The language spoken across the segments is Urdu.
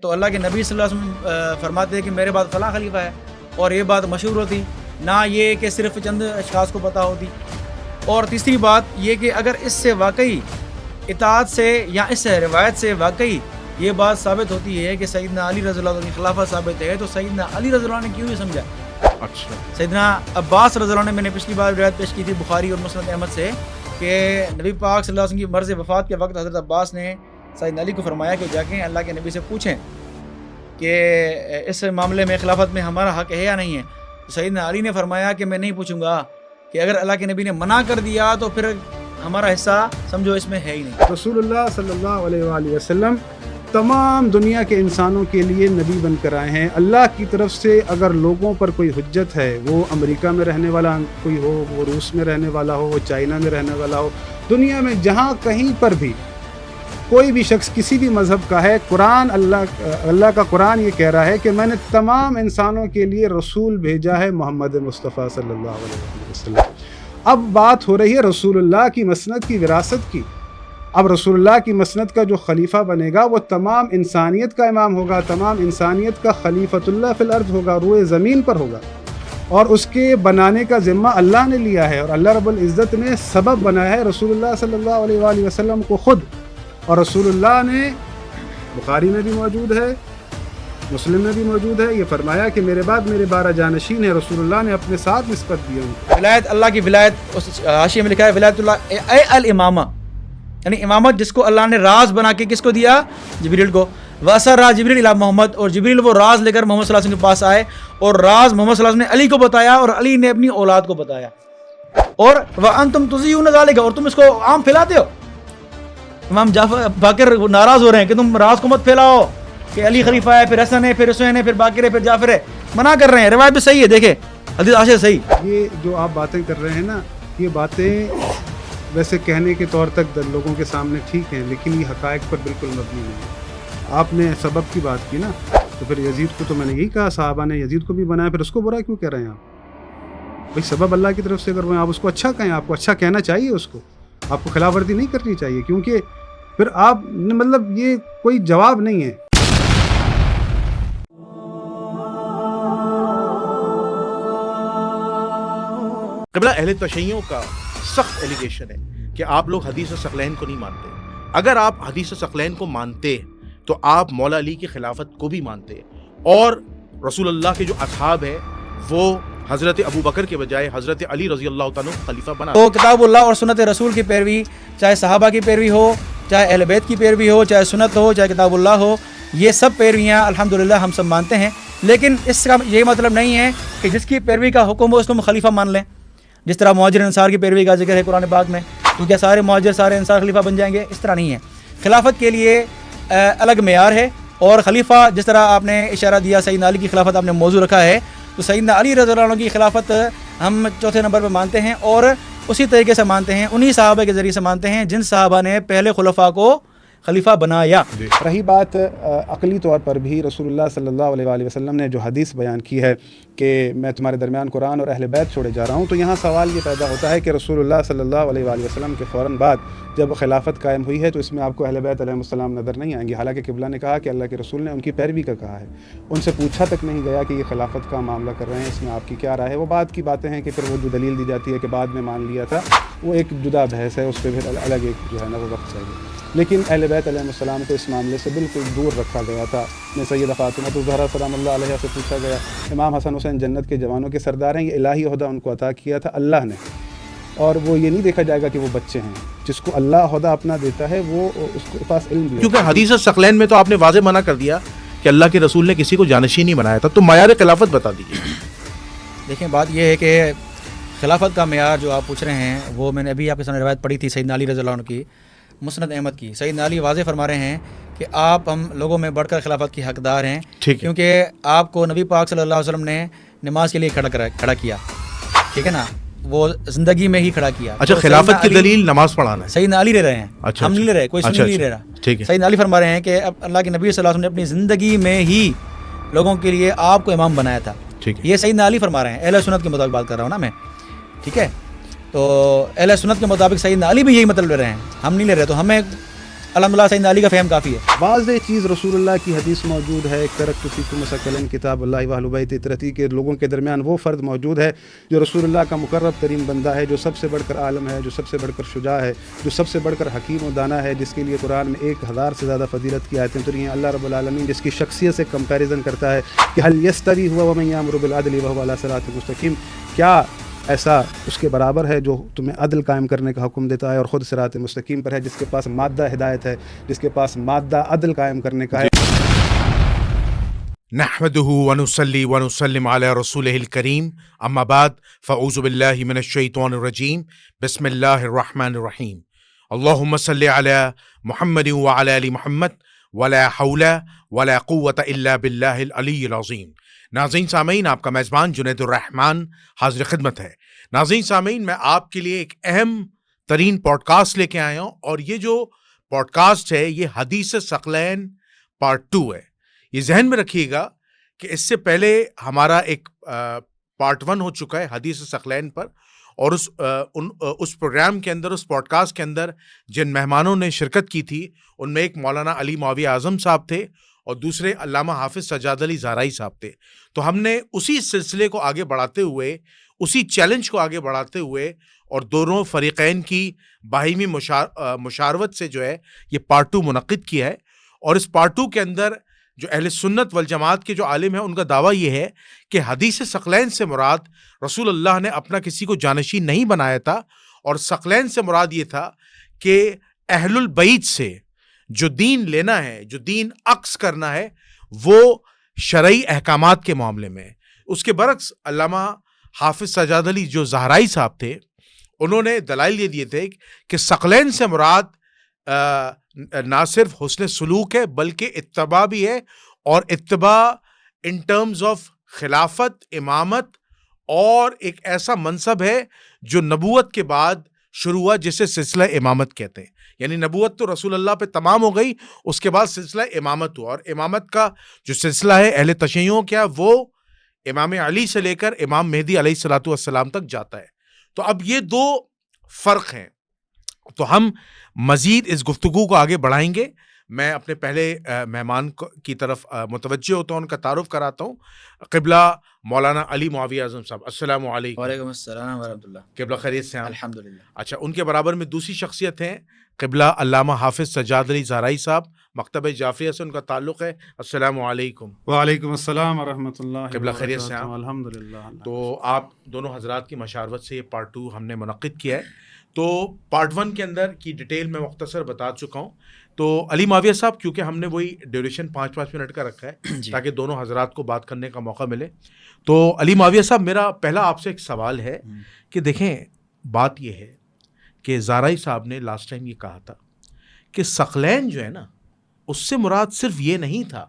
تو اللہ کے نبی صلی اللہ علیہ وسلم فرماتے ہیں کہ میرے بعد فلاں خلیفہ ہے، اور یہ بات مشہور ہوتی، نہ یہ کہ صرف چند اشخاص کو پتہ ہوتی۔ اور تیسری بات یہ کہ اگر اس سے واقعی اطاعت سے یا اس روایت سے واقعی یہ بات ثابت ہوتی ہے کہ سیدنا علی رضی اللہ عنہ کی خلافت ثابت ہے، تو سیدنا علی رضی اللہ عنہ نے کیوں نہیں سمجھا؟ اچھا، سیدنا عباس رضی اللہ عنہ، میں نے پچھلی بار روایت پیش کی تھی بخاری اور مسند احمد سے، کہ نبی پاک صلی اللہ علیہ وسلم کی مرض وفات کے وقت حضرت عباس نے سیدنا علی کو فرمایا کہ جا کے اللہ کے نبی سے پوچھیں کہ اس معاملے میں خلافت میں ہمارا حق ہے یا نہیں ہے۔ تو سیدنا علی نے فرمایا کہ میں نہیں پوچھوں گا، کہ اگر اللہ کے نبی نے منع کر دیا تو پھر ہمارا حصہ سمجھو اس میں ہے ہی نہیں۔ رسول اللہ صلی اللہ علیہ وآلہ وسلم تمام دنیا کے انسانوں کے لیے نبی بن کر آئے ہیں۔ اللہ کی طرف سے اگر لوگوں پر کوئی حجت ہے، وہ امریکہ میں رہنے والا کوئی ہو، وہ روس میں رہنے والا ہو، وہ چائنا میں رہنے والا ہو، دنیا میں جہاں کہیں پر بھی کوئی بھی شخص کسی بھی مذہب کا ہے، قرآن اللہ کا قرآن یہ کہہ رہا ہے کہ میں نے تمام انسانوں کے لیے رسول بھیجا ہے، محمد مصطفیٰ صلی اللہ علیہ وسلم۔ اب بات ہو رہی ہے رسول اللہ کی مسند کی وراثت کی۔ اب رسول اللہ کی مسند کا جو خلیفہ بنے گا وہ تمام انسانیت کا امام ہوگا، تمام انسانیت کا خلیفۃ اللہ فی الارض ہوگا، روئے زمین پر ہوگا، اور اس کے بنانے کا ذمہ اللہ نے لیا ہے، اور اللہ رب العزت نے سبب بنایا ہے رسول اللہ صلی اللہ علیہ وآلہ وسلم کو خود۔ اور رسول اللہ نے بخاری میں بھی موجود ہے، مسلم میں بھی موجود ہے، یہ فرمایا کہ میرے بعد میرے 12 جانشین ہیں، رسول اللہ نے اپنے ساتھ نسبت دی ہے۔ ولایت اللہ کی ولایت، اس حاشیے میں لکھا ہے ولایت اللہ اے الامامہ، یعنی امامت جس کو اللہ نے راز بنا کے کس کو دیا؟ جبریل کو۔ وَأَسَرَّ جبریل الی محمد، اور جبریل وہ راز لے کر محمد صلی اللہ علیہ وسلم کے پاس آئے، اور راز محمد صلی اللہ علیہ وسلم نے علی کو بتایا، اور علی نے اپنی اولاد کو بتایا۔ اور وَأَنْتُمْ تُذِيعُونَ ذَلِكَ، اور تم اس کو عام پھیلاتے ہو۔ امام جعفر باقر ناراض ہو رہے ہیں کہ تم راز کو مت پھیلاؤ، کہ علی خلیفہ ہے، پھر حسن ہے، پھر حسین ہے، پھر باقر ہے، پھر جعفر ہے، منع کر رہے ہیں۔ روایت بھی صحیح ہے، دیکھیں حدیث عاشر صحیح۔ یہ جو آپ باتیں کر رہے ہیں نا، یہ باتیں ویسے کہنے کے طور تک لوگوں کے سامنے ٹھیک ہیں، لیکن یہ حقائق پر بالکل مبنی نہیں ہے۔ آپ نے سبب کی بات کی نا، تو پھر یزید کو تو میں نے یہی کہا، صحابہ نے یزید کو بھی بنایا، پھر اس کو برا کیوں کہہ رہے ہیں آپ؟ بھائی سبب اللہ کی طرف سے اگر آپ اس کو اچھا کہیں، آپ کو اچھا کہنا چاہیے، اس کو آپ کو خلاف ورزی نہیں کرنی چاہیے، کیونکہ پھر آپ مطلب یہ کوئی جواب نہیں ہے۔ قبلہ اہل تشیعوں کا سخت ایلیگیشن ہے کہ آپ لوگ حدیث ثقلین کو نہیں مانتے۔ اگر آپ حدیث ثقلین کو مانتے تو آپ مولا علی کی خلافت کو بھی مانتے، اور رسول اللہ کے جو اصحاب ہیں وہ حضرت ابو بکر کے بجائے حضرت علی رضی اللہ تعالیٰ کو خلیفہ بنا۔ تو کتاب اللہ اور سنت رسول کی پیروی، چاہے صحابہ کی پیروی ہو، چاہے اہل بیت کی پیروی ہو، چاہے سنت ہو، چاہے کتاب اللہ ہو، یہ سب پیرویاں الحمدللہ ہم سب مانتے ہیں، لیکن اس کا یہ مطلب نہیں ہے کہ جس کی پیروی کا حکم ہو اس کو ہم خلیفہ مان لیں۔ جس طرح مہاجر انصار کی پیروی کا ذکر ہے قرآن پاک میں، تو کیا سارے مہاجر سارے انصار خلیفہ بن جائیں گے؟ اس طرح نہیں ہے۔ خلافت کے لیے الگ معیار ہے، اور خلیفہ جس طرح آپ نے اشارہ دیا سیدنا علی کی خلافت آپ نے موضوع رکھا ہے، تو سیدنا علی رضی اللہ عنہ کی خلافت ہم چوتھے نمبر پہ مانتے ہیں، اور اسی طریقے سے مانتے ہیں، انہی صحابہ کے ذریعے سے مانتے ہیں جن صحابہ نے پہلے خلفاء کو خلیفہ بنایا۔ رہی بات عقلی طور پر بھی، رسول اللہ صلی اللہ علیہ وآلہ وسلم نے جو حدیث بیان کی ہے کہ میں تمہارے درمیان قرآن اور اہل بیت چھوڑے جا رہا ہوں، تو یہاں سوال یہ پیدا ہوتا ہے کہ رسول اللہ صلی اللہ علیہ وآلہ وسلم کے فوراً بعد جب خلافت قائم ہوئی ہے تو اس میں آپ کو اہل بیت علیہ السلام نظر نہیں آئیں گے، حالانکہ قبلہ نے کہا کہ اللہ کے رسول نے ان کی پیروی کا کہا ہے، ان سے پوچھا تک نہیں گیا کہ یہ خلافت کا معاملہ کر رہے ہیں، اس میں آپ کی کیا رائے ہے۔ وہ بات کی باتیں ہیں کہ پھر وہ جو دلیل دی جاتی ہے کہ بعد میں مان لیا تھا، وہ ایک جدا بحث ہے، اس پہ پھر الگ ایک جو ہے نا وہ وقت چاہیے، لیکن اہل بیت علیہ السلام کو اس معاملے سے بالکل دور رکھا گیا تھا۔ سیدہ فاطمہ الزہرا سلام اللہ علیہ سے پوچھا گیا، امام حسن حسین جنت کے جوانوں کے سردار ہیں، یہ الہی عہدہ ان کو عطا کیا تھا اللہ نے، اور وہ یہ نہیں دیکھا جائے گا کہ وہ بچے ہیں، جس کو اللہ عہدہ اپنا دیتا ہے وہ اس کے پاس علم بھی، کیونکہ حدیث ثقلین میں تو آپ نے واضح منع کر دیا کہ اللہ کے رسول نے کسی کو جانشین نہیں بنایا تھا، تو معیار خلافت بتا دیجیے۔ دیکھیں بات یہ ہے کہ خلافت کا معیار جو آپ پوچھ رہے ہیں، وہ میں نے ابھی آپ کے سامنے روایت پڑھی تھی سیدنا علی رضی اللہ عنہ کی، مسند احمد کی۔ سیدنا علی واضح فرما رہے ہیں کہ آپ ہم لوگوں میں بڑھ کر خلافت کی حقدار ہیں، کیونکہ آپ کو نبی پاک صلی اللہ علیہ وسلم نے نماز کے لیے کھڑا کیا، ٹھیک ہے نا، وہ زندگی میں ہی کھڑا کیا۔ اچھا، خلافت کی دلیل نماز پڑھانا ہے، سیدنا علی لے رہے ہیں، ہم نہیں لے رہے، کوئی سنی نہیں لے رہا۔ سیدنا علی فرما رہے ہیں کہ اللہ کے نبی صلی اللہ علیہ وسلم نے اپنی زندگی میں ہی لوگوں کے لیے آپ کو امام بنایا تھا، یہ سیدنا علی فرما رہے ہیں، اہل سنت کے مطابق بات کر رہا ہوں نا میں، ٹھیک ہے۔ تو اہل سنت کے مطابق سیدنا علی بھی یہی مطلب لے رہے ہیں، ہم نہیں لے رہے، تو ہمیں الحمدللہ سیدنا علی کا فہم کافی ہے. واضح چیز رسول اللہ کی حدیث موجود ہے، ترکت فیکم ثقلین کتاب اللہ و اہل بیت اطرتی، کے لوگوں کے درمیان وہ فرد موجود ہے جو رسول اللہ کا مقرب ترین بندہ ہے، جو سب سے بڑھ کر عالم ہے، جو سب سے بڑھ کر شجاع ہے، جو سب سے بڑھ کر حکیم و دانا ہے، جس کے لیے قرآن میں 1000 سے زیادہ فضیلت کی آیتیں اتری ہیں. اللہ رب العالمین جس کی شخصیت سے کمپیریزن کرتا ہے کہ هل یستوی هو ومن یأمر بالعدل وهو علی صراط مستقیم، کیا ایسا اس کے برابر ہے جو تمہیں عدل قائم کرنے کا حکم دیتا ہے اور خود صراط مستقیم پر ہے، جس کے پاس مادہ ہدایت ہے، جس کے پاس مادہ عدل قائم کرنے کا ہے. نحمده ونصلي ونسلم على رسوله الكريم اما بعد فاعوذ بالله من الشيطان الرجيم بسم الله الرحمن الرحيم اللهم صل على محمد وعلى ال محمد ولا حول ولا قوة الا بالله العلي العظيم. ناظرین سامعین، آپ کا میزبان جنید الرحمن حاضر خدمت ہے. ناظرین سامعین، میں آپ کے لیے ایک اہم ترین پوڈ کاسٹ لے کے آیا ہوں، اور یہ جو پوڈ کاسٹ ہے یہ حدیث ثقلین پارٹ 2 ہے. یہ ذہن میں رکھیے گا کہ اس سے پہلے ہمارا ایک پارٹ 1 ہو چکا ہے حدیث ثقلین پر، اور اس پروگرام کے اندر، اس پوڈ کاسٹ کے اندر جن مہمانوں نے شرکت کی تھی ان میں ایک مولانا علی معاویہ اعظم صاحب تھے اور دوسرے علامہ حافظ سجاد علی زہرائی صاحب تھے. تو ہم نے اسی سلسلے کو آگے بڑھاتے ہوئے، اسی چیلنج کو آگے بڑھاتے ہوئے اور دونوں فریقین کی باہمی مشاورت سے جو ہے یہ پارٹ 2 منعقد کیا ہے. اور اس پارٹ 2 کے اندر جو اہل سنت والجماعت کے جو عالم ہیں ان کا دعویٰ یہ ہے کہ حدیث ثقلین سے مراد رسول اللہ نے اپنا کسی کو جانشین نہیں بنایا تھا، اور ثقلین سے مراد یہ تھا کہ اہل البیت سے جو دین لینا ہے، جو دین عکس کرنا ہے، وہ شرعی احکامات کے معاملے میں. اس کے برعکس علامہ حافظ سجاد علی جو زہرائی صاحب تھے انہوں نے دلائل یہ دیے تھے کہ ثقلین سے مراد نہ صرف حسن سلوک ہے بلکہ اتباع بھی ہے، اور اتباع ان ٹرمز آف خلافت، امامت، اور ایک ایسا منصب ہے جو نبوت کے بعد شروع ہوا جسے سلسلہ امامت کہتے ہیں. یعنی نبوت تو رسول اللہ پہ تمام ہو گئی، اس کے بعد سلسلہ امامت ہوا، اور امامت کا جو سلسلہ ہے اہل تشیعوں کیا وہ امام علی سے لے کر امام مہدی علیہ الصلوۃ والسلام تک جاتا ہے. تو اب یہ 2 فرق ہیں. تو ہم مزید اس گفتگو کو آگے بڑھائیں گے. میں اپنے پہلے مہمان کی طرف متوجہ ہوتا ہوں، ان کا تعارف کراتا ہوں. قبلہ مولانا علی معاویہ اعظم صاحب، السلام علیکم. وعلیکم السلام ورحمۃ اللہ. قبلہ خیریت سے ہیں؟ الحمدللہ. اچھا، ان کے برابر میں دوسری شخصیت ہیں قبلہ علامہ حافظ سجاد علی زہرائی صاحب، مکتبہ جعفریہ سے ان کا تعلق ہے. السلام علیکم. وعلیکم السلام ورحمۃ اللہ. قبلہ خیریت سے ہیں؟ الحمدللہ. تو آپ دونوں حضرات کی مشاورت سے یہ پارٹ 2 ہم نے منعقد کیا ہے. تو پارٹ 1 کے اندر کی ڈیٹیل میں مختصر بتا چکا ہوں. تو علی معاویہ صاحب، کیونکہ ہم نے وہی ڈیوریشن 5 منٹ کا رکھا ہے تاکہ دونوں حضرات کو بات کرنے کا موقع ملے. تو علی معاویہ صاحب، میرا پہلا آپ سے ایک سوال ہے کہ دیکھیں، بات یہ ہے کہ زہرائی صاحب نے لاسٹ ٹائم یہ کہا تھا کہ ثقلین جو ہے نا، اس سے مراد صرف یہ نہیں تھا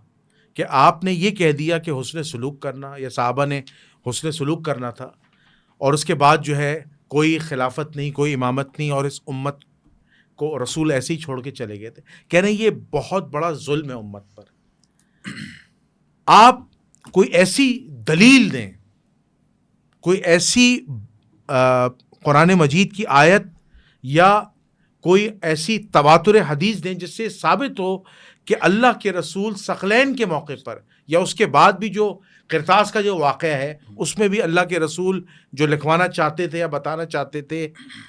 کہ آپ نے یہ کہہ دیا کہ حسن سلوک کرنا یا صحابہ نے حسن سلوک کرنا تھا، اور اس کے بعد جو ہے کوئی خلافت نہیں، کوئی امامت نہیں، اور اس امت کو رسول ایسے ہی چھوڑ کے چلے گئے تھے. کہہ رہے ہیں یہ بہت بڑا ظلم ہے امت پر. آپ کوئی ایسی دلیل دیں، کوئی ایسی قرآن مجید کی آیت یا کوئی ایسی تواتر حدیث دیں جس سے ثابت ہو کہ اللہ کے رسول ثقلین کے موقع پر یا اس کے بعد بھی جو قرطاس کا جو واقعہ ہے اس میں بھی اللہ کے رسول جو لکھوانا چاہتے تھے یا بتانا چاہتے تھے،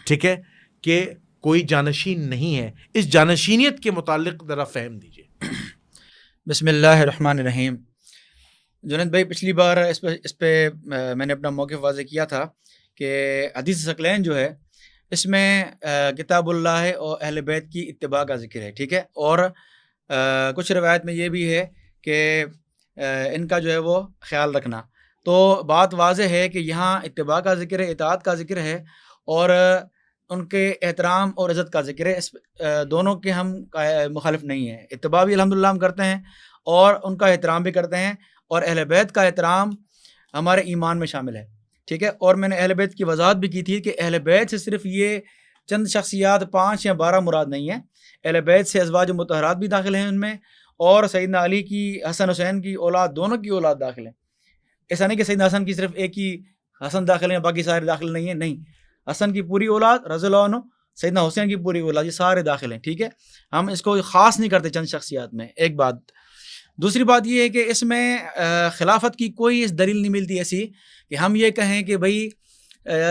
ٹھیک ہے، کہ کوئی جانشین نہیں ہے. اس جانشینیت کے متعلق ذرا فہم دیجیے. بسم اللہ الرحمن الرحیم. جنید بھائی، پچھلی بار اس پہ میں نے اپنا موقف واضح کیا تھا کہ حدیث ثقلین جو ہے اس میں کتاب اللہ ہے اور اہل بیت کی اتباع کا ذکر ہے، ٹھیک ہے، اور کچھ روایت میں یہ بھی ہے کہ ان کا جو ہے وہ خیال رکھنا. تو بات واضح ہے کہ یہاں اتباع کا ذکر ہے، اطاعت کا ذکر ہے، اور ان کے احترام اور عزت کا ذکر ہے. اس دونوں کے ہم مخالف نہیں ہیں. اتباع بھی الحمدللہ ہم کرتے ہیں اور ان کا احترام بھی کرتے ہیں، اور اہل بیت کا احترام ہمارے ایمان میں شامل ہے، ٹھیک ہے. اور میں نے اہل بیت کی وضاحت بھی کی تھی کہ اہل بیت سے صرف یہ چند شخصیات 5 یا 12 مراد نہیں ہیں. اہل بیت سے ازواج مطہرات بھی داخل ہیں ان میں، اور سیدنا علی کی، حسن حسین کی اولاد، دونوں کی اولاد داخل ہیں. ایسا نہیں کہ سیدنا حسن کی صرف ایک ہی حسن داخل ہیں باقی سارے داخل نہیں ہیں، نہیں، حسن کی پوری اولاد رضی اللہ عنہ سیدنا حسین کی پوری اولاد، یہ سارے داخل ہیں. ٹھیک ہے، ہم اس کو خاص نہیں کرتے چند شخصیات میں. ایک بات. دوسری بات یہ ہے کہ اس میں خلافت کی کوئی اس دلیل نہیں ملتی ایسی کہ ہم یہ کہیں کہ بھائی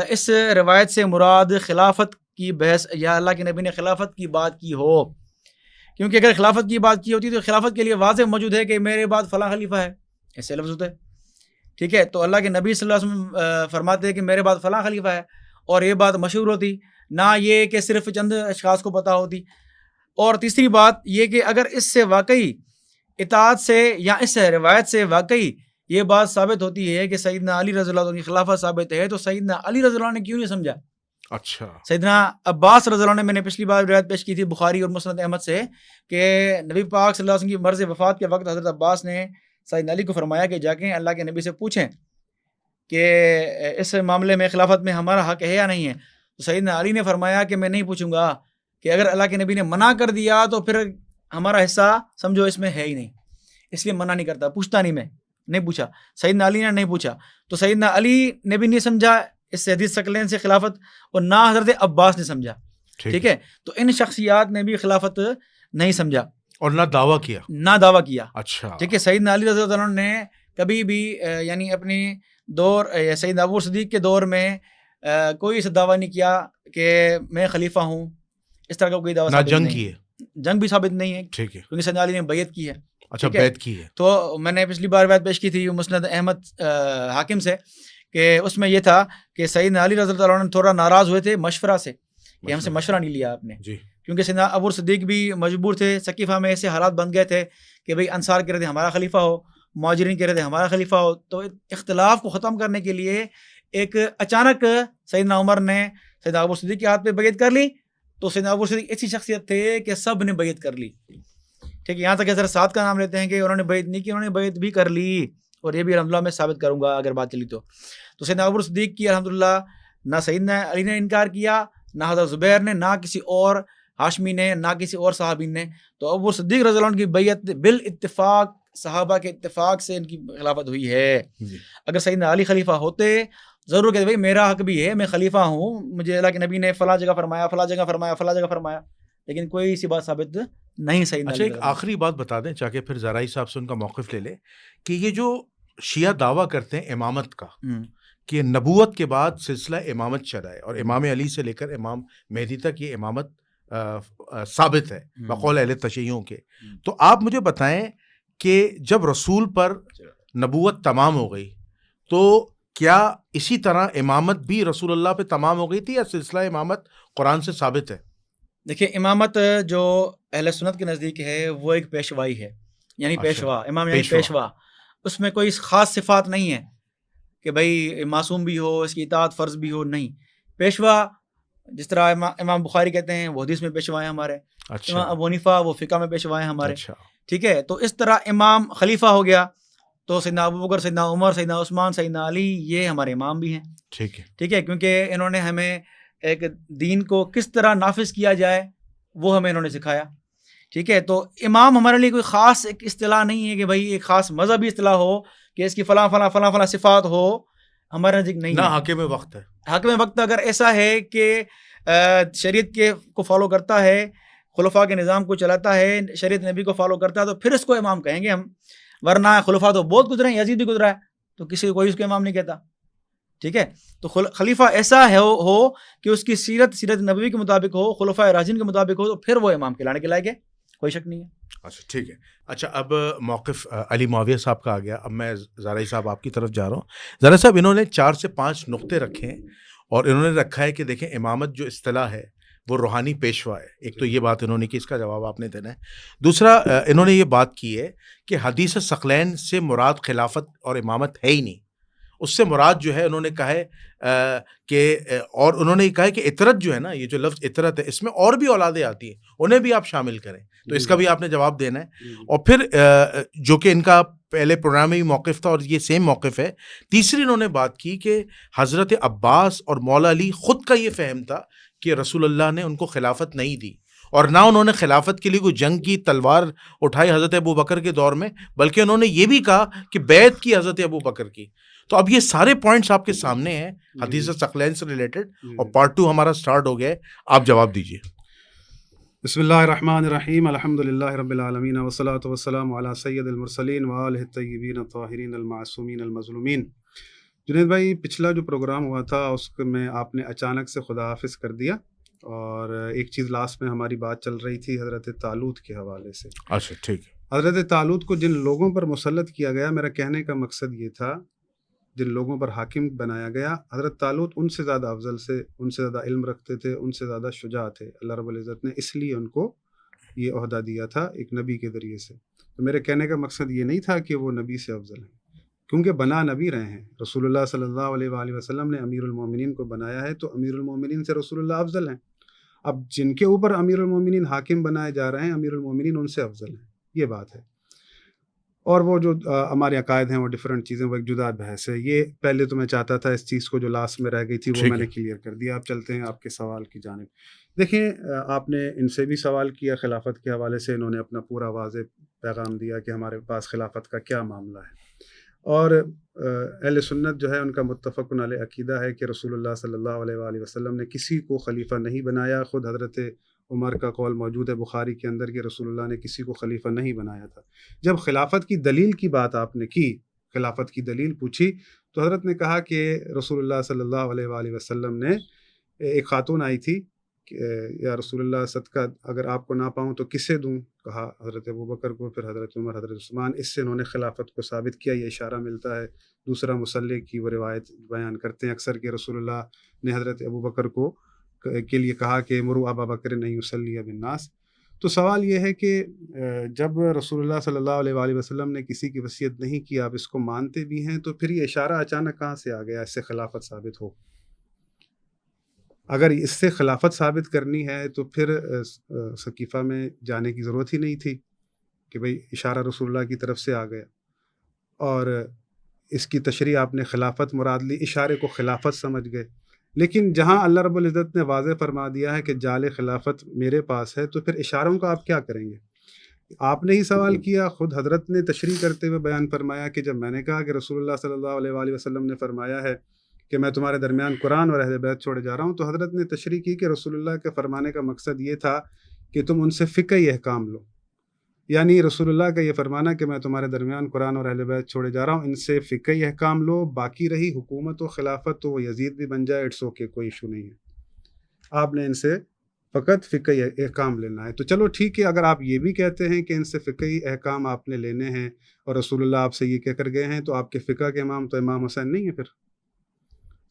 اس روایت سے مراد خلافت کی بحث یا اللہ کے نبی نے خلافت کی بات کی ہو. کیونکہ اگر خلافت کی بات کی ہوتی تو خلافت کے لیے واضح موجود ہے کہ میرے بعد فلاں خلیفہ ہے، ایسے لفظ ہوتے ہیں. ٹھیک ہے، تو اللہ کے نبی صلی اللہ علیہ وسلم فرماتے ہیں کہ میرے بعد فلاں خلیفہ ہے، اور یہ بات مشہور ہوتی، نہ یہ کہ صرف چند اشخاص کو پتہ ہوتی. اور تیسری بات یہ کہ اگر اس سے واقعی اطاعت سے یا اس روایت سے واقعی یہ بات ثابت ہوتی ہے کہ سیدنا علی رضی اللہ عنہ کی خلافت ثابت ہے، تو سیدنا علی رضی اللہ عنہ نے کیوں نہیں سمجھا؟ اچھا، سیدنا عباس رضی اللہ عنہ، میں نے پچھلی بار روایت پیش کی تھی بخاری اور مسند احمد سے، کہ نبی پاک صلی اللہ علیہ وسلم کی مرض وفات کے وقت حضرت عباس نے سیدنا علی کو فرمایا کہ جا کے اللہ کے نبی سے پوچھیں کہ اس معاملے میں خلافت میں ہمارا حق ہے یا نہیں ہے. تو سیدنا علی نے فرمایا کہ میں نہیں پوچھوں گا، کہ اگر اللہ کے نبی نے منع کر دیا تو پھر ہمارا حصہ سمجھو اس میں ہے ہی نہیں، اس لیے منع نہیں کرتا، پوچھتا نہیں. میں نہیں پوچھا، سیدنا علی نے نہیں پوچھا. تو سیدنا علی نے بھی نہیں سمجھا اس حدیث ثقلین سے خلافت، اور نہ حضرت عباس نے سمجھا. ٹھیک ہے، تو ان شخصیات نے بھی خلافت نہیں سمجھا اور نہ دعویٰ کیا، نہ دعویٰ کیا. اچھا، ٹھیک ہے، سیدنا علی رضی اللہ عنہ نے کبھی بھی یعنی اپنی دور سیدنا ابو صدیق کے دور میں کوئی ایسا دعویٰ نہیں کیا کہ میں خلیفہ ہوں. اس طرح کا کوئی دعویٰ نہ جنگ کی ہے، جنگ بھی ثابت نہیں ہے، ٹھیک ہے، کیونکہ سیدنا علی نے بیعت کی ہے. اچھا، بیعت کی ہے. تو میں نے پچھلی بار روایت پیش کی تھی مسند احمد حاکم سے، کہ اس میں یہ تھا کہ سیدنا علی رضی اللہ عنہ تھوڑا ناراض ہوئے تھے مشورہ سے، کہ ہم سے مشورہ نہیں لیا آپ نے. جی، کیونکہ سیدنا ابو صدیق بھی مجبور تھے، سقیفہ میں ایسے حالات بن گئے تھے کہ بھئی انصار کہہ رہے تھے ہمارا خلیفہ ہو، مہاجرین کہہ رہے تھے ہمارا خلیفہ ہو. تو اختلاف کو ختم کرنے کے لیے ایک اچانک سیدنا عمر نے سیدنا ابو صدیق کے ہاتھ پہ بیعت کر لی. تو سیدنا ابو صدیق ایسی شخصیت تھے کہ سب نے بیعت کر لی. ٹھیک ہے، یہاں تک کہ حضرت سعد کا نام لیتے ہیں کہ انہوں نے بیعت نہیں کی، انہوں نے بیعت بھی کر لی، اور یہ بھی الحمدللہ میں ثابت کروں گا اگر بات چلی تو. تو سیدنا ابو صدیق کی الحمدللہ نہ سیدنا علی نے انکار کیا، نہ حضرت زبیر نے، نہ کسی اور ہاشمی نے، نہ کسی اور صحابی نے. تو ابو صدیق رضی اللہ عنہ کی بیعت بالاتفاق صحابہ کے اتفاق سے ان کی خلافت ہوئی ہے. اگر سیدنا علی خلیفہ ہوتے ضرور کہتے بھائی میرا حق بھی ہے، میں خلیفہ ہوں، مجھے اللہ کے نبی نے فلاں جگہ فرمایا، فلاں جگہ فرمایا، فلاں جگہ فرمایا، لیکن کوئی ایسی بات ثابت نہیں. سیدنا اچھا، ایک آخری بات بتا دیں تاکہ پھر زرائی صاحب سے ان کا موقف لے لے، کہ یہ جو شیعہ دعویٰ کرتے ہیں امامت کا، کہ نبوت کے بعد سلسلہ امامت چلا ہے اور امام علی سے لے کر امام مہدی تک یہ امامت ثابت ہے بقول اہل تشیعوں کے، تو آپ مجھے بتائیں کہ جب رسول پر نبوت تمام ہو گئی تو کیا اسی طرح امامت بھی رسول اللہ پہ تمام ہو گئی تھی، یا سلسلہ امامت قرآن سے ثابت ہے؟ دیکھیے، امامت جو اہل سنت کے نزدیک ہے وہ ایک پیشوائی ہے، یعنی پیشوا، امام یعنی پیشوا. اس میں کوئی خاص صفات نہیں ہے کہ بھائی معصوم بھی ہو، اس کی اطاعت فرض بھی ہو، نہیں. پیشوا جس طرح امام بخاری کہتے ہیں وہ حدیث میں پیشوا ہیں ہمارے، امام ابو حنیفہ وہ فقہ میں پیشوا ہیں ہمارے. ٹھیک ہے، تو اس طرح امام خلیفہ ہو گیا تو سیدنا ابو بکر، سیدنا عمر، سیدنا عثمان، سیدنا علی یہ ہمارے امام بھی ہیں. ٹھیک ہے، کیونکہ انہوں نے ہمیں ایک دین کو کس طرح نافذ کیا جائے وہ ہمیں انہوں نے سکھایا. ٹھیک ہے، تو امام ہمارے لیے کوئی خاص ایک اصطلاح نہیں ہے کہ بھائی ایک خاص مذہبی اصطلاح ہو کہ اس کی فلاں فلاں فلاں فلاں صفات ہو، ہمارے نزدیک نہیں ہے. نہ حاکم وقت ہے. حاکم وقت اگر ایسا ہے کہ شریعت کے کو فالو کرتا ہے، خلفاء کے نظام کو چلاتا ہے، شریعت نبی کو فالو کرتا ہے، تو پھر اس کو امام کہیں گے ہم. ورنہ خلفاء تو بہت گزرے ہیں، یزید بھی گزرا ہے، تو کسی کوئی اس کو امام نہیں کہتا. ٹھیک ہے، تو خلیفہ ایسا ہو کہ اس کی سیرت نبوی کے مطابق ہو، خلفاء راشدین کے مطابق ہو، تو پھر وہ امام کہلانے کے لائق ہے، کوئی شک نہیں ہے. اچھا ٹھیک ہے. اچھا، اب موقف علی معاویہ صاحب کا آ گیا. اب میں زارعی صاحب آپ کی طرف جا رہا ہوں. زارعی صاحب، انہوں نے 4 سے 5 نقطے رکھے ہیں اور انہوں نے رکھا ہے کہ دیکھیں امامت جو اصطلاح ہے وہ روحانی پیشوا ہے. ایک تو یہ بات انہوں نے کی، اس کا جواب آپ نے دینا ہے. دوسرا انہوں نے یہ بات کی ہے کہ حدیث ثقلین سے مراد خلافت اور امامت ہے ہی نہیں. اس سے مراد جو ہے انہوں نے کہا ہے کہ اور انہوں نے یہ کہا ہے کہ اطرت جو ہے نا، یہ جو لفظ اطرت ہے، اس میں اور بھی اولادیں آتی ہیں، انہیں بھی آپ شامل کریں. تو اس کا بھی آپ نے جواب دینا ہے. اور پھر جو کہ ان کا پہلے پروگرام میں بھی موقف تھا اور یہ سیم موقف ہے. تیسری انہوں نے بات کی کہ حضرت عباس اور مولا علی خود کا یہ فہم تھا کہ رسول اللہ نے ان کو خلافت نہیں دی، اور نہ انہوں نے خلافت کے لیے کوئی جنگ کی تلوار اٹھائی حضرت ابو بکر کے دور میں، بلکہ انہوں نے یہ بھی کہا کہ بیعت کی حضرت ابو بکر کی. تو اب یہ سارے پوائنٹس آپ کے سامنے ہیں حدیث ثقلین سے ریلیٹڈ، اور پارٹ 2 ہمارا سٹارٹ ہو گیا ہے. آپ جواب دیجیے. بسم اللہ الرحمن الرحیم، الحمد للہ رب العالمین والصلاة والسلام علی سید المرسلین وآلہ الطیبین الطاہرین المعصومین المظلومین. جنید بھائی، پچھلا جو پروگرام ہوا تھا اس میں آپ نے اچانک سے خدا حافظ کر دیا، اور ایک چیز لاسٹ میں ہماری بات چل رہی تھی حضرت طالوت کے حوالے سے. اچھا ٹھیک ہے. حضرت طالوت کو جن لوگوں پر مسلط کیا گیا، میرا کہنے کا مقصد یہ تھا، جن لوگوں پر حاکم بنایا گیا، حضرت طالوت ان سے زیادہ افضل سے، ان سے زیادہ علم رکھتے تھے، ان سے زیادہ شجاع تھے. اللہ رب العزت نے اس لیے ان کو یہ عہدہ دیا تھا ایک نبی کے ذریعے سے. تو میرے کہنے کا مقصد یہ نہیں تھا کہ وہ نبی سے افضل ہیں، کیونکہ بنا نبی رہے ہیں. رسول اللہ صلی اللہ علیہ وآلہ وسلم نے امیر المومنین کو بنایا ہے، تو امیر المومنین سے رسول اللہ افضل ہیں. اب جن کے اوپر امیر المومنین حاکم بنائے جا رہے ہیں، امیر المومنین ان سے افضل ہیں، یہ بات ہے. اور وہ جو ہمارے عقائد ہیں وہ ڈفرینٹ چیزیں، وہ ایک جدا بحث ہے. یہ پہلے تو میں چاہتا تھا اس چیز کو جو لاسٹ میں رہ گئی تھی وہ میں نے کلیئر کر دیا. آپ چلتے ہیں آپ کے سوال کی جانب. دیکھیں، آپ نے ان سے بھی سوال کیا خلافت کے حوالے سے، انہوں نے اپنا پورا واضح پیغام دیا کہ ہمارے پاس خلافت کا کیا معاملہ ہے. اور اہل سنت جو ہے ان کا متفق علیہ عقیدہ ہے کہ رسول اللہ صلی اللہ علیہ وآلہ وسلم نے کسی کو خلیفہ نہیں بنایا. خود حضرت عمر کا قول موجود ہے بخاری کے اندر کہ رسول اللہ نے کسی کو خلیفہ نہیں بنایا تھا. جب خلافت کی دلیل کی بات آپ نے کی، خلافت کی دلیل پوچھی، تو حضرت نے کہا کہ رسول اللہ صلی اللہ علیہ وآلہ وسلم نے، ایک خاتون آئی تھی کہ یا رسول اللہ صدقہ اگر آپ کو نہ پاؤں تو کسے دوں؟ کہا حضرت ابو بکر کو، پھر حضرت عمر، حضرت عثمان. اس سے انہوں نے خلافت کو ثابت کیا. یہ اشارہ ملتا ہے دوسرا مصلی کی وہ روایت بیان کرتے ہیں اکثر کہ رسول اللہ نے حضرت ابو بکر کو کے لیے کہا کہ مرو ابا بکر نہیں یصلی بالناس. تو سوال یہ ہے کہ جب رسول اللہ صلی اللہ علیہ وآلہ وسلم نے کسی کی وصیت نہیں کی، آپ اس کو مانتے بھی ہیں، تو پھر یہ اشارہ اچانک کہاں سے آ گیا اس سے خلافت ثابت ہو؟ اگر اس سے خلافت ثابت کرنی ہے تو پھر ثقیفہ میں جانے کی ضرورت ہی نہیں تھی کہ بھئی اشارہ رسول اللہ کی طرف سے آ گیا. اور اس کی تشریح آپ نے خلافت مراد لی، اشارے کو خلافت سمجھ گئے. لیکن جہاں اللہ رب العزت نے واضح فرما دیا ہے کہ جال خلافت میرے پاس ہے، تو پھر اشاروں کا آپ کیا کریں گے؟ آپ نے ہی سوال کیا، خود حضرت نے تشریح کرتے ہوئے بیان فرمایا کہ جب میں نے کہا کہ رسول اللہ صلی اللہ علیہ وآلہ وسلم نے فرمایا ہے کہ میں تمہارے درمیان قرآن اور اہل بیت چھوڑے جا رہا ہوں، تو حضرت نے تشریح کی کہ رسول اللہ کے فرمانے کا مقصد یہ تھا کہ تم ان سے فقہی احکام لو. یعنی رسول اللہ کا یہ فرمانا کہ میں تمہارے درمیان قرآن اور اہل بیت چھوڑے جا رہا ہوں، ان سے فقہی احکام لو. باقی رہی حکومت و خلافت تو وہ یزید بھی بن جائے، اٹس اوکے، کوئی ایشو نہیں ہے. آپ نے ان سے فقط فقہی احکام لینا ہے. تو چلو ٹھیک ہے، اگر آپ یہ بھی کہتے ہیں کہ ان سے فقہی احکام آپ نے لینے ہیں اور رسول اللہ آپ سے یہ کہہ کر گئے ہیں، تو آپ کے فقہ کے امام تو امام حسین نہیں ہیں، پھر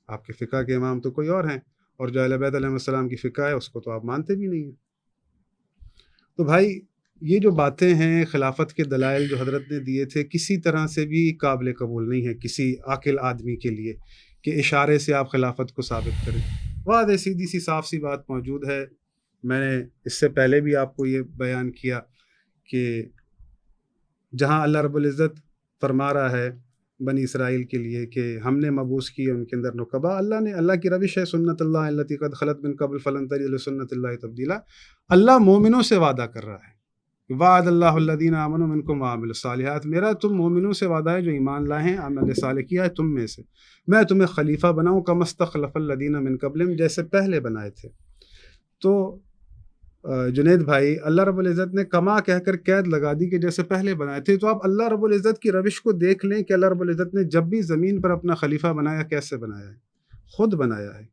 آپ کے فقہ کے امام تو کوئی اور ہیں، اور جو اہل بیت علیہ السلام کی فقہ ہے اس کو تو آپ مانتے بھی نہیں ہیں. تو بھائی، یہ جو باتیں ہیں خلافت کے دلائل جو حضرت نے دیے تھے، کسی طرح سے بھی قابل قبول نہیں ہے کسی عاقل آدمی کے لیے کہ اشارے سے آپ خلافت کو ثابت کریں. واضح سیدھی سی صاف سی بات موجود ہے. میں نے اس سے پہلے بھی آپ کو یہ بیان کیا کہ جہاں اللہ رب العزت فرما رہا ہے بنی اسرائیل کے لیے کہ ہم نے مبعوث کیے ان کے اندر نقبا، اللہ کی روش ہے سنت اللہ التی قد خلت من قبل فلن تجد لسنت اللہ تبدیلا. اللہ مومنوں سے وعدہ کر رہا ہے، وعد اللہ الذین آمنوا منکم وعملوا الصالحات، میرا تم مومنوں سے وعدہ ہے جو ایمان لائے ہیں، عمل صالح کیا ہے تم میں سے، میں تمہیں خلیفہ بناؤں کما استخلف الذین من قبلہم، جیسے پہلے بنائے تھے. تو جنید بھائی، اللہ رب العزت نے کما کہہ کر قید لگا دی کہ جیسے پہلے بنائے تھے. تو آپ اللہ رب العزت کی روش کو دیکھ لیں کہ اللہ رب العزت نے جب بھی زمین پر اپنا خلیفہ بنایا کیسے بنایا ہے؟ خود بنایا ہے.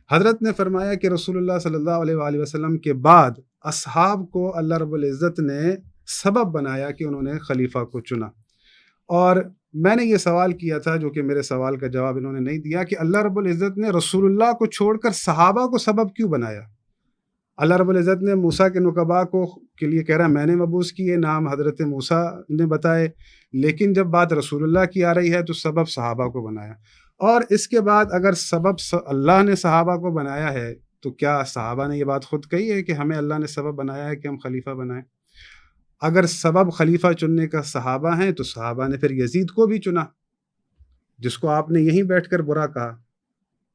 حضرت نے فرمایا کہ رسول اللہ صلی اللہ علیہ وآلہ وسلم کے بعد اصحاب کو اللہ رب العزت نے سبب بنایا کہ انہوں نے خلیفہ کو چنا. اور میں نے یہ سوال کیا تھا جو کہ میرے سوال کا جواب انہوں نے نہیں دیا کہ اللہ رب العزت نے رسول اللہ کو چھوڑ کر صحابہ کو سبب کیوں بنایا؟ اللہ رب العزت نے موسیٰ کے نقباء کو کے لیے کہہ رہا ہے میں نے مبعوث کیے، نام حضرت موسیٰ نے بتائے، لیکن جب بات رسول اللہ کی آ رہی ہے تو سبب صحابہ کو بنایا. اور اس کے بعد اگر سبب اللہ نے صحابہ کو بنایا ہے تو کیا صحابہ نے یہ بات خود کہی ہے کہ ہمیں اللہ نے سبب بنایا ہے کہ ہم خلیفہ بنائیں؟ اگر سبب خلیفہ چننے کا صحابہ ہیں تو صحابہ نے پھر یزید کو بھی چنا، جس کو آپ نے یہیں بیٹھ کر برا کہا.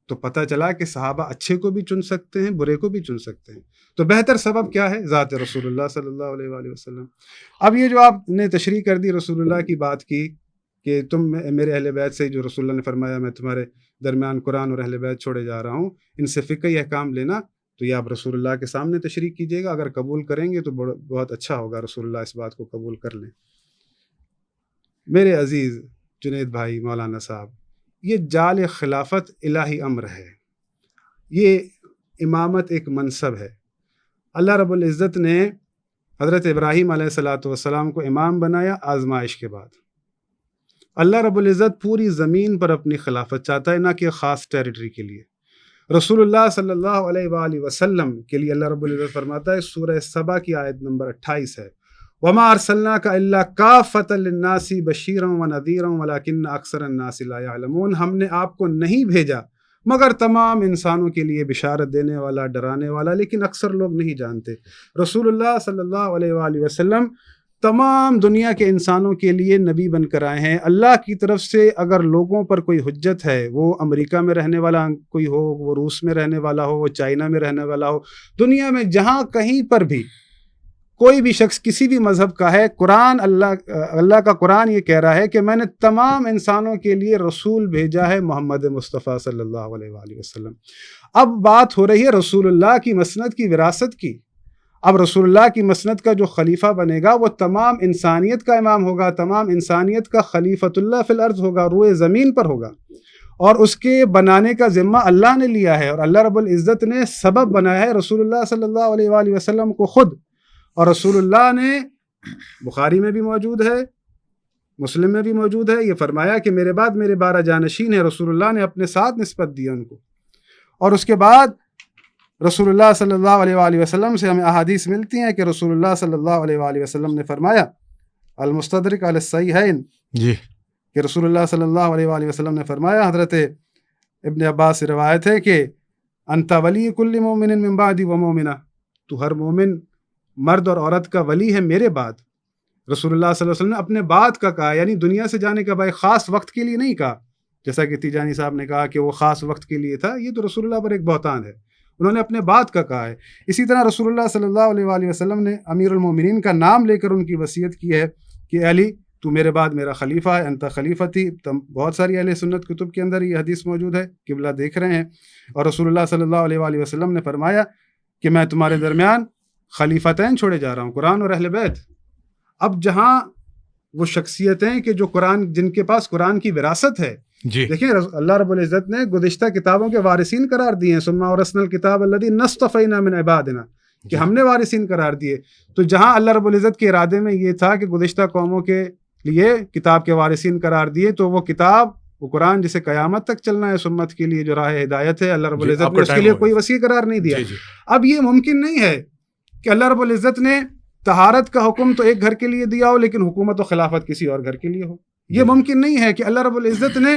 تو پتہ چلا کہ صحابہ اچھے کو بھی چن سکتے ہیں، برے کو بھی چن سکتے ہیں۔ تو بہتر سبب کیا ہے؟ ذات رسول اللہ صلی اللہ علیہ وآلہ وسلم۔ اب یہ جو آپ نے تشریح کر دی رسول اللہ کی بات کی کہ تم میرے اہل بیت سے، جو رسول اللہ نے فرمایا میں تمہارے درمیان قرآن اور اہل بیت چھوڑے جا رہا ہوں، ان سے فقہی احکام لینا، تو یہ آپ رسول اللہ کے سامنے تشریح کیجیے گا۔ اگر قبول کریں گے تو بہت اچھا ہوگا، رسول اللہ اس بات کو قبول کر لیں۔ میرے عزیز جنید بھائی، مولانا صاحب، یہ جعل خلافت الہی امر ہے، یہ امامت ایک منصب ہے۔ اللہ رب العزت نے حضرت ابراہیم علیہ الصلاۃ والسلام کو امام بنایا آزمائش کے بعد۔ اللہ رب العزت پوری زمین پر اپنی خلافت چاہتا ہے، نہ کہ خاص ٹیریٹری کے لیے۔ رسول اللہ صلی اللہ علیہ وآلہ وسلم کے لیے اللہ رب العزت فرماتا ہے، سورہ سبا کی آیت نمبر 28 ہے، وَمَا أَرْسَلْنَاكَ إِلَّا كَافَّةً لِلنَّاسِ بَشِيرًا وَنَذِيرًا وَلَكِنَّ أَكْثَرَ النَّاسِ لَا يَعْلَمُونَ۔ ہم نے آپ کو نہیں بھیجا مگر تمام انسانوں کے لیے بشارت دینے والا، ڈرانے والا، لیکن اکثر لوگ نہیں جانتے۔ رسول اللہ صلی اللہ علیہ وآلہ وسلم تمام دنیا کے انسانوں کے لیے نبی بن کر آئے ہیں۔ اللہ کی طرف سے اگر لوگوں پر کوئی حجت ہے، وہ امریکہ میں رہنے والا کوئی ہو، وہ روس میں رہنے والا ہو، وہ چائنا میں رہنے والا ہو، دنیا میں جہاں کہیں پر بھی کوئی بھی شخص کسی بھی مذہب کا ہے، قرآن اللہ کا قرآن یہ کہہ رہا ہے کہ میں نے تمام انسانوں کے لیے رسول بھیجا ہے، محمد مصطفیٰ صلی اللہ علیہ وآلہ وسلم۔ اب بات ہو رہی ہے رسول اللہ کی مسند کی، وراثت کی۔ اب رسول اللہ کی مسند کا جو خلیفہ بنے گا وہ تمام انسانیت کا امام ہوگا، تمام انسانیت کا خلیفۃ اللہ فی الارض ہوگا، روئے زمین پر ہوگا، اور اس کے بنانے کا ذمہ اللہ نے لیا ہے، اور اللہ رب العزت نے سبب بنایا ہے رسول اللہ صلی اللہ علیہ وآلہ وسلم کو خود۔ اور رسول اللہ نے بخاری میں بھی موجود ہے، مسلم میں بھی موجود ہے، یہ فرمایا کہ میرے بعد میرے 12 جانشین ہیں، رسول اللہ نے اپنے ساتھ نسبت دی ان کو۔ اور اس کے بعد رسول اللہ صلی اللہ علیہ وآلہ وسلم سے ہمیں احادیث ملتی ہیں کہ رسول اللہ صلی اللہ علیہ وآلہ وسلم نے فرمایا، المستدرک علی الصحیحین، جی، کہ رسول اللہ صلی اللہ علیہ وآلہ وسلم نے فرمایا، حضرت ابن عباس سے روایت ہے کہ انت ولی کل مومن من بعدی و مومنہ، تو ہر مومن مرد اور عورت کا ولی ہے میرے بعد۔ رسول اللہ صلی اللہ علیہ وسلم نے اپنے بعد کا کہا، یعنی دنیا سے جانے کا بھائی خاص وقت کے لیے نہیں کہا، جیسا کہ تیجانی صاحب نے کہا کہ وہ خاص وقت کے لیے تھا، یہ تو رسول اللہ پر ایک بہتان ہے، انہوں نے اپنے بعد کا کہا ہے۔ اسی طرح رسول اللہ صلی اللہ علیہ وآلہ وسلم نے امیر المومنین کا نام لے کر ان کی وصیت کی ہے کہ علی تو میرے بعد میرا خلیفہ ہے، انت خلیفتی۔ بہت ساری اہل سنت کتب کے اندر یہ حدیث موجود ہے، قبلہ دیکھ رہے ہیں۔ اور رسول اللہ صلی اللہ علیہ وآلہ وسلم نے فرمایا کہ میں تمہارے درمیان خلیفتین چھوڑے جا رہا ہوں، قرآن اور اہل بیت۔ اب جہاں وہ شخصیتیں کہ جو قرآن، جن کے پاس قرآن کی وراثت ہے، جی، دیکھیں اللہ رب العزت نے گزشتہ کتابوں کے وارثین قرار دیے ہیں، ثم اورثنا الکتاب الذی نصطفینا من عبادنا، کہ ہم نے وارثین قرار دیے۔ تو جہاں اللہ رب العزت کے ارادے میں یہ تھا کہ گزشتہ قوموں کے لیے کتاب کے وارثین قرار دیے، تو وہ کتاب، وہ قرآن جسے قیامت تک چلنا ہے، سمت کے لیے جو راہ ہدایت ہے، اللہ رب العزت نے اس کے لیے کوئی وسیع قرار نہیں دیا۔ اب یہ ممکن نہیں ہے کہ اللہ رب العزت نے طہارت کا حکم تو ایک گھر کے لیے دیا ہو لیکن حکومت و خلافت کسی اور گھر کے لیے ہو۔ یہ ممکن نہیں ہے کہ اللہ رب العزت نے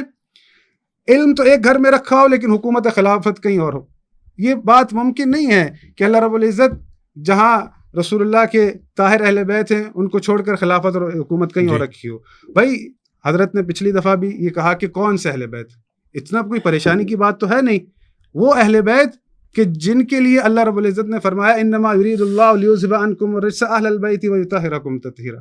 علم تو ایک گھر میں رکھا ہو لیکن حکومت خلافت کہیں اور ہو۔ یہ بات ممکن نہیں ہے کہ اللہ رب العزت جہاں رسول اللہ کے طاہر اہل بیت ہیں ان کو چھوڑ کر خلافت اور حکومت کہیں اور رکھی ہو۔ بھائی حضرت نے پچھلی دفعہ بھی یہ کہا کہ کون سے اہل بیت، اتنا کوئی پریشانی کی بات تو ہے نہیں۔ وہ اہل بیت کہ جن کے لیے اللہ رب العزت نے فرمایا انما یرید اللہ لیذھب عنکم الرجس اہل البیت ویطہرکم تطہیرا،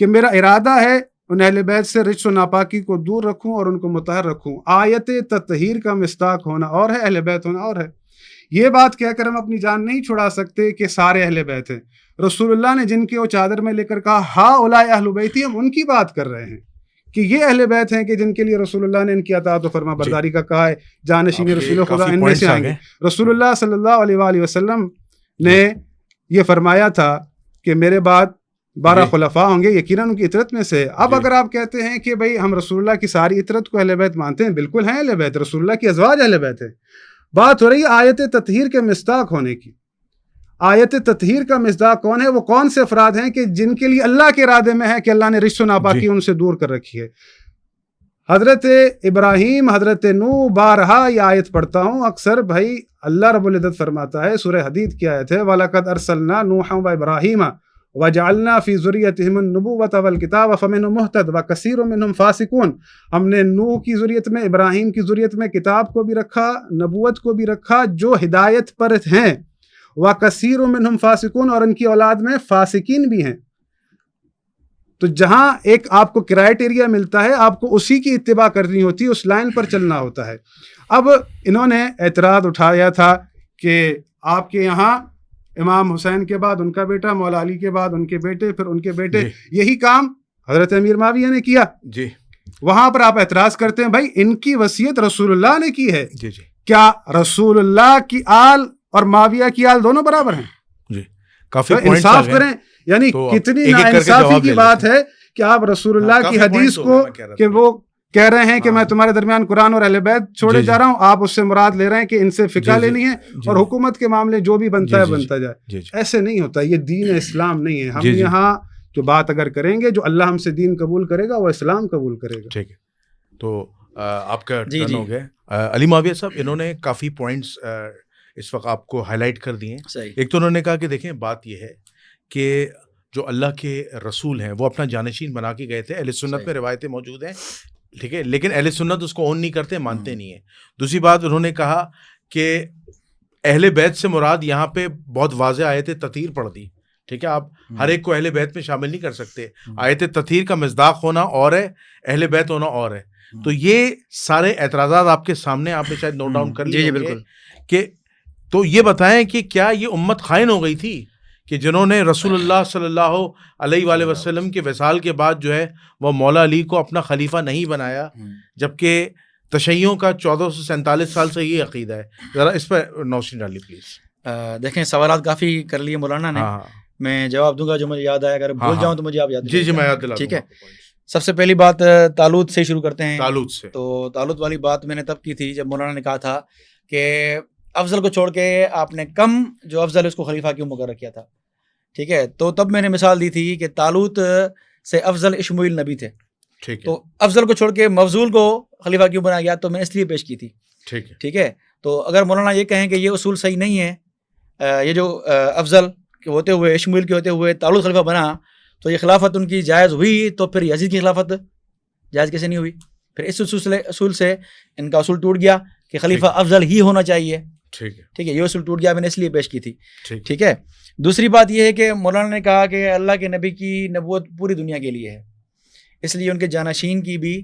کہ میرا ارادہ ہے ان اہل بیت سے رجس و ناپاکی کو دور رکھوں اور ان کو مطہر رکھوں۔ آیت تطہیر کا مصداق ہونا اور ہے، اہل بیت ہونا اور ہے۔ یہ بات کہہ کر ہم اپنی جان نہیں چھڑا سکتے کہ سارے اہل بیت ہیں۔ رسول اللہ نے جن کے وہ چادر میں لے کر کہا ہا اولئک اہل بیتی، ہم ان کی بات کر رہے ہیں کہ یہ اہل بیت ہیں کہ جن کے لیے رسول اللہ نے ان کی اطاعت و فرما برداری کا کہا ہے، جانشین رسول خدا ان میں سے آئیں گے۔ رسول اللہ صلی اللہ علیہ وآلہ وسلم نے یہ فرمایا تھا کہ میرے بعد 12 خلفاء ہوں گے، یقیناً ان کی اطرت میں سے۔ اب اگر آپ کہتے ہیں کہ بھئی ہم رسول اللہ کی ساری اطرت کو اہل بیت مانتے ہیں، بالکل ہیں اہل بیت، رسول اللہ کی ازواج اہل بیت ہے۔ بات ہو رہی ہے آیت تطہیر کے مصداق ہونے کی۔ آیت تطہیر کا مصداق کون ہے؟ وہ کون سے افراد ہیں کہ جن کے لیے اللہ کے ارادے میں ہے کہ اللہ نے رجس و ناپاکی ان سے دور کر رکھی ہے۔ حضرت ابراہیم، حضرت نوح، بارہا یہ آیت پڑھتا ہوں اکثر، بھائی اللہ رب العزت فرماتا ہے، سورہ حدید کی آیت ہے وَلَقَدْ أَرْسَلْنَا نُوحًا وَإِبْرَاهِيمَ وجعلنا فی ذریتہم النبوۃ والکتاب فمنہم مہتد وکثیر منہم فاسقون. ہم نے نوح کی ذریت میں، ابراہیم کی ذریت میں کتاب کو بھی رکھا، نبوت کو بھی رکھا، جو ہدایت پر ہیں. وکثیر منہم فاسقون، اور ان کی اولاد میں فاسقین بھی ہیں. تو جہاں ایک آپ کو کرائٹیریا ملتا ہے، آپ کو اسی کی اتباع کرنی ہوتی ہے، اس لائن پر چلنا ہوتا ہے. اب انہوں نے اعتراض اٹھایا تھا کہ آپ کے یہاں امام حسین کے بعد ان کا بیٹا، مولا علی کے بعد ان کے بیٹے، پھر ان کے بیٹے، یہی کام حضرت امیر معاویہ نے کیا. جی وہاں پر آپ اعتراض کرتے ہیں بھائی ان کی وصیت رسول اللہ نے کی ہے. جی جی کیا رسول اللہ کی آل اور معاویہ کی آل دونوں برابر ہیں؟ جی کافی انصاف کریں. یعنی کتنی ناانصافی کی بات ہے کہ آپ رسول اللہ کی حدیث کو کہ وہ کہہ رہے ہیں کہ میں تمہارے درمیان قرآن اور اہل بیت چھوڑے جا رہا ہوں، آپ اس سے مراد لے رہے ہیں کہ ان سے فقہ لینی ہے اور حکومت کے معاملے جو بھی بنتا ہے بنتا جائے. ایسے نہیں ہوتا، یہ دین اسلام نہیں ہے. ہم یہاں جو بات اگر کریں گے، جو اللہ ہم سے دین قبول کرے گا وہ اسلام قبول کرے گا. ٹھیک ہے، تو آپ کا ٹرن ہو گیا. علی معاویہ صاحب، انہوں نے کافی پوائنٹس اس وقت آپ کو ہائی لائٹ کر دیے ہیں. ایک تو انہوں نے کہا کہ دیکھیں بات یہ ہے کہ جو اللہ کے رسول ہیں وہ اپنا جانشین بنا کے گئے تھے. اہل سنت میں روایتیں موجود ہیں، ٹھیک ہے، لیکن اہل سنت اس کو اون نہیں کرتے، مانتے نہیں ہیں. دوسری بات انہوں نے کہا کہ اہل بیت سے مراد یہاں پہ بہت واضح آیت تطہیر پڑھ دی. ٹھیک ہے، آپ ہر ایک کو اہل بیت میں شامل نہیں کر سکتے. آیت تطہیر کا مصداق ہونا اور ہے، اہل بیت ہونا اور ہے. تو یہ سارے اعتراضات آپ کے سامنے، آپ نے شاید نوٹ ڈاؤن کر لیے بالکل. کہ تو یہ بتائیں کہ کیا یہ امت خائن ہو گئی تھی کہ جنہوں نے رسول اللہ صلی اللہ علیہ وآلہ وسلم کے وصال کے بعد جو ہے وہ مولا علی کو اپنا خلیفہ نہیں بنایا، جبکہ تشیعوں کا 1447 سال سے یہ عقیدہ ہے. ذرا اس پر نوشین ڈالی پلیز. دیکھیں سوالات کافی کر لیے مولانا نے، میں جواب دوں گا جو مجھے یاد آئے. اگر بھول جاؤں تو مجھے آپ یاد. جی میں یاد دلا. ٹھیک ہے، سب سے پہلی بات طالوت سے شروع کرتے ہیں. طالوت سے. تو طالوت والی بات میں نے تب کی تھی جب مولانا نے کہا تھا کہ افضل کو چھوڑ کے آپ نے کم جو افضل ہے اس کو خلیفہ کیوں مقرر کیا تھا. ٹھیک ہے، تو تب میں نے مثال دی تھی کہ طالوت سے افضل اشمویل نبی تھے. تو افضل کو چھوڑ کے مفضول کو خلیفہ کیوں بنایا گیا، تو میں نے اس لیے پیش کی تھی. ٹھیک ہے، تو اگر مولانا یہ کہیں کہ یہ اصول صحیح نہیں ہے، یہ جو افضل کے ہوتے ہوئے اشمویل کے ہوتے ہوئے طالوت خلیفہ بنا، تو یہ خلافت ان کی جائز ہوئی، تو پھر یزید کی خلافت جائز کیسے نہیں ہوئی؟ پھر اس اصول سے ان کا اصول ٹوٹ گیا کہ خلیفہ افضل ہی ہونا چاہیے. ٹھیک ہے، یہ اصول ٹوٹ گیا، میں نے اس لیے پیش کی تھی. ٹھیک ہے. دوسری بات یہ ہے کہ مولانا نے کہا کہ اللہ کے نبی کی نبوت پوری دنیا کے لیے ہے، اس لیے ان کے جانشین کی بھی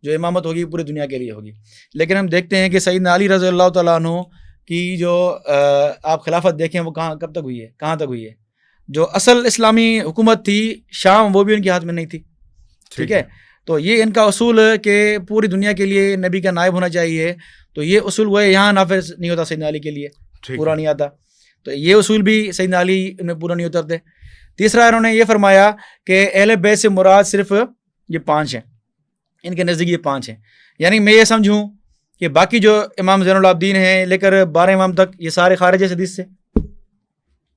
جو امامت ہوگی پوری دنیا کے لیے ہوگی. لیکن ہم دیکھتے ہیں کہ سیدنا علی رضی اللہ تعالیٰ عنہ کی جو آپ خلافت دیکھیں وہ کب تک ہوئی ہے، کہاں تک ہوئی ہے. جو اصل اسلامی حکومت تھی شام، وہ بھی ان کے ہاتھ میں نہیں تھی. ٹھیک ہے، تو یہ ان کا اصول کہ پوری دنیا کے لیے نبی کا نائب ہونا چاہیے، تو یہ اصول وہ یہاں نافذ نہیں ہوتا، سیدنا علی کے لیے پورا نہیں آتا. تو یہ اصول بھی سیدنا علی میں پورا نہیں اترتے. تیسرا انہوں نے یہ فرمایا کہ اہل بیت سے مراد صرف یہ 5 ہیں، ان کے نزدیک یہ 5 ہیں. یعنی میں یہ سمجھوں کہ باقی جو امام زین العابدین ہیں لے کر 12 امام تک یہ سارے خارج ہیں حدیث سے.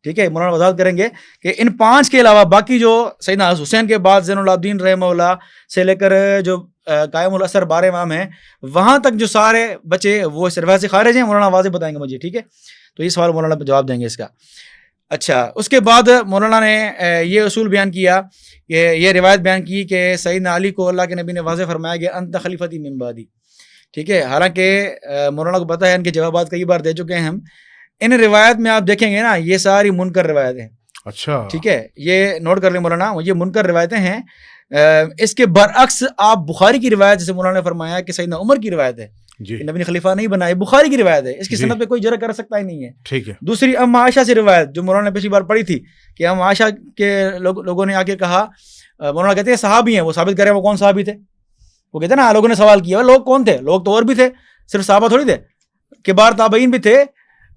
ٹھیک ہے، مولانا وضاحت کریں گے کہ ان 5 کے علاوہ باقی جو سیدنا حسین کے بعد زین العابدین رحمہ اللہ سے لے کر جو قائم الاثر 12 امام ہیں وہاں تک جو سارے بچے وہ اس روایت سے خارج ہیں. مولانا واضح بتائیں گے مجھے. ٹھیک ہے، تو یہ سوال مولانا جواب دیں گے اس کا. اچھا، اس کے بعد مولانا نے یہ اصول بیان کیا کہ یہ روایت بیان کی کہ سیدنا علی کو اللہ کے نبی نے واضح فرمایا کہ انت خلیفتی من بعدی. ٹھیک ہے، حالانکہ مولانا کو پتہ ہے ان کے جوابات کئی بار دے چکے ہیں ہم. ان روایت میں آپ دیکھیں گے نا یہ ساری منکر روایتیں ہیں. اچھا، ٹھیک ہے، یہ نوٹ کر لیں مولانا، یہ منکر روایتیں ہیں. اس کے برعکس آپ بخاری کی روایت جیسے مولانا نے فرمایا کہ سیدنا عمر کی روایت ہے جی، نبی نے خلیفہ نہیں بنائے، بخاری کی روایت ہے، اس کی سند پہ کوئی جرح کر سکتا ہی نہیں ہے. ٹھیک ہے. دوسری ام عائشہ سے روایت جو مولانا نے پچھلی بار پڑھی تھی کہ ام عائشہ کے لوگوں نے آ کے کہا، مولانا کہتے ہیں صحابی ہیں، وہ ثابت کریں وہ کون صحابی تھے. وہ کہتے ہیں نا لوگوں نے سوال کیا لوگ کون تھے، لوگ تو اور بھی تھے، صرف صحابہ تھوڑی تھے، کبار تابعین بھی تھے.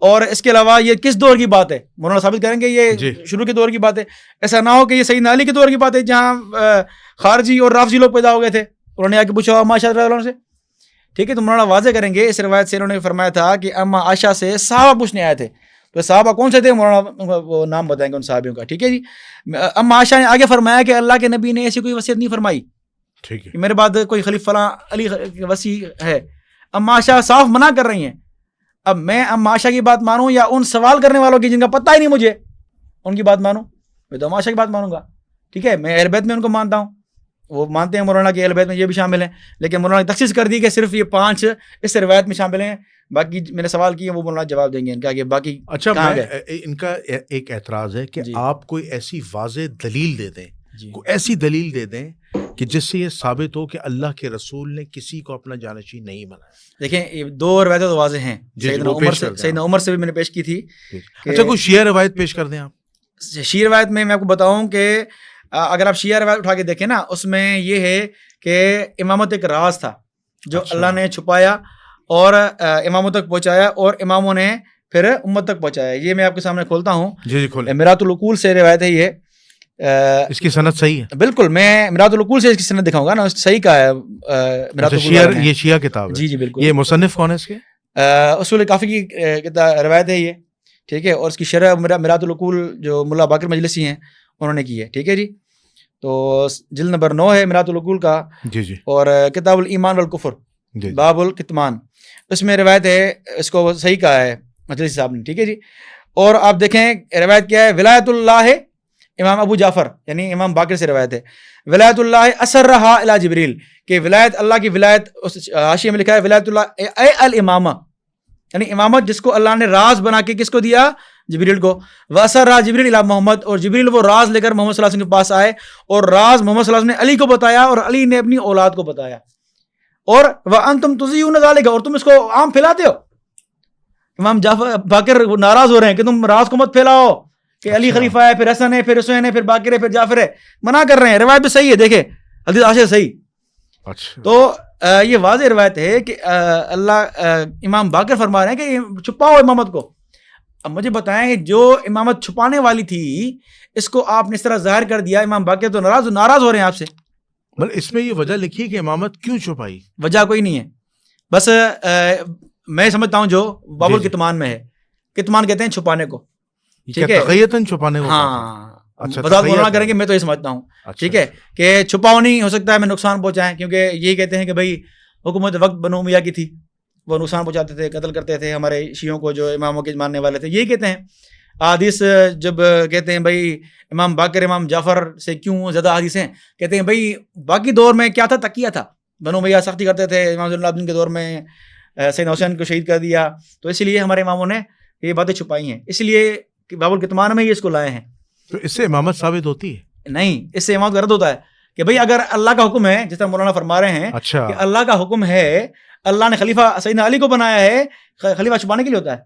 اور اس کے علاوہ یہ کس دور کی بات ہے، مولانا ثابت کریں گے یہ شروع کے دور کی بات ہے. ایسا نہ ہو کہ یہ سیدنا علی کے دور کی بات ہے جہاں خارجی اور رافضی لوگ پیدا ہو گئے تھے، انہوں نے آ کے پوچھا اما عائشہ رضی اللہ عنہ سے. ٹھیک ہے، تو مولانا واضح کریں گے اس روایت سے انہوں نے فرمایا تھا کہ اما عائشہ سے صحابہ پوچھنے آئے تھے. تو صحابہ کون سے تھے، مولانا وہ نام بتائیں گے ان صحابیوں کا. ٹھیک ہے جی. اما عائشہ نے آگے فرمایا کہ اللہ کے نبی نے ایسی کوئی وصیت نہیں فرمائی ٹھیک ہے میرے بعد کوئی خلیفہ فلاں علی وصی ہے. اما عائشہ صاف منع کر رہی ہیں. اب میں اما عائشہ کی بات مانوں یا ان سوال کرنے والوں کی جن کا پتہ ہی نہیں مجھے ان کی بات مانوں؟ میں تو معاشرے کی بات مانوں گا. ٹھیک ہے, میں اہل بیت میں ان کو مانتا ہوں, وہ مانتے ہیں مولانا کہ اہل بیت میں یہ بھی شامل ہیں, لیکن مولانا نے تخصیص کر دی کہ صرف یہ 5 اس روایت میں شامل ہیں, باقی میں نے سوال کیے وہ مولانا جواب دیں گے ان کا کہ باقی. اچھا, کہاں گئے؟ ان کا ایک اعتراض ہے کہ جی. آپ کوئی ایسی واضح دلیل دے دیں, جی کوئی ایسی دلیل دے دیں کہ جس سے یہ ثابت ہو کہ اللہ کے رسول نے کسی کو اپنا جانشین نہیں بنایا. دیکھیں یہ 2 روایتیں تو واضح ہیں, جی, سیدنا وہ عمر پیش سے کر دیں سیدنا عمر سے بھی میں نے پیش کی تھی. اچھا, کوئی شیعہ روایت پیش کر دیں آپ. شیعہ روایت میں آپ کو بتاؤں کہ اگر آپ شیعہ روایت اٹھا کے دیکھیں نا, اس میں یہ ہے کہ امامت ایک راز تھا جو اللہ نے چھپایا اور اماموں تک پہنچایا, اور اماموں نے پھر امت تک پہنچایا. یہ میں آپ کے سامنے کھولتا ہوں. جی کھولیں. میرات العقول سے روایت ہے یہ. اس کی سند صحیح ہے؟ بالکل, میں میرات العقول سے اس کی سند دکھاؤں گا نا, صحیح کہا ہے میرات العقول. یہ شیعہ کتاب ہے. جی بالکل. یہ مصنف کون ہے اس کے؟ اصول کافی کی روایت ہے یہ. ٹھیک ہے, اور اس کی شرح میرات العقول جو ملا باقر مجلسی ہیں انہوں نے کی ہے. ٹھیک ہے جی, تو جلد نمبر 9 ہے میرات العقول کا. جی اور کتاب الایمان والکفر جی. باب الکتمان, اس میں روایت ہے, اس کو صحیح کہا ہے مجلسی صاحب نے. ٹھیک ہے جی, اور آپ دیکھیں روایت کیا ہے, ولایت اللہ امام ابو جعفر یعنی امام باقر سے روایت ہے, ولایت اللہ اسرھا الی جبریل, کہ ولایت اللہ کی ولایت, حاشیے میں لکھا ہے ولایت اللہ اے الامامہ, یعنی امامت جس کو اللہ نے راز بنا کے کس کو دیا, جبریل کو. واسرا جبریل الی محمد, اور جبریل وہ راز لے کر محمد صلی اللہ علیہ وسلم کے پاس آئے, اور راز محمد صلی اللہ علیہ وسلم نے علی کو بتایا, اور علی نے اپنی اولاد کو بتایا. اور وانتم تذیعون ذلک, اور تم اس کو عام پھیلاتے ہو. امام جعفر باقر ناراض ہو رہے ہیں کہ تم راز کو مت پھیلاؤ, کہ علی خلیفہ ہے, پھر حسن ہے, پھر حسین ہے, پھر باقر ہے, پھر جعفر ہے, منع کر رہے ہیں. روایت بھی صحیح ہے, دیکھیں حدیث عاشر صحیح. اچھا, تو یہ واضح روایت ہے کہ اللہ امام باقر فرما رہے ہیں کہ چھپاؤ امامت کو. اب مجھے بتائیں جو امامت چھپانے والی تھی اس کو آپ نے اس طرح ظاہر کر دیا, امام باقر تو ناراض ہو رہے ہیں آپ سے. بل اس میں یہ وجہ لکھی کہ امامت کیوں چھپائی؟ وجہ کوئی نہیں ہے, بس میں سمجھتا ہوں جو باب الکتمان میں ہے, کتمان کہتے ہیں چھپانے کو. ٹھیک ہے, تقیتاً چھپانے کو. ہاں, اچھا, وضاحت مولانا کریں گے, میں تو یہ سمجھتا ہوں. ٹھیک ہے, کہ چھپاؤ نہیں ہو سکتا ہے میں نقصان پہنچائیں, کیونکہ یہی کہتے ہیں کہ بھائی حکومت وقت بنو امیہ کی تھی, وہ نقصان پہنچاتے تھے, قتل کرتے تھے ہمارے شیعوں کو جو اماموں کے ماننے والے تھے. یہی کہتے ہیں حدیث, جب کہتے ہیں بھائی امام باقر امام جعفر سے کیوں زیادہ حدیث ہیں, کہتے ہیں بھائی باقی دور میں کیا تھا, تقیہ تھا, بنو امیہ سختی کرتے تھے, امام زین العابدین کے دور میں سیدنا حسین کو شہید کر دیا, تو اس لیے ہمارے اماموں نے یہ باتیں چھپائی ہیں, اس لیے کہ باب الکتمان میں ہی اس کو لائے ہیں. تو اس سے امامت ثابت ہوتی ہے؟ نہیں, اس سے امامت کا رد ہوتا ہے کہ بھئی اگر اللہ کا حکم ہے, جس طرح مولانا فرما رہے ہیں اچھا, کہ اللہ کا حکم ہے, اللہ نے خلیفہ سیدنا علی کو بنایا ہے, خلیفہ چھپانے کے لیے ہوتا ہے,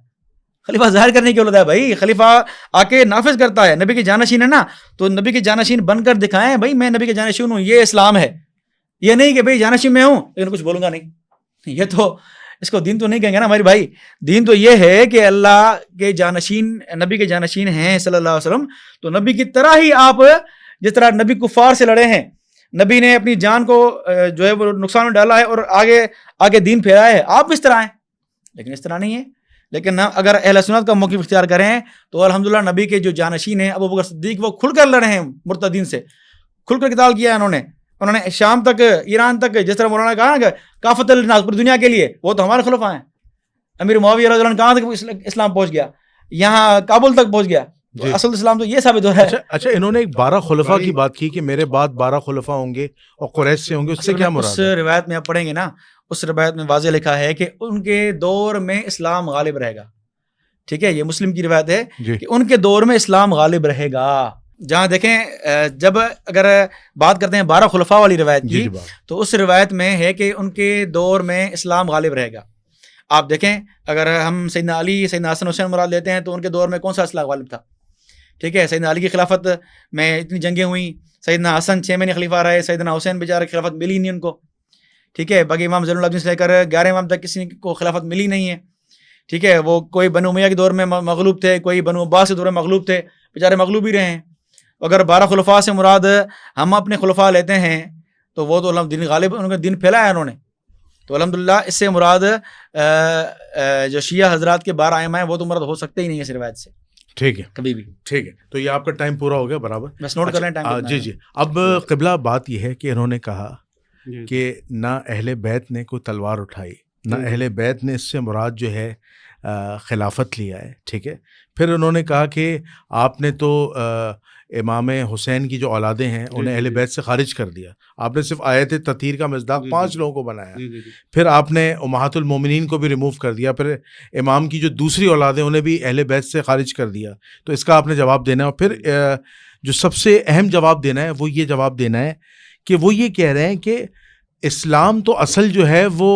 خلیفہ ظاہر کرنے کے لیے ہوتا ہے. بھائی خلیفہ آ کے نافذ کرتا ہے, نبی کے جانشین ہے نا, تو نبی کے جانشین بن کر دکھائیں بھائی میں نبی کے جانشین ہوں, یہ اسلام ہے. یہ نہیں کہ بھئی جانشین میں ہوں لیکن کچھ بولوں گا نہیں, یہ تو اس کو دین تو نہیں کہیں گے نا ہمارے بھائی. دین تو یہ ہے کہ اللہ کے جانشین, نبی کے جانشین ہیں صلی اللہ علیہ وسلم, تو نبی کی طرح ہی آپ, جس طرح نبی کفار سے لڑے ہیں, نبی نے اپنی جان کو جو ہے وہ نقصان میں ڈالا ہے اور آگے دین پھیلایا ہے, آپ اس طرح ہیں, لیکن اس طرح نہیں ہے. لیکن اگر اہل سنت کا موقف اختیار کریں تو الحمدللہ نبی کے جو جانشین ہیں ابو بکر صدیق, وہ کھل کر لڑے ہیں مرتدین سے, کھل کر قتال کیا ہے انہوں نے شام تک, ایران تک, جس طرح مولانا نے کہا نا کافت الناس پوری دنیا کے لیے, وہ تو ہمارے خلفاء ہیں. امیر معاویہ رضی اللہ عنہ کہاں تک اسلام پہنچ گیا, یہاں کابل تک پہنچ گیا. اصل اسلام تو یہ ثابت ہو رہا ہے. اچھا, انہوں نے ایک 12 خلفاء کی بات کی کہ میرے بعد 12 خلفاء ہوں گے اور قریش سے ہوں گے, اس سے کیا مراد ہے؟ اس روایت میں آپ پڑھیں گے نا, اس روایت میں واضح لکھا ہے کہ ان کے دور میں اسلام غالب رہے گا. ٹھیک ہے, یہ مسلم کی روایت ہے کہ ان کے دور میں اسلام غالب رہے گا. جہاں دیکھیں جب اگر بات کرتے ہیں 12 خلفاء والی روایت کی, تو اس روایت میں ہے کہ ان کے دور میں اسلام غالب رہے گا. آپ دیکھیں اگر ہم سیدنا علی, سیدنا حسن حسین مراد لیتے ہیں تو ان کے دور میں کون سا اسلام غالب تھا؟ ٹھیک ہے, سیدنا علی کی خلافت میں اتنی جنگیں ہوئیں, سیدنا حسن 6 مہینے خلیفہ رہے, سیدنا حسین بیچارے خلافت ملی نہیں ان کو. ٹھیک ہے, باقی امام زین العابدین سے لے کر 11 امام تک کسی کو خلافت ملی نہیں ہے. ٹھیک ہے, وہ کوئی بنو امیہ کے دور میں مغلوب تھے, کوئی بنو عباس کے دور میں مغلوب تھے, بیچارے مغلوب ہی رہے ہیں. اگر 12 خلفاء سے مراد ہم اپنے خلفاء لیتے ہیں تو وہ تو دین غالب, ان کا دین پھیلایا ہے انہوں نے. تو الحمدللہ اس سے مراد جو شیعہ حضرات کے 12 ائمہ ہیں وہ تو مراد ہو سکتے ہی نہیں ہے اس روایت سے. ٹھیک ہے, کبھی بھی. ٹھیک ہے, تو یہ آپ کا ٹائم پورا ہو گیا برابر, بس نوٹ کر لیں ٹائم. جی. اب قبلہ بات یہ ہے کہ انہوں نے کہا کہ نہ اہل بیت نے کوئی تلوار اٹھائی, نہ اہل بیت نے, اس سے مراد جو ہے خلافت لیا ہے. ٹھیک ہے. پھر انہوں نے کہا کہ آپ نے تو امام حسین کی جو اولادیں ہیں انہیں اہل بیت سے خارج کر دیا. آپ نے صرف آیت تطہیر کا مصداق 5 لوگوں کو بنایا. پھر آپ نے امہات المومنین کو بھی ریموو کر دیا. پھر امام کی جو دوسری اولادیں انہیں بھی اہل بیت سے خارج کر دیا. تو اس کا آپ نے جواب دینا ہے. اور پھر جو سب سے اہم جواب دینا ہے وہ یہ جواب دینا ہے کہ وہ یہ کہہ رہے ہیں کہ اسلام تو اصل جو ہے وہ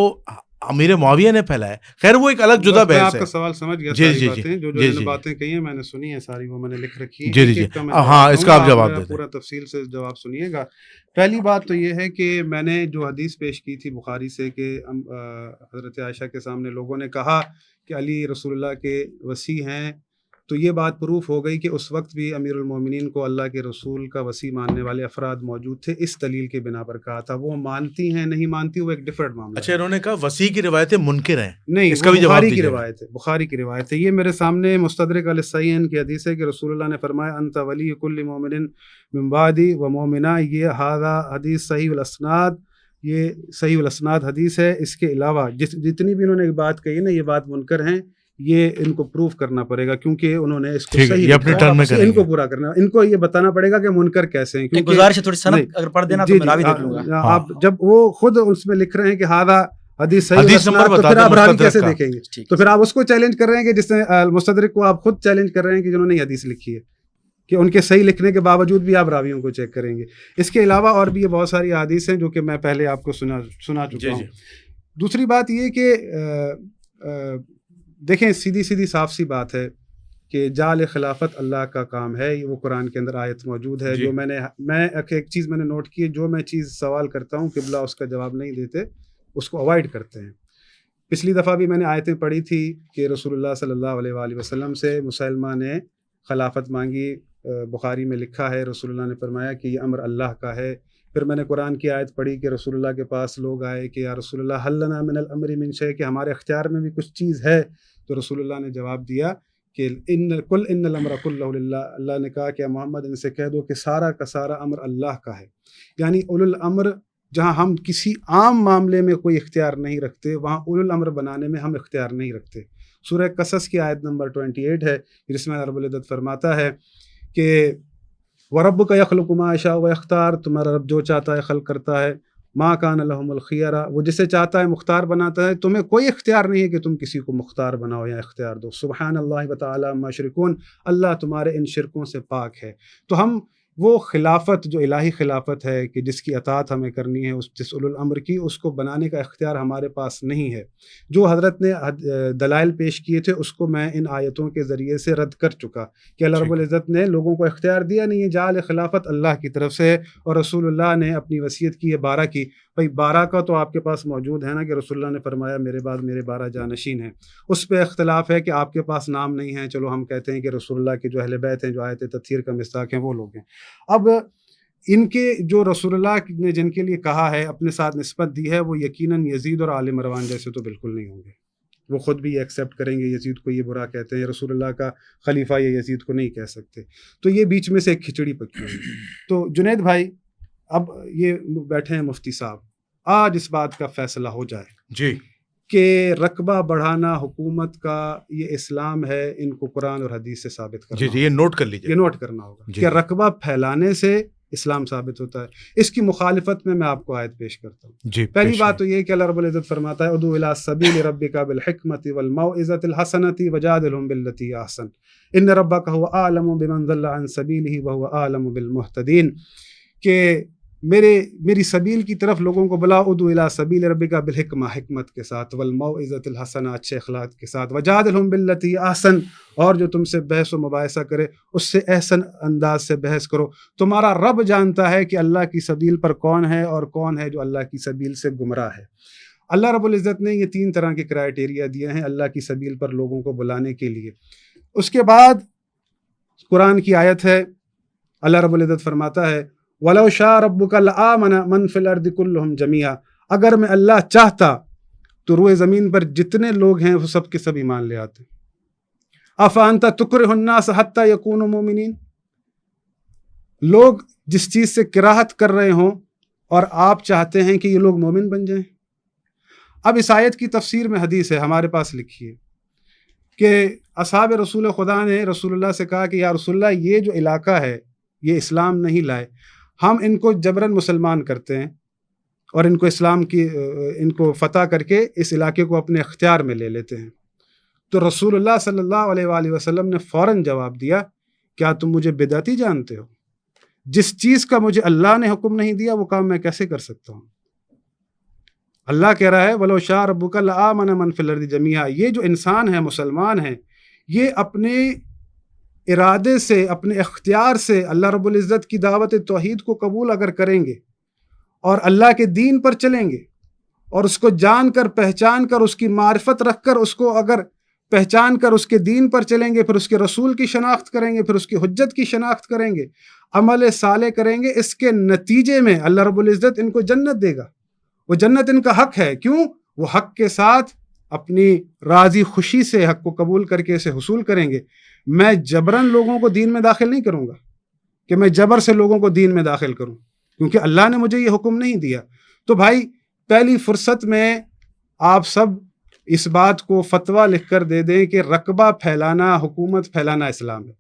امیر معاویہ نے پھیلایا ہے. خیر وہ ایک الگ جدہ بحث ہے. آپ کا سوال سمجھ گیا. ساری باتیں جو باتیں کہی ہیں میں نے سنی ہیں ساری, وہ میں نے لکھ رکھی ہیں. ہاں اس کا آپ جواب دیں. پورا تفصیل سے جواب سنیے گا. پہلی بات تو یہ ہے کہ میں نے جو حدیث پیش کی تھی بخاری سے کہ حضرت عائشہ کے سامنے لوگوں نے کہا کہ علی رسول اللہ کے وصی ہیں, تو یہ بات پروف ہو گئی کہ اس وقت بھی امیر المومنین کو اللہ کے رسول کا وصی ماننے والے افراد موجود تھے. اس دلیل کے بنا پر کہا تھا. وہ مانتی ہیں نہیں مانتی وہ ایک ڈفرنٹ معاملہ. اچھا انہوں نے کہا وصی کی روایتیں منکر ہیں. نہیں, اس کا بھی بخاری کی روایت ہے. بخاری کی روایت ہے. یہ میرے سامنے مستدرک علی الصحیحین کی حدیث ہے کہ رسول اللہ نے فرمایا انت ولی کل مومن من بعدی و مومنہ. یہ ھذا حدیث صحیح الاسناد, یہ صحیح الاسناد حدیث ہے. اس کے علاوہ جتنی بھی انہوں نے بات کہی نا یہ بات منکر ہیں, یہ ان کو پروف کرنا پڑے گا کیونکہ انہوں نے اس کو صحیح اپنے ٹرم میں ان کو پورا کرنا, ان کو یہ بتانا پڑے گا کہ منکر کیسے ہیں. گزارش ہے تھوڑی سند اگر پڑھ دینا تو میں راوی دیکھ لوں گا. آپ جب وہ خود اس میں لکھ رہے ہیں کہ ھذا حدیث صحیح تو پھر آپ راوی کیسے دیکھیں گے؟ تو پھر آپ اس کو چیلنج کر رہے ہیں کہ جس نے مستدرک کو آپ خود چیلنج کر رہے ہیں کہ جنہوں نے حدیث لکھی ہے کہ ان کے صحیح لکھنے کے باوجود بھی آپ راویوں کو چیک کریں گے. اس کے علاوہ اور بھی یہ بہت ساری حدیث ہیں جو کہ میں پہلے آپ کو سنا چکا ہوں. دوسری بات یہ کہ دیکھیں سیدھی صاف سی بات ہے کہ جعل خلافت اللہ کا کام ہے. وہ قرآن کے اندر آیت موجود ہے. جو میں ایک چیز میں نے نوٹ کی ہے, جو میں چیز سوال کرتا ہوں قبلہ اس کا جواب نہیں دیتے, اس کو اوائڈ کرتے ہیں. پچھلی دفعہ بھی میں نے آیتیں پڑھی تھی کہ رسول اللہ صلی اللہ علیہ وآلہ وسلم سے مسلمہ نے خلافت مانگی. بخاری میں لکھا ہے رسول اللہ نے فرمایا کہ یہ امر اللہ کا ہے. پھر میں نے قرآن کی آیت پڑھی کہ رسول اللہ کے پاس لوگ آئے کہ یا رسول اللہ حل لنا من الامر من شیء, کہ ہمارے اختیار میں بھی کچھ چیز ہے. تو رسول اللہ نے جواب دیا کہ ان الامر کلہ للہ. اللہ نے کہا کہ محمد ان سے کہہ دو کہ سارا کا سارا امر اللہ کا ہے. یعنی اولو الامر, جہاں ہم کسی عام معاملے میں کوئی اختیار نہیں رکھتے وہاں اولو الامر بنانے میں ہم اختیار نہیں رکھتے. سورہ قصص کی آیت نمبر 28 ہے جس میں رب العزت فرماتا ہے کہ وَرَبُّكَ يَخْلُقُ مَا يَشَاءُ وَيَخْتَارُ, تمہارا رب جو چاہتا ہے خلق کرتا ہے. مَا كَانَ لَهُمُ الْخِيَرَةُ, وہ جسے چاہتا ہے مختار بناتا ہے. تمہیں کوئی اختیار نہیں ہے کہ تم کسی کو مختار بناؤ یا اختیار دو. سبحان اللہ وتعالی عما یشرکون, اللہ تمہارے ان شرکوں سے پاک ہے. تو ہم وہ خلافت جو الہی خلافت ہے کہ جس کی اطاعت ہمیں کرنی ہے, جس اولو الامر کی, اس کو بنانے کا اختیار ہمارے پاس نہیں ہے. جو حضرت نے دلائل پیش کیے تھے اس کو میں ان آیتوں کے ذریعے سے رد کر چکا کہ اللہ رب العزت نے لوگوں کو اختیار دیا نہیں ہے. جعل خلافت اللہ کی طرف سے, اور رسول اللہ نے اپنی وصیت کی ہے 12 کی. بھائی 12 کا تو آپ کے پاس موجود ہے نا کہ رسول اللہ نے فرمایا میرے بعد میرے 12 جانشین ہیں. اس پہ اختلاف ہے کہ آپ کے پاس نام نہیں ہے. چلو ہم کہتے ہیں کہ رسول اللہ کے جو اہل بیت ہیں, جو آیت تطہیر کا مصداق ہیں, وہ لوگ ہیں. اب ان کے جو رسول اللہ نے جن کے لیے کہا ہے اپنے ساتھ نسبت دی ہے, وہ یقیناً یزید اور آل مروان جیسے تو بالکل نہیں ہوں گے. وہ خود بھی یہ ایکسیپٹ کریں گے یزید کو یہ برا کہتے ہیں, رسول اللہ کا خلیفہ یہ یزید کو نہیں کہہ سکتے. تو یہ بیچ میں سے ایک کھچڑی پکی ہوئی. تو جنید بھائی اب یہ بیٹھے ہیں مفتی صاحب, آج اس بات کا فیصلہ ہو جائے جی کہ رقبہ بڑھانا حکومت کا یہ اسلام ہے. ان کو قرآن اور حدیث سے ثابت کرنا. جی یہ نوٹ کر لیجیے, یہ نوٹ کرنا ہوگا کہ رقبہ پھیلانے سے اسلام ثابت ہوتا ہے. اس کی مخالفت میں آپ کو آیت پیش کرتا ہوں. جی پہلی بات تو یہ کہ اللہ رب العزت فرماتا ہے ادعو الی سبیل ربک بالحکمۃ والموعظۃ الحسنۃ وجادلھم باللتی احسن ان ربک هو اعلم بمن ضل عن سبیلہ وهو اعلم بالمہتدین. کہ میری سبیل کی طرف لوگوں کو بلا, ادعو الی سبیل ربک بالحکمہ, حکمت کے ساتھ, والموعظۃ الحسنہ, اچھے اخلاق کے ساتھ, وجادلھم باللتی احسن, اور جو تم سے بحث و مباحثہ کرے اس سے احسن انداز سے بحث کرو. تمہارا رب جانتا ہے کہ اللہ کی سبیل پر کون ہے اور کون ہے جو اللہ کی سبیل سے گمراہ ہے. اللہ رب العزت نے یہ 3 طرح کے کرائٹیریا دیے ہیں اللہ کی سبیل پر لوگوں کو بلانے کے لیے. اس کے بعد قرآن کی آیت ہے, اللہ رب العزت فرماتا ہے وَلَوْ شَاءَ رَبُّكَ لَآمَنَ مَنْ فِي الْأَرْضِ كُلُّهُمْ جَمِيعًا, اگر میں اللہ چاہتا تو روئے زمین پر جتنے لوگ ہیں وہ سب کے سب ایمان لے آتے. أَفَأَنْتَ تُكْرِهُ النَّاسَ حَتَّى يَكُونُوا مُؤْمِنِينَ, لوگ جس چیز سے کراہت کر رہے ہوں اور آپ چاہتے ہیں کہ یہ لوگ مومن بن جائیں. اب اس آیت کی تفسیر میں حدیث ہے ہمارے پاس لکھی ہے کہ اصحاب رسول خدا نے رسول اللہ سے کہا کہ یا رسول اللہ یہ جو علاقہ ہے یہ اسلام نہیں لائے، ہم ان کو جبراً مسلمان کرتے ہیں اور ان کو اسلام کی ان کو فتح کر کے اس علاقے کو اپنے اختیار میں لے لیتے ہیں۔ تو رسول اللہ صلی اللہ علیہ وآلہ وسلم نے فوراً جواب دیا، کیا تم مجھے بدعتی جانتے ہو؟ جس چیز کا مجھے اللہ نے حکم نہیں دیا وہ کام میں کیسے کر سکتا ہوں؟ اللہ کہہ رہا ہے وَلَوْ شَاءَ رَبُّكَ لَآمَنَ مَنْ فِي الْأَرْضِ جَمِيعًا، یہ جو انسان ہے، مسلمان ہیں، یہ اپنے ارادے سے، اپنے اختیار سے اللہ رب العزت کی دعوت توحید کو قبول اگر کریں گے اور اللہ کے دین پر چلیں گے اور اس کو جان کر پہچان کر اس کی معرفت رکھ کر اس کو اگر پہچان کر اس کے دین پر چلیں گے، پھر اس کے رسول کی شناخت کریں گے، پھر اس کی حجت کی شناخت کریں گے، عمل صالح کریں گے، اس کے نتیجے میں اللہ رب العزت ان کو جنت دے گا۔ وہ جنت ان کا حق ہے، کیوں؟ وہ حق کے ساتھ اپنی راضی خوشی سے حق کو قبول کر کے اسے حصول کریں گے۔ میں جبراً لوگوں کو دین میں داخل نہیں کروں گا کہ میں جبر سے لوگوں کو دین میں داخل کروں، کیونکہ اللہ نے مجھے یہ حکم نہیں دیا۔ تو بھائی پہلی فرصت میں آپ سب اس بات کو فتویٰ لکھ کر دے دیں کہ رقبہ پھیلانا، حکومت پھیلانا اسلام ہے،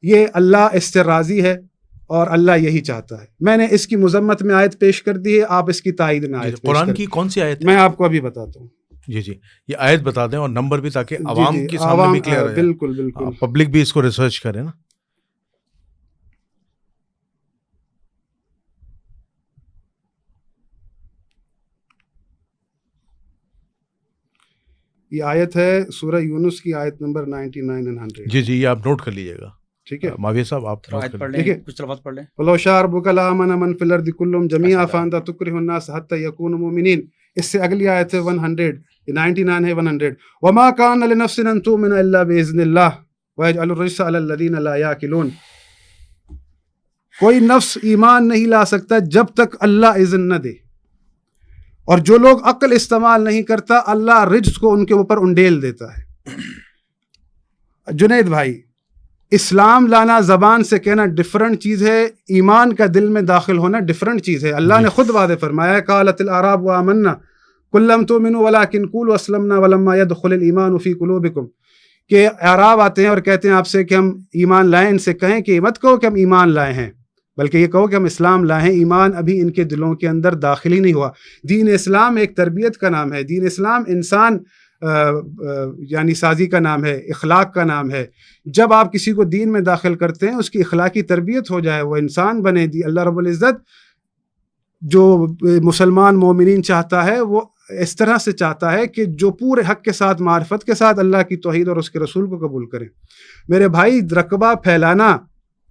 یہ اللہ اس سے راضی ہے اور اللہ یہی چاہتا ہے۔ میں نے اس کی مذمت میں آیت پیش کر دی ہے، آپ اس کی تائید میں آیت پیش قرآن کر کی کون سی آیت ہے؟ میں آپ کو ابھی بتاتا ہوں۔ جی یہ آیت بتا دیں اور نمبر بھی، تاکہ عوام جی کے سامنے بھی کلیئر ہو جائے، بالکل بالکل پبلک بھی اس کو ریسرچ کرے نا۔ یہ آیت ہے سورہ یونس کی آیت نمبر 99 and 100۔ جی یہ آپ نوٹ کر لیجیے گا، ٹھیک ہے، معاویہ صاحب آپ نوٹ آیت کر پڑھ لیجیے۔ لیں، کچھ تلاوت پڑھ لیں۔ وَلَوْ شَاءَ رَبُّكَ لَآمَنَ مَنْ فِي الْأَرْضِ كُلُّهُمْ جَمِيعًا فَأَنْتَ تُكْرِهُ النَّاسَ حَتَّى يَكُونُوا مُؤْمِنِينَ۔ اس سے اگلی آیت ہے 100، 99 ہے 100۔ وَمَا كَانَ لِنَفْسٍ أَن تُؤْمِنَ إِلَّا بِإِذْنِ اللَّهِ وَيَجْعَلُ الرِّجْسَ عَلَى الَّذِينَ لَا يَعْقِلُونَ۔ کوئی نفس ایمان نہیں لا سکتا جب تک اللہ اذن نہ دے، اور جو لوگ عقل استعمال نہیں کرتا اللہ رجس کو ان کے اوپر انڈیل دیتا ہے۔ جنید بھائی، اسلام لانا زبان سے کہنا ڈفرنٹ چیز ہے، ایمان کا دل میں داخل ہونا ڈفرنٹ چیز ہے۔ اللہ نے خود واضح فرمایا قالت الاعراب آمنا قل لم تؤمنوا ولكن قولوا اسلمنا ولما يدخل الايمان في قلوبكم، کہ اعراب آتے ہیں اور کہتے ہیں آپ سے کہ ہم ایمان لائیں، ان سے کہیں کہ مت کہو کہ ہم ایمان لائے ہیں، بلکہ یہ کہو کہ ہم اسلام لائے ہیں، ایمان ابھی ان کے دلوں کے اندر داخل ہی نہیں ہوا۔ دین اسلام ایک تربیت کا نام ہے، دین اسلام انسان یعنی سازی کا نام ہے، اخلاق کا نام ہے۔ جب آپ کسی کو دین میں داخل کرتے ہیں اس کی اخلاقی تربیت ہو جائے، وہ انسان بنے۔ اللہ رب العزت جو مسلمان مومنین چاہتا ہے وہ اس طرح سے چاہتا ہے کہ جو پورے حق کے ساتھ، معرفت کے ساتھ اللہ کی توحید اور اس کے رسول کو قبول کریں۔ میرے بھائی، رقبہ پھیلانا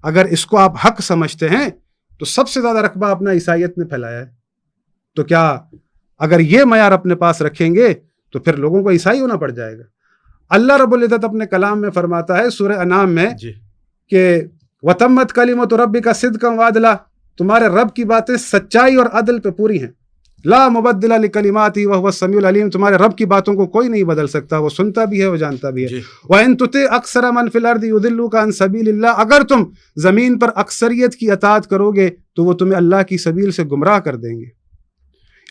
اگر اس کو آپ حق سمجھتے ہیں تو سب سے زیادہ رقبہ اپنا عیسائیت نے پھیلایا ہے۔ تو کیا اگر یہ معیار اپنے پاس رکھیں گے تو پھر لوگوں کو عیسائی ہونا پڑ جائے گا؟ اللہ رب العزت اپنے کلام میں فرماتا ہے سورہ انعام میں کہ وَتَمَّتْ كَلِمَتُ رَبِّكَ صِدْقًا وَعَدْلًا، تمہارے رب کی باتیں سچائی اور عدل پہ پوری ہیں۔ لا مبدل لکلماتہ وہو السمیع العلیم، تمہارے رب کی باتوں کو کوئی نہیں بدل سکتا، وہ سنتا بھی ہے، وہ جانتا بھی ہے۔ وَإِن تُطِعْ أَكْثَرَ مَن فِي الْأَرْضِ يُضِلُّوكَ عَن سَبِيلِ اللَّهِ، اگر تم زمین پر اکثریت کی اطاعت کرو گے تو وہ تمہیں اللہ کی سبیل سے گمراہ کر دیں گے۔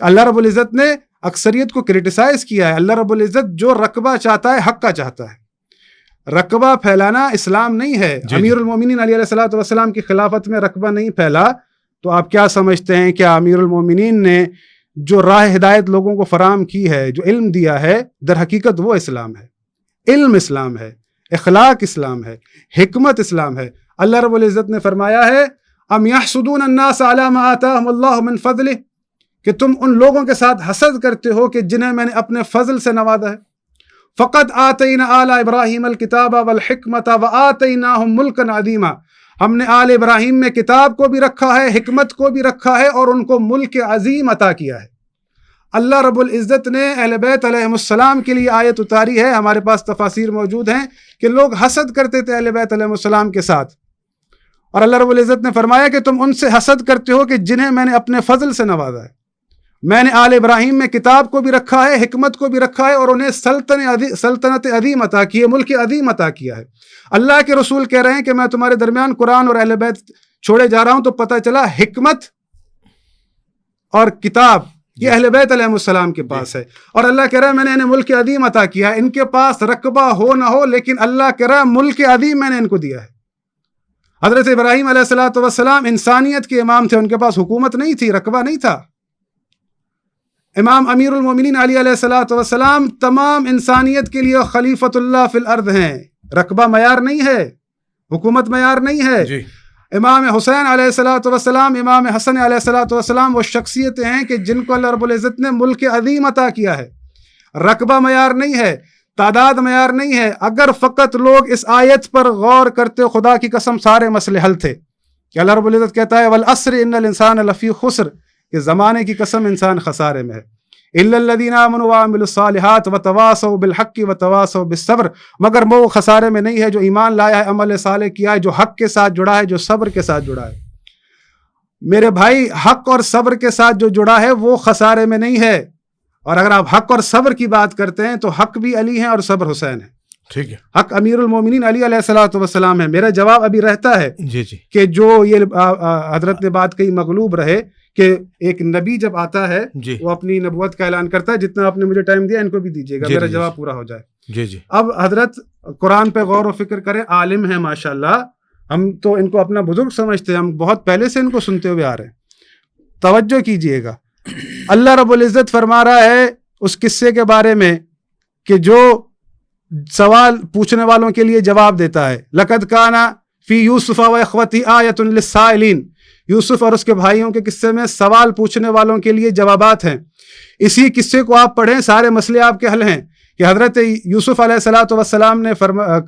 اللہ رب العزت نے اکثریت کو کرٹیسائز کیا ہے۔ اللہ رب العزت جو رقبہ چاہتا ہے حق کا چاہتا ہے۔ رقبہ پھیلانا اسلام نہیں ہے۔ امیر المومنین علیہ الصلوۃ والسلام کی خلافت میں رقبہ نہیں پھیلا، تو آپ کیا سمجھتے ہیں کہ امیر المومنین نے جو راہ ہدایت لوگوں کو فراہم کی ہے، جو علم دیا ہے، در حقیقت وہ اسلام ہے۔ علم اسلام ہے، اخلاق اسلام ہے، حکمت اسلام ہے۔ اللہ رب العزت نے فرمایا ہے ام یحسدون الناس علی ما آتاہم اللہ من فضلہ، کہ تم ان لوگوں کے ساتھ حسد کرتے ہو کہ جنہیں میں نے اپنے فضل سے نوازا ہے۔ فقد آتینا آل ابراہیم الکتاب والحکمت وآتیناہم ملکا عظیما، ہم نے آل ابراہیم میں کتاب کو بھی رکھا ہے، حکمت کو بھی رکھا ہے، اور ان کو ملک عظیم عطا کیا ہے۔ اللہ رب العزت نے اہل بیت علیہم السلام کے لیے آیت اتاری ہے، ہمارے پاس تفاسیر موجود ہیں کہ لوگ حسد کرتے تھے اہل بیت علیہم السلام کے ساتھ، اور اللہ رب العزت نے فرمایا کہ تم ان سے حسد کرتے ہو کہ جنہیں میں نے اپنے فضل سے نوازا ہے۔ میں نے آل ابراہیم میں کتاب کو بھی رکھا ہے، حکمت کو بھی رکھا ہے، اور انہیں سلطنت عظیم عطا کی ہے، ملک عظیم عطا کیا ہے۔ اللہ کے رسول کہہ رہے ہیں کہ میں تمہارے درمیان قرآن اور اہل بیت چھوڑے جا رہا ہوں، تو پتہ چلا حکمت اور کتاب یہ اہل بیت علیہ السلام کے پاس ہے. اور اللہ کہہ رہا ہے میں نے انہیں ملک عظیم عطا کیا ہے. ان کے پاس رقبہ ہو نہ ہو لیکن اللہ کہہ رہا ہے ملک عظیم میں نے ان کو دیا ہے. حضرت ابراہیم علیہ السلام انسانیت کے امام تھے, ان کے پاس حکومت نہیں تھی, رقبہ نہیں تھا. امام امیر المومنین علی علیہ السلام تمام انسانیت کے لیے خلیفۃ اللہ فی الارض ہیں. رقبہ معیار نہیں ہے, حکومت معیار نہیں ہے. جی. امام حسین علیہ السلام, امام حسن علیہ السلام وہ شخصیتیں ہیں کہ جن کو اللہ رب العزت نے ملک عظیم عطا کیا ہے. رقبہ معیار نہیں ہے, تعداد معیار نہیں ہے. اگر فقط لوگ اس آیت پر غور کرتے, خدا کی قسم سارے مسئلے حل تھے. کہ اللہ رب العزت کہتا ہے والعصر ان الانسان لفی خسر, کہ زمانے کی قسم انسان خسارے میں ہے. الا الذین آمنوا وعملوا الصالحات وتواصوا بالحق وتواصوا بالصبر, مگر وہ خسارے میں نہیں ہے جو ایمان لایا ہے, عمل صالح کیا ہے, جو حق کے ساتھ جڑا ہے, جو صبر کے ساتھ جڑا ہے. میرے بھائی حق اور صبر کے ساتھ جو جڑا ہے وہ خسارے میں نہیں ہے. اور اگر آپ حق اور صبر کی بات کرتے ہیں تو حق بھی علی ہیں اور صبر حسین ہے. ٹھیک ہے. حق امیر المومنین علی علیہ السلام ہے. میرا جواب ابھی رہتا ہے جی جی کہ جو یہ حضرت نے بات کہی مغلوب رہے کہ ایک نبی جب آتا ہے جی وہ اپنی نبوت کا اعلان کرتا ہے. جتنا آپ نے مجھے ٹائم دیا ان کو بھی دیجیے گا, جی میرا جی جواب پورا ہو جائے. جی جی اب حضرت قرآن پہ غور و فکر کریں, عالم ہیں ماشاءاللہ. ہم تو ان کو اپنا بزرگ سمجھتے ہیں, ہم بہت پہلے سے ان کو سنتے ہوئے آ رہے ہیں. توجہ کیجئے گا, اللہ رب العزت فرما رہا ہے اس قصے کے بارے میں کہ جو سوال پوچھنے والوں کے لیے جواب دیتا ہے. لقد کان فی یوسف و اخوتہ آیۃ للسائلین, یوسف اور اس کے بھائیوں کے قصے میں سوال پوچھنے والوں کے لیے جوابات ہیں. اسی قصے کو آپ پڑھیں, سارے مسئلے آپ کے حل ہیں. کہ حضرت یوسف علیہ السلام نے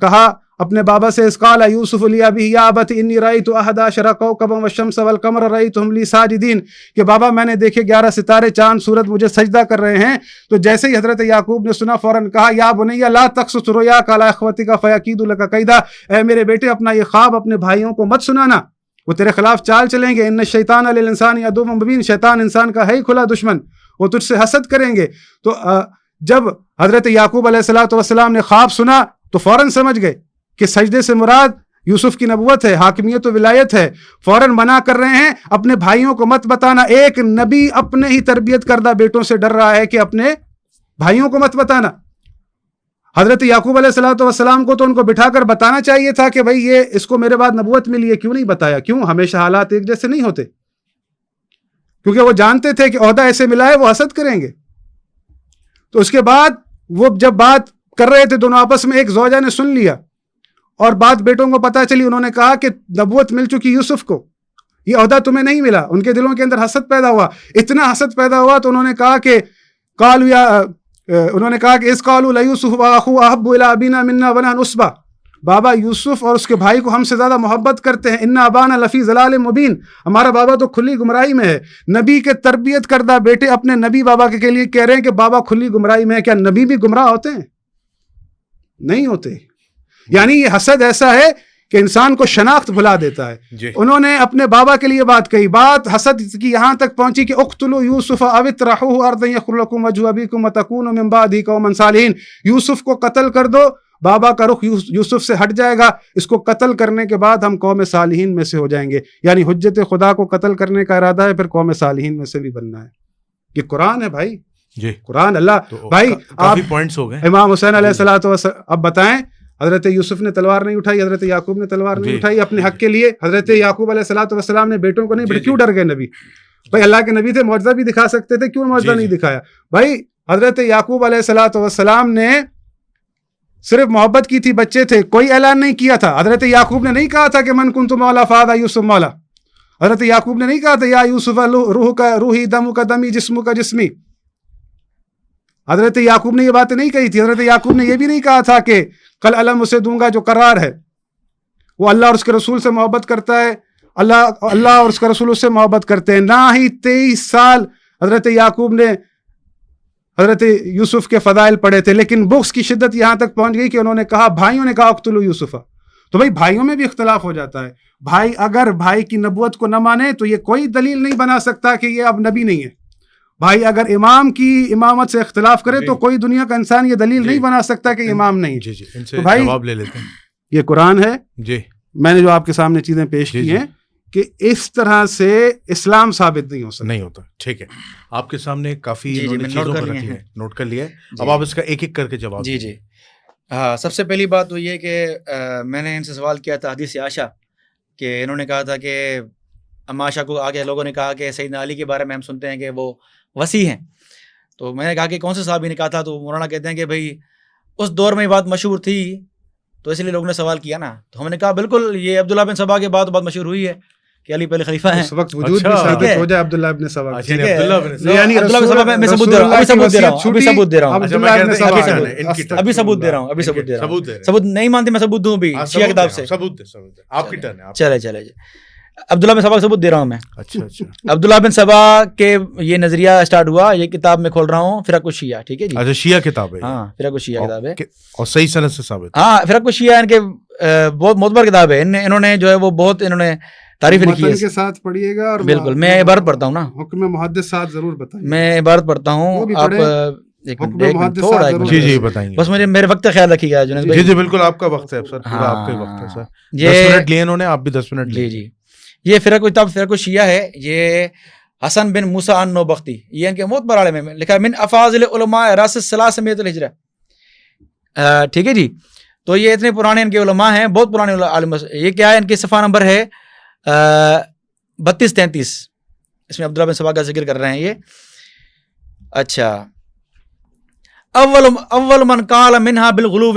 کہا اپنے بابا سے, اذ قال یوسف لأبیہ یا ابت انی رأیت احد عشر کوکبا والشمس والقمر رأیتہم لی ساجدین, کہ بابا میں نے دیکھے 11 ستارے, چاند سورج مجھے سجدہ کر رہے ہیں. تو جیسے ہی حضرت یعقوب نے سنا فوراً کہا یا بنی لا تقصص رؤیاک علی اخوتک فیکیدوا لک کیدا, اے میرے بیٹے اپنا یہ خواب اپنے بھائیوں کو مت سنانا, وہ تیرے خلاف چال چلیں گے. ان الشیطان للانسان عدو مبین, شیطان انسان کا ہے ہی کھلا دشمن, وہ تجھ سے حسد کریں گے. تو جب حضرت یعقوب علیہ السلام نے خواب سنا تو فوراً سمجھ گئے کہ سجدے سے مراد یوسف کی نبوت ہے, حاکمیت و ولایت ہے. فوراً منع کر رہے ہیں اپنے بھائیوں کو مت بتانا. ایک نبی اپنے ہی تربیت کردہ بیٹوں سے ڈر رہا ہے کہ اپنے بھائیوں کو مت بتانا. حضرت یعقوب علیہ السلام کو تو ان کو بٹھا کر بتانا چاہیے تھا کہ بھائی یہ اس کو میرے بعد نبوت ملی ہے, کیوں نہیں بتایا؟ کیوں؟ ہمیشہ حالات ایک جیسے نہیں ہوتے, کیونکہ وہ جانتے تھے کہ عہدہ ایسے ملا ہے وہ حسد کریں گے. تو اس کے بعد وہ جب بات کر رہے تھے دونوں آپس میں, ایک زوجہ نے سن لیا اور بات بیٹوں کو پتہ چلی. انہوں نے کہا کہ نبوت مل چکی یوسف کو, یہ عہدہ تمہیں نہیں ملا. ان کے دلوں کے اندر حسد پیدا ہوا, اتنا حسد پیدا ہوا تو انہوں نے کہا کہ اس قالوا لیوسف واخوہ احب الی ابینا منا ونحن عصبہ, بابا یوسف اور اس کے بھائی کو ہم سے زیادہ محبت کرتے ہیں. ان ابانا لفی ضلال مبین, ہمارا بابا تو کھلی گمراہی میں ہے. نبی کے تربیت کردہ بیٹے اپنے نبی بابا کے لیے کہہ رہے ہیں کہ بابا کھلی گمراہی میں ہے. کیا نبی بھی گمراہ ہوتے ہیں؟ نہیں ہوتے. یعنی یہ حسد ایسا ہے کہ انسان کو شناخت بھلا دیتا ہے. جی. انہوں نے اپنے بابا کے لیے بات کہی, بات حسد کی یہاں تک پہنچی کہ اقتلوا یوسف او اطرحوہ ارضا یخل لکم وجہ ابیکم وتکونوا من بعدہ قوما صالحین, یوسف کو قتل کر دو, بابا کا رخ یوسف سے ہٹ جائے گا. اس کو قتل کرنے کے بعد ہم قوم صالحین میں سے ہو جائیں گے. یعنی حجت خدا کو قتل کرنے کا ارادہ ہے, پھر قوم صالحین میں سے بھی بننا ہے. یہ قرآن ہے بھائی, جی قرآن. اللہ بھائی کافی پوائنٹس ہو گئے. امام حسین علیہ السلام, اب بتائیں حضرت یوسف نے تلوار نہیں اٹھائی, حضرت یعقوب نے تلوار نہیں اٹھائی اپنے حق کے لیے. حضرت یعقوب علیہ السلام نے بیٹوں کو نہیں, کیوں ڈر گئے نبی؟ بھائی اللہ کے نبی تھے, معجزہ بھی دکھا سکتے تھے, کیوں معجزہ نہیں دکھایا؟ بھائی حضرت یعقوب علیہ السلام نے صرف محبت کی تھی, بچے تھے, کوئی اعلان نہیں کیا تھا. حضرت یعقوب نے نہیں کہا تھا کہ من کنت مولا فہذا یوسف مولا. حضرت یعقوب نے نہیں کہا تھا یا یوسف روح کا روحی دم کا دمی جسم کا جسمی. حضرت یعقوب نے یہ باتیں نہیں کہی تھی. حضرت یعقوب نے یہ بھی نہیں کہا تھا کہ کل علم اسے دوں گا جو قرار ہے. وہ اللہ اور اس کے رسول سے محبت کرتا ہے, اللہ اور اس کا رسول اس سے محبت کرتے ہیں. نہ ہی 23 سال حضرت یعقوب نے حضرت یوسف کے فضائل پڑھے تھے, لیکن بغض کی شدت یہاں تک پہنچ گئی کہ انہوں نے کہا, بھائیوں نے کہا اقتلوا یوسف. تو بھائی بھائیوں میں بھی اختلاف ہو جاتا ہے. بھائی اگر بھائی کی نبوت کو نہ مانے تو یہ کوئی دلیل نہیں بنا سکتا کہ یہ اب نبی نہیں ہے. بھائی اگر امام کی امامت سے اختلاف کرے تو کوئی دنیا کا انسان یہ دلیل نہیں بنا سکتا کہ امام نہیں. جی جی ان سے تو بھائی جواب لے لیتے ہیں. یہ قرآن ہے, جی میں نے جو آپ کے سامنے چیزیں پیش کی ہیں کہ اس طرح سے اسلام ثابت نہیں ہو سکتا. نہیں ہوتا. ٹھیک ہے, آپ کے سامنے کافی جی انہوں نے میں چیزوں نوٹ کو کر رکھی لیے ہے, نوٹ کر لیا ہے. جی. اب آپ اس کا ایک ایک کر کے جواب جی دیجیے. جی ہاں, سب سے پہلی بات تو یہ کہ میں نے ان سے سوال کیا تھا حدیث عائشہ, کہ انہوں نے کہا تھا کہ اما عائشہ کو آگے لوگوں نے کہا کہ سیدنا علی کے بارے میں ہم سنتے ہیں کہ وہ وسیع ہیں. تو میں نے کہا کہ کون سے صحابی نے کہا تھا, تو مولانا کہتے ہیں کہ بھائی اس دور میں یہ بات مشہور تھی تو اس لیے لوگوں نے سوال کیا نا. تو ہم نے کہا بالکل یہ عبداللہ بن سبا کے بعد بہت مشہور ہوئی ہے کہ علی پہلے خلیفہ ہیں. اس وقت وجود بھی اچھا. ثابت ہو جائے عبداللہ ابن سبا. اچھا, عبداللہ بن یعنی عبداللہ بن سبا میں ثبوت دے رہا ہوں, ابھی ثبوت دے رہا ہوں, ابھی ثبوت دے رہا ہوں, اچھا, میں کہتے ہیں ابھی ثبوت دے رہا ہوں, ابھی ثبوت دے رہا ہوں. ثبوت نہیں مانتے میں ثبوت دوں ابھی شیعہ کتاب سے. ثبوت دے, آپ کی ٹرن ہے. چلے چلے عبداللہ بن سبا کا ثبوت دے رہا ہوں میں. اچھا اچھا. عبداللہ بن سبا کے یہ نظریہ اسٹارٹ ہوا, یہ کتاب میں کھول رہا ہوں فرق الشیعہ. ٹھیک ہے جی, اچھا, شیعہ کتاب ہے. ہاں فرق الشیعہ کتاب ہے اور صحیح سند سے ثابت. ہاں فرق الشیعہ ان کے بہت معتبر کتاب ہے. انہوں نے جو ہے وہ بہت انہوں نے تعریف لکھی ہے. متن کے ساتھ پڑھیے گا. اور بالکل میں عبارت پڑھتا ہوں نا, حکم محدث ساتھ ضرور بتائیں. میں عبارت پڑھتا ہوں, آپ تھوڑا جی جی بتائیں گے. بس مجھے میرے وقت کا خیال رکھیے گا جنید جی بھائی. جی بالکل آپ کا وقت ہے سر, پورا آپ کا ہی وقت ہے سر. 10 یہ منٹ لیے انہوں نے, آپ بھی 10 منٹ جی لیں. جی یہ فرق کتاب فرق الشیعہ ہے. یہ حسن بن موسیٰ النوبختی, یہ ان کے معتبر عالم میں لکھا ہے, من افاضل علماء راس الثلاثمائۃ الہجرہ. ٹھیک ہے جی, تو یہ اتنے پرانے ان کے علماء ہیں, بہت پرانے عالم. یہ کیا ہے, ان کے صفحہ نمبر ہے 32-33, اس میں عبداللہ بن سبا کا ذکر کر رہے ہیں یہ. اچھا, اول من قال منها بالغلو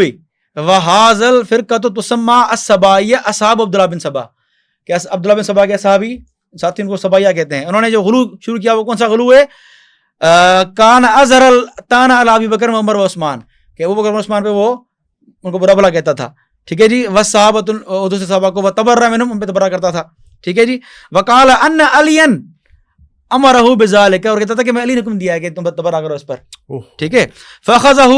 وهذا الفرقة تسمى السبائیہ اصحاب عبداللہ بن سبا. کہ عبداللہ بن سبا کے صحابی ساتھی ان کو سبائیہ کہتے ہیں. انہوں نے جو غلو شروع کیا وہ کون سا غلو ہے, کان ازہر الطعن علی ابی بکر و عمر و عثمان, کہ ابو بکر و عثمان پہ وہ ان کو برا بھلا کہتا تھا. ٹھیک ہے جی, والصحابۃ دوسرے صحابہ کو وتبرأ منہم, ان پہ تبرہ کرتا تھا. ٹھیک ہے جی, وقال ان علی امرہ بذلک, اور کہتا تھا کہ میں علی نے حکم دیا ہے کہ تم تبرہ کرو اس پر. ٹھیک ہے, فاخذہ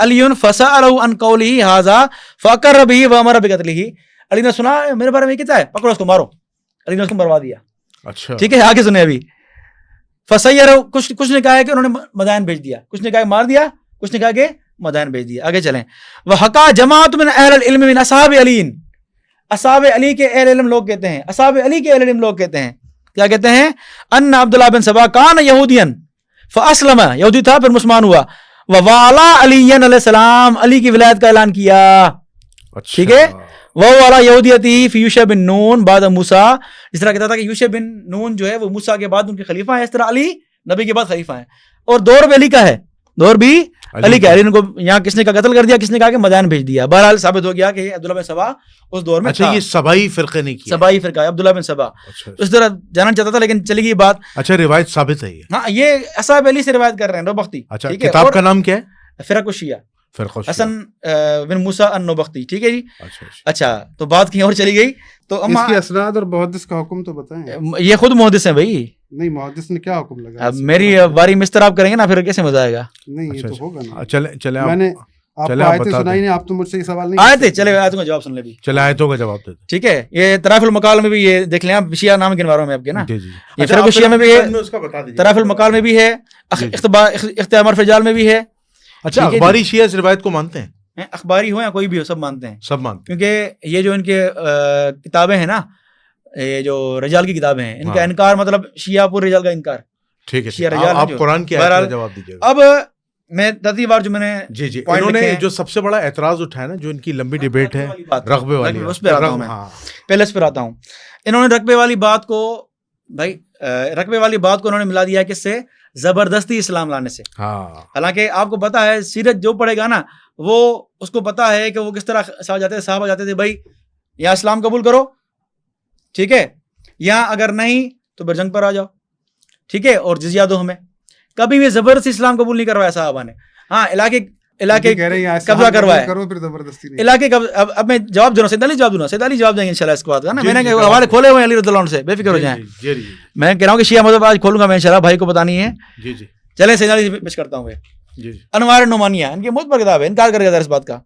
علی فسألہ عن قولہ ھذا فاقر به وامر بقتلہ. علی نے سنا میرے بارے میں کہتا ہے, پکڑو اس کو مارو. علی نے اس کو مروا دیا. اچھا ٹھیک ہے, آگے سنیں ابھی. فسیر, کچھ نے کہا ہے کہ انہوں نے مدائن بھیج دیا, کچھ نے کہا کہ مار دیا, کچھ نے کہا کہ مدائن بھیج دیا. آگے چلیں. وحقا جماعت من اہل العلم من اصحاب علی, اصحاب علی کے اہل علم لوگ کہتے ہیں, اصحاب علی کے اہل علم لوگ کہتے ہیں, کیا کہتے ہیں, ان عبداللہ بن سبا کان یہودین فاسلم, یہودی تھا پھر مسلمان ہوا, ووالا علی علیہ السلام, علی کی ولایت کا اعلان کیا. ٹھیک ہے, وہ والا یہودیتی فی یوشع بن نون بعد موسیٰ, جس طرح کہتا تھا کہ یوشع بن نون جو ہے وہ موسیٰ کے بعد ان کے خلیفہ ہیں, اس طرح علی نبی کے بعد خلیفہ ہیں. اور دور بھی علی کا ہے, دور بھی علی کا ہے. علی کو یہاں کس نے کا قتل کر دیا, کس نے کہا کہ مدائن بھیج دیا. بہرحال ثابت ہو گیا کہ عبداللہ بن سبا اس دور میں اچھا, یہ سبائی فرقے نے کیا, سبائی فرقہ ہے عبداللہ بن سبا. اس طرح جاننا چاہتا تھا لیکن چلی گئی بات. اچھا, روایت ثابت ہے یہ. ہاں, یہ اصحاب علی سے روایت کر رہے ہیں نوبختی. اچھا, کتاب کا نام کیا ہے؟ فرق الشیعہ, حسن بن موسیٰ النوبختی. ٹھیک ہے جی. اچھا, تو بات کہیں اور چلی گئی. تو اس کی اسناد اور محدث کا حکم تو بتائیں. یہ خود محدث ہیں بھائی. نہیں, محدث نے کیا حکم لگا؟ اب میری باری مستر آپ کریں گے نا, پھر کیسے مزہ آئے گا. نہیں, یہ تو ہوگا نا. چلے میں نے آپ کو آیتیں سنائی نہیں, آپ تو مجھ سے یہ سوال نہیں آئے تھے. چلے آیتوں کا جواب سن لے بھی. چلے آیتوں کا جواب دیتے. ٹھیک ہے, یہ طرائف المقال میں بھی یہ دیکھ لیں آپ, شیعہ نام گنوا رہا ہوں میں آپ کے نا. یہ فرق الشیعہ میں بھی ہے, طرائف المقال میں بھی ہے, اختیار فجال میں بھی ہے. اچھا, اخباری شیعہ اس روایت کو مانتے ہیں؟ اخباری ہو یا کوئی بھی ہو, سب مانتے ہیں. سب مانتے ہیں, کیونکہ یہ جو ان کے کتابیں ہیں نا, یہ جو رجال کی کتابیں ہیں, ان کا انکار مطلب شیعہ پور رجال کا انکار. ٹھیک ہے, آپ قرآن کی آیت کا جواب دیجیے. اب میں ترتیب بار جو میں نے جی جی انہوں نے جو سب سے بڑا اعتراض اٹھایا نا, جو ان کی لمبی ڈیبیٹ ہے رقبے والی, اس پہ آتا ہوں میں, پہلے اس پہ آتا ہوں. انہوں نے رقبے والی بات کو, بھائی رقبے والی بات کو انہوں نے ملا دیا کس سے, زبردستی اسلام لانے سے. حالانکہ آپ کو پتا ہے سیرت جو پڑھے گا نا وہ اس کو پتا ہے کہ وہ کس طرح صحابہ جاتے تھے, بھائی یا اسلام قبول کرو, ٹھیک ہے, یا اگر نہیں تو پھر جنگ پر آ جاؤ. ٹھیک ہے, اور جزیہ دو ہمیں. کبھی بھی زبردستی اسلام قبول نہیں کروایا صحابہ نے. ہاں, علاقے قبضہ کروایا, علاقے اب میں جواب دوں, سید علی جواب دوں, سید علی جواب دیں گے انشاءاللہ اس کے بعد. میں نے حوالے کھولے ہوئے ہیں علی رضی اللہ عنہ سے, بے فکر ہو جائیں. میں کہہ رہا ہوں کہ شیعہ مذہب آج کھولوں گا میں انشاءاللہ, بھائی کو بتانی ہے. چلیں سید علی سے پیش کرتا ہوں. انوار النعمانیہ ان کی بہت بڑی کتاب ہے, انکار کر گیا اس بات کا.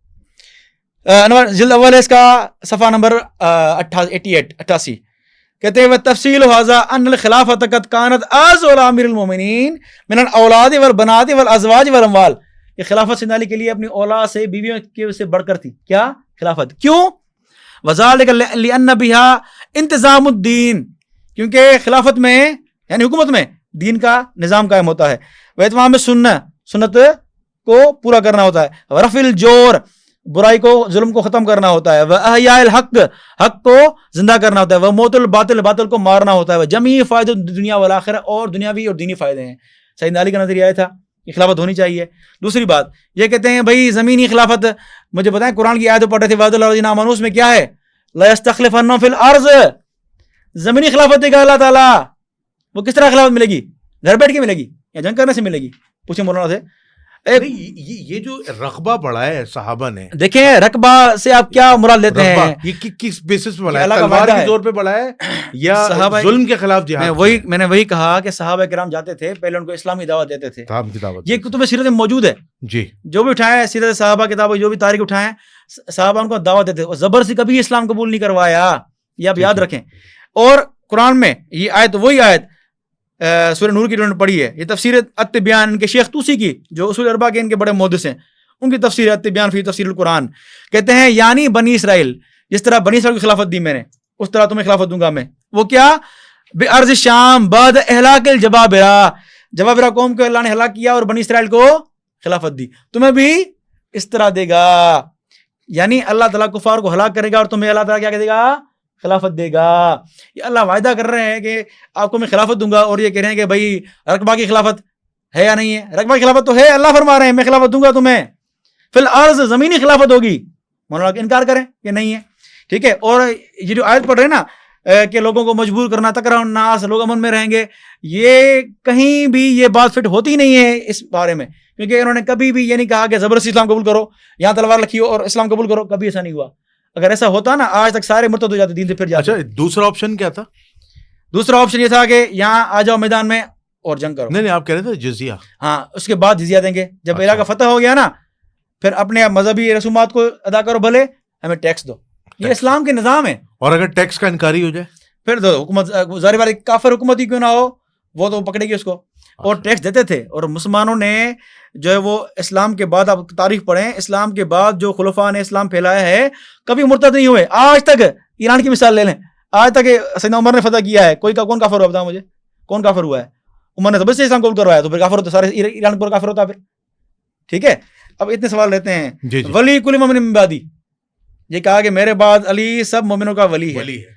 انوار جلد اول ہے, اس کا صفحہ نمبر 88. کہتے ہیں تفصیل ھذا ان الخلافۃ قد کانت اعظم امیر المؤمنین من الاولاد والبنات والازواج والاموال. یہ خلافت سیدنا علی کے لیے اپنی اولاد سے, بیویوں سے بڑھ کر تھی. کیا خلافت؟ کیوں؟ وذالک لان بها انتظام الدین، کیونکہ خلافت میں یعنی حکومت میں دین کا نظام قائم ہوتا ہے. واتمام سنت کو پورا کرنا ہوتا ہے. رفع الجور، برائی کو ظلم کو ختم کرنا ہوتا ہے. واحیاء الحق، حق کو زندہ کرنا ہوتا ہے. وموت الباطل، باطل کو مارنا ہوتا ہے. جمیع فائدہ دنیا والآخرہ، اور دنیاوی اور دینی فائدے ہیں. سیدنا علی کا نظریہ آیا تھا کہ خلافت ہونی چاہیے. دوسری بات یہ کہتے ہیں بھائی زمینی خلافت، مجھے بتائیں قرآن کی آیت پڑھ رہے تھے وعد الذین آمنوا، اس میں کیا ہے؟ لا یستخلفنہم فی الارض، زمینی خلافت دے گا اللہ تعالیٰ. وہ کس طرح خلافت ملے گی؟ گھر بیٹھ کے ملے گی یا جنگ کرنے سے ملے گی؟ پوچھیں مولانا سے. یہ جو رقبہ بڑھا ہے صحابہ نے، دیکھیں رقبہ سے آپ کیا مراد لیتے ہیں؟ یہ کس بیسس پہ بڑھا ہے؟ تلوار کے زور پہ بڑھا ہے یا ظلم کے خلاف جہاد؟ میں نے وہی کہا کہ صحابہ کرام جاتے تھے پہلے، ان کو اسلامی دعوت دیتے تھے. یہ کتب سیرت میں موجود ہے جی، جو بھی اٹھائے سیرت صحابہ کتاب، جو بھی تاریخ اٹھائے صحابہ ان کو دعوت دیتے تھے. زبر سے کبھی اسلام قبول نہیں کروایا، یہ آپ یاد رکھیں. اور قرآن میں یہ آیت، وہی آیت سورہ نور کی جو پڑھی ہے، یہ تفسیر التبیان ان کے شیخ طوسی کی، جو اصول اربع کے ان کے بڑے محدث ہیں، ان کی تفسیر التبیان فی تفسیر القرآن. کہتے ہیں یعنی بنی اسرائیل، جس طرح بنی اسرائیل کی خلافت دی میں نے، اس طرح تمہیں خلافت دوں گا میں. وہ کیا؟ بارض شام بعد اہلاک الجبابرہ، جبابرہ قوم کو اللہ نے ہلاک کیا اور بنی اسرائیل کو خلافت دی، تمہیں بھی اس طرح دے گا. یعنی اللہ تعالیٰ کفار کو ہلاک کرے گا اور تمہیں اللہ تعالیٰ کیا دے گا؟ خلافت دے گا. یہ اللہ وعدہ کر رہے ہیں کہ آپ کو میں خلافت دوں گا، اور یہ کہہ رہے ہیں کہ بھائی رقبہ کی خلافت ہے یا نہیں ہے؟ رقبہ کی خلافت تو ہے، اللہ فرما رہے ہیں میں خلافت دوں گا تمہیں. فی الارض، زمینی خلافت ہوگی. مولانا انکار کریں کہ نہیں ہے. ٹھیک ہے. اور یہ جو آیت پڑھ رہے ہیں نا کہ لوگوں کو مجبور کرنا، تکرہ الناس، لوگ امن میں رہیں گے، یہ کہیں بھی یہ بات فٹ ہوتی نہیں ہے اس بارے میں، کیونکہ انہوں نے کبھی بھی یہ نہیں کہا کہ زبردستی اسلام قبول کرو، یہاں تلوار رکھیو اور اسلام قبول کرو. کبھی ایسا نہیں ہوا. اگر ایسا ہوتا نا آج تک سارے مرتد ہو جاتے، دین سے پھر جاتے. اچھا، دوسرا آپشن کیا تھا؟ دوسرا آپشن یہ تھا کہ یہاں آ جاؤ میدان میں اور جنگ کرو. نہیں آپ کہہ رہے تھے جزیہ. ہاں، اس کے بعد جزیہ دیں گے. جب علاقہ فتح ہو گیا نا، پھر اپنے مذہبی رسومات کو ادا کرو، بھلے ہمیں ٹیکس دو. یہ اسلام کے نظام ہے. اور اگر ٹیکس کا انکاری ہو جائے پھر دو. حکومت ظاہر والی کافر حکومت ہی کیوں نہ ہو، وہ تو پکڑے گی اس کو. اور ٹیکس دیتے تھے. اور مسلمانوں نے جو ہے وہ اسلام کے بعد، آپ تاریخ پڑھیں، اسلام کے بعد جو خلفاء نے اسلام پھیلایا ہے کبھی مرتد نہیں ہوئے آج تک. ایران کی مثال لے لیں، آج تک سیدنا عمر نے فتح کیا ہے، کون کافر ہوا بتاؤ مجھے؟ کون کافر ہوا ہے؟ عمر نے تو بس اسلام قبول کروایا، تو پھر کافر ہوتا، سارے ایران پر کافر ہوتا پھر. ٹھیک ہے. اب اتنے سوال لیتے ہیں. ولی کل مومن من بعدی، یہ کہا کہ میرے بعد علی سب مومنوں کا ولی ہے.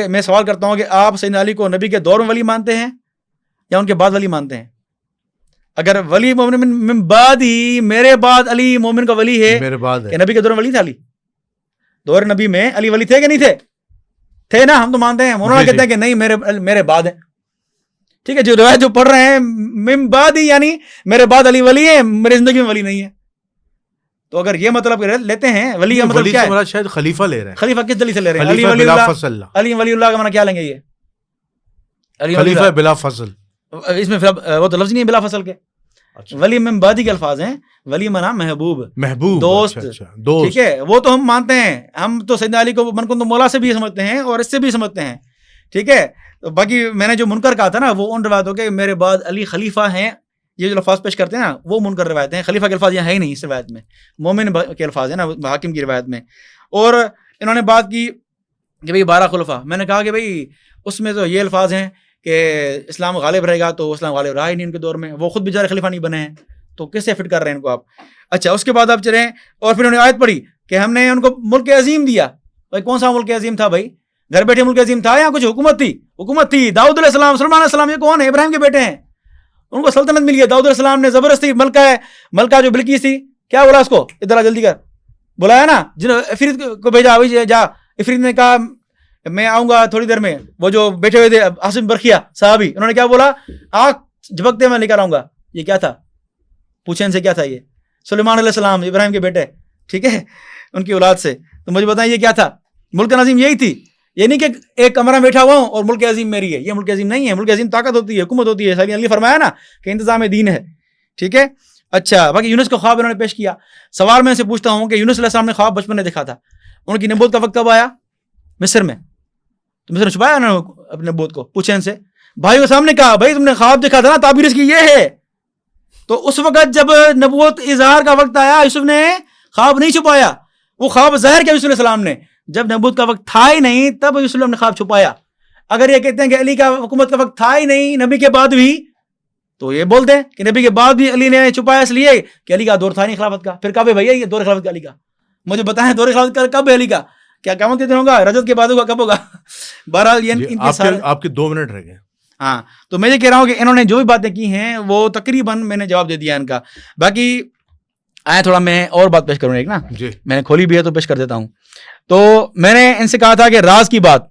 میں سوال کرتا ہوں کہ آپ سیدنا علی کو نبی کے دور میں ولی مانتے ہیں یا ان کے بعد ولی مانتے ہیں؟ اگر ولی مومن من بعد ہی، میرے بعد علی مومن کا ولی ہے، میرے بعد کہ نبی کے دور میں ولی تھا علی؟ دور نبی میں علی ولی تھے کہ نہیں تھے؟ تھے نا، ہم تو مانتے ہیں. مولانا کہتے ہیں کہ نہیں، میرے بعد ہیں. ٹھیک ہے. جو روایت جو پڑھ رہے ہیں من بعد ہی، یعنی میرے بعد علی ولی ہے، میری زندگی میں ولی نہیں ہے. تو اگر یہ مطلب لیتے ہیں ولی کا مطلب کیا ہے؟ شاید خلیفہ لے رہے ہیں. خلیفہ کس دلیل سے لے رہے ہیں؟ علی ولی اللہ کا معنی کیا لیں گے؟ یہ خلیفہ بلا فضل، اس میں وہ تو لفظ نہیں ہے بلا فصل کے. ولی من بعدی کے الفاظ ہیں. ولی منا محبوب، دوست. ٹھیک ہے. وہ تو ہم مانتے ہیں. ہم تو سیدنا علی کو من کو تو مولا سے بھی سمجھتے ہیں اور اس سے بھی سمجھتے ہیں. ٹھیک ہے. باقی میں نے جو منکر کہا تھا نا، وہ ان روایتوں کے میرے بعد علی خلیفہ ہیں، یہ جو الفاظ پیش کرتے ہیں نا، وہ منکر روایت ہیں. خلیفہ کے الفاظ یہاں ہے ہی نہیں اس روایت میں. مومن کے الفاظ ہیں نا حاکم کی روایت میں. اور انہوں نے بات کی کہ بھئی 12 خلفاء. میں نے کہا کہ بھئی اس میں تو یہ الفاظ ہیں کہ اسلام غالب رہے گا، تو اسلام غالب رہا ہی نہیں ان کے دور میں. وہ خود بیچارے خلیفہ نہیں بنے ہیں، تو کیسے فٹ کر رہے ہیں ان کو آپ؟ اچھا، اس کے بعد آپ چلیں اور پھر انہوں نے آیت پڑھی کہ ہم نے ان کو ملک عظیم دیا. بھائی کون سا ملک عظیم تھا بھائی؟ گھر بیٹھے ملک عظیم تھا یا کچھ حکومت تھی؟ حکومت تھی. داؤد علیہ السلام، سلیمان علیہ السلام، یہ کون ہے؟ ابراہیم کے بیٹے ہیں. ان کو سلطنت مل گئی. داؤد علیہ السلام نے زبردستی ملکہ جو بلقیس تھی، کیا بولا اس کو؟ ادھر جلدی کر، بلایا نا، افریت کو بھیجا، جا. افریت نے کہا میں آؤں گا تھوڑی دیر میں. وہ جو بیٹھے ہوئے تھے عاصم برقیہ صحابی، انہوں نے کیا بولا؟ آنکھ جھپکتے میں لے کر آؤں گا. یہ کیا تھا؟ پوچھیں ان سے کیا تھا؟ یہ سلیمان علیہ السلام، ابراہیم کے بیٹے. ٹھیک ہے، ان کی اولاد سے. تو مجھے بتائیں یہ کیا تھا؟ ملک عظیم یہی تھی. یہ نہیں کہ ایک کمرہ میں بیٹھا ہوا ہوں اور ملک عظیم میری ہے. یہ ملک عظیم نہیں ہے. ملک عظیم طاقت ہوتی ہے، حکومت ہوتی ہے. ساری علی فرمایا نا کہ انتظام دین ہے. ٹھیک ہے. اچھا، باقی یونس کا خواب انہوں نے پیش کیا. سوال میں سے پوچھتا ہوں کہ یونس علیہ السلام نے خواب بچپن میں دیکھا تھا، ان کی نبوت کا وقت کب آیا؟ مصر میں. تو مصر میں چھپایا انہوں نے اپنے نبوت کو. پوچھیں ان سے. بھائی کے سامنے کہا بھائی تم نے خواب دیکھا تھا نا، تعبیر اس کی یہ ہے. تو اس وقت جب نبوت اظہار کا وقت آیا، یوسف نے خواب نہیں چھپایا. وہ خواب ظاہر کیا یوسف علیہ السلام نے. جب نبوت کا وقت تھا ہی نہیں تب یوسف نے خواب چھپایا. اگر یہ کہتے ہیں کہ علی کا حکومت کا وقت تھا ہی نہیں نبی کے بعد بھی, تو یہ بولتے ہیں کہ نبی کے بعد بھی علی نے چھپایا اس لیے کہ علی کا دور تھا نہیں خلافت کا. پھر کب ہے بھیا یہ دور خلافت کا علی کا؟ مجھے بتائیں دور خلافت کا کب ہے علی کا؟ کیا قیامت کے دن ہوگا؟ رجب کے بعد ہوگا؟ کب ہوگا؟ بہرحال یہ آپ کے 2 منٹ رہ گئے. ہاں تو میں یہ کہہ رہا ہوں کہ انہوں نے جو بھی باتیں کی ہیں وہ تقریباً میں نے جواب دے دیا ان کا. باقی آیا تھوڑا میں اور بات پیش کروں ایک نا, جی میں نے کھولی بھی ہے تو پیش کر دیتا ہوں. تو میں نے ان سے کہا تھا کہ راز کی بات,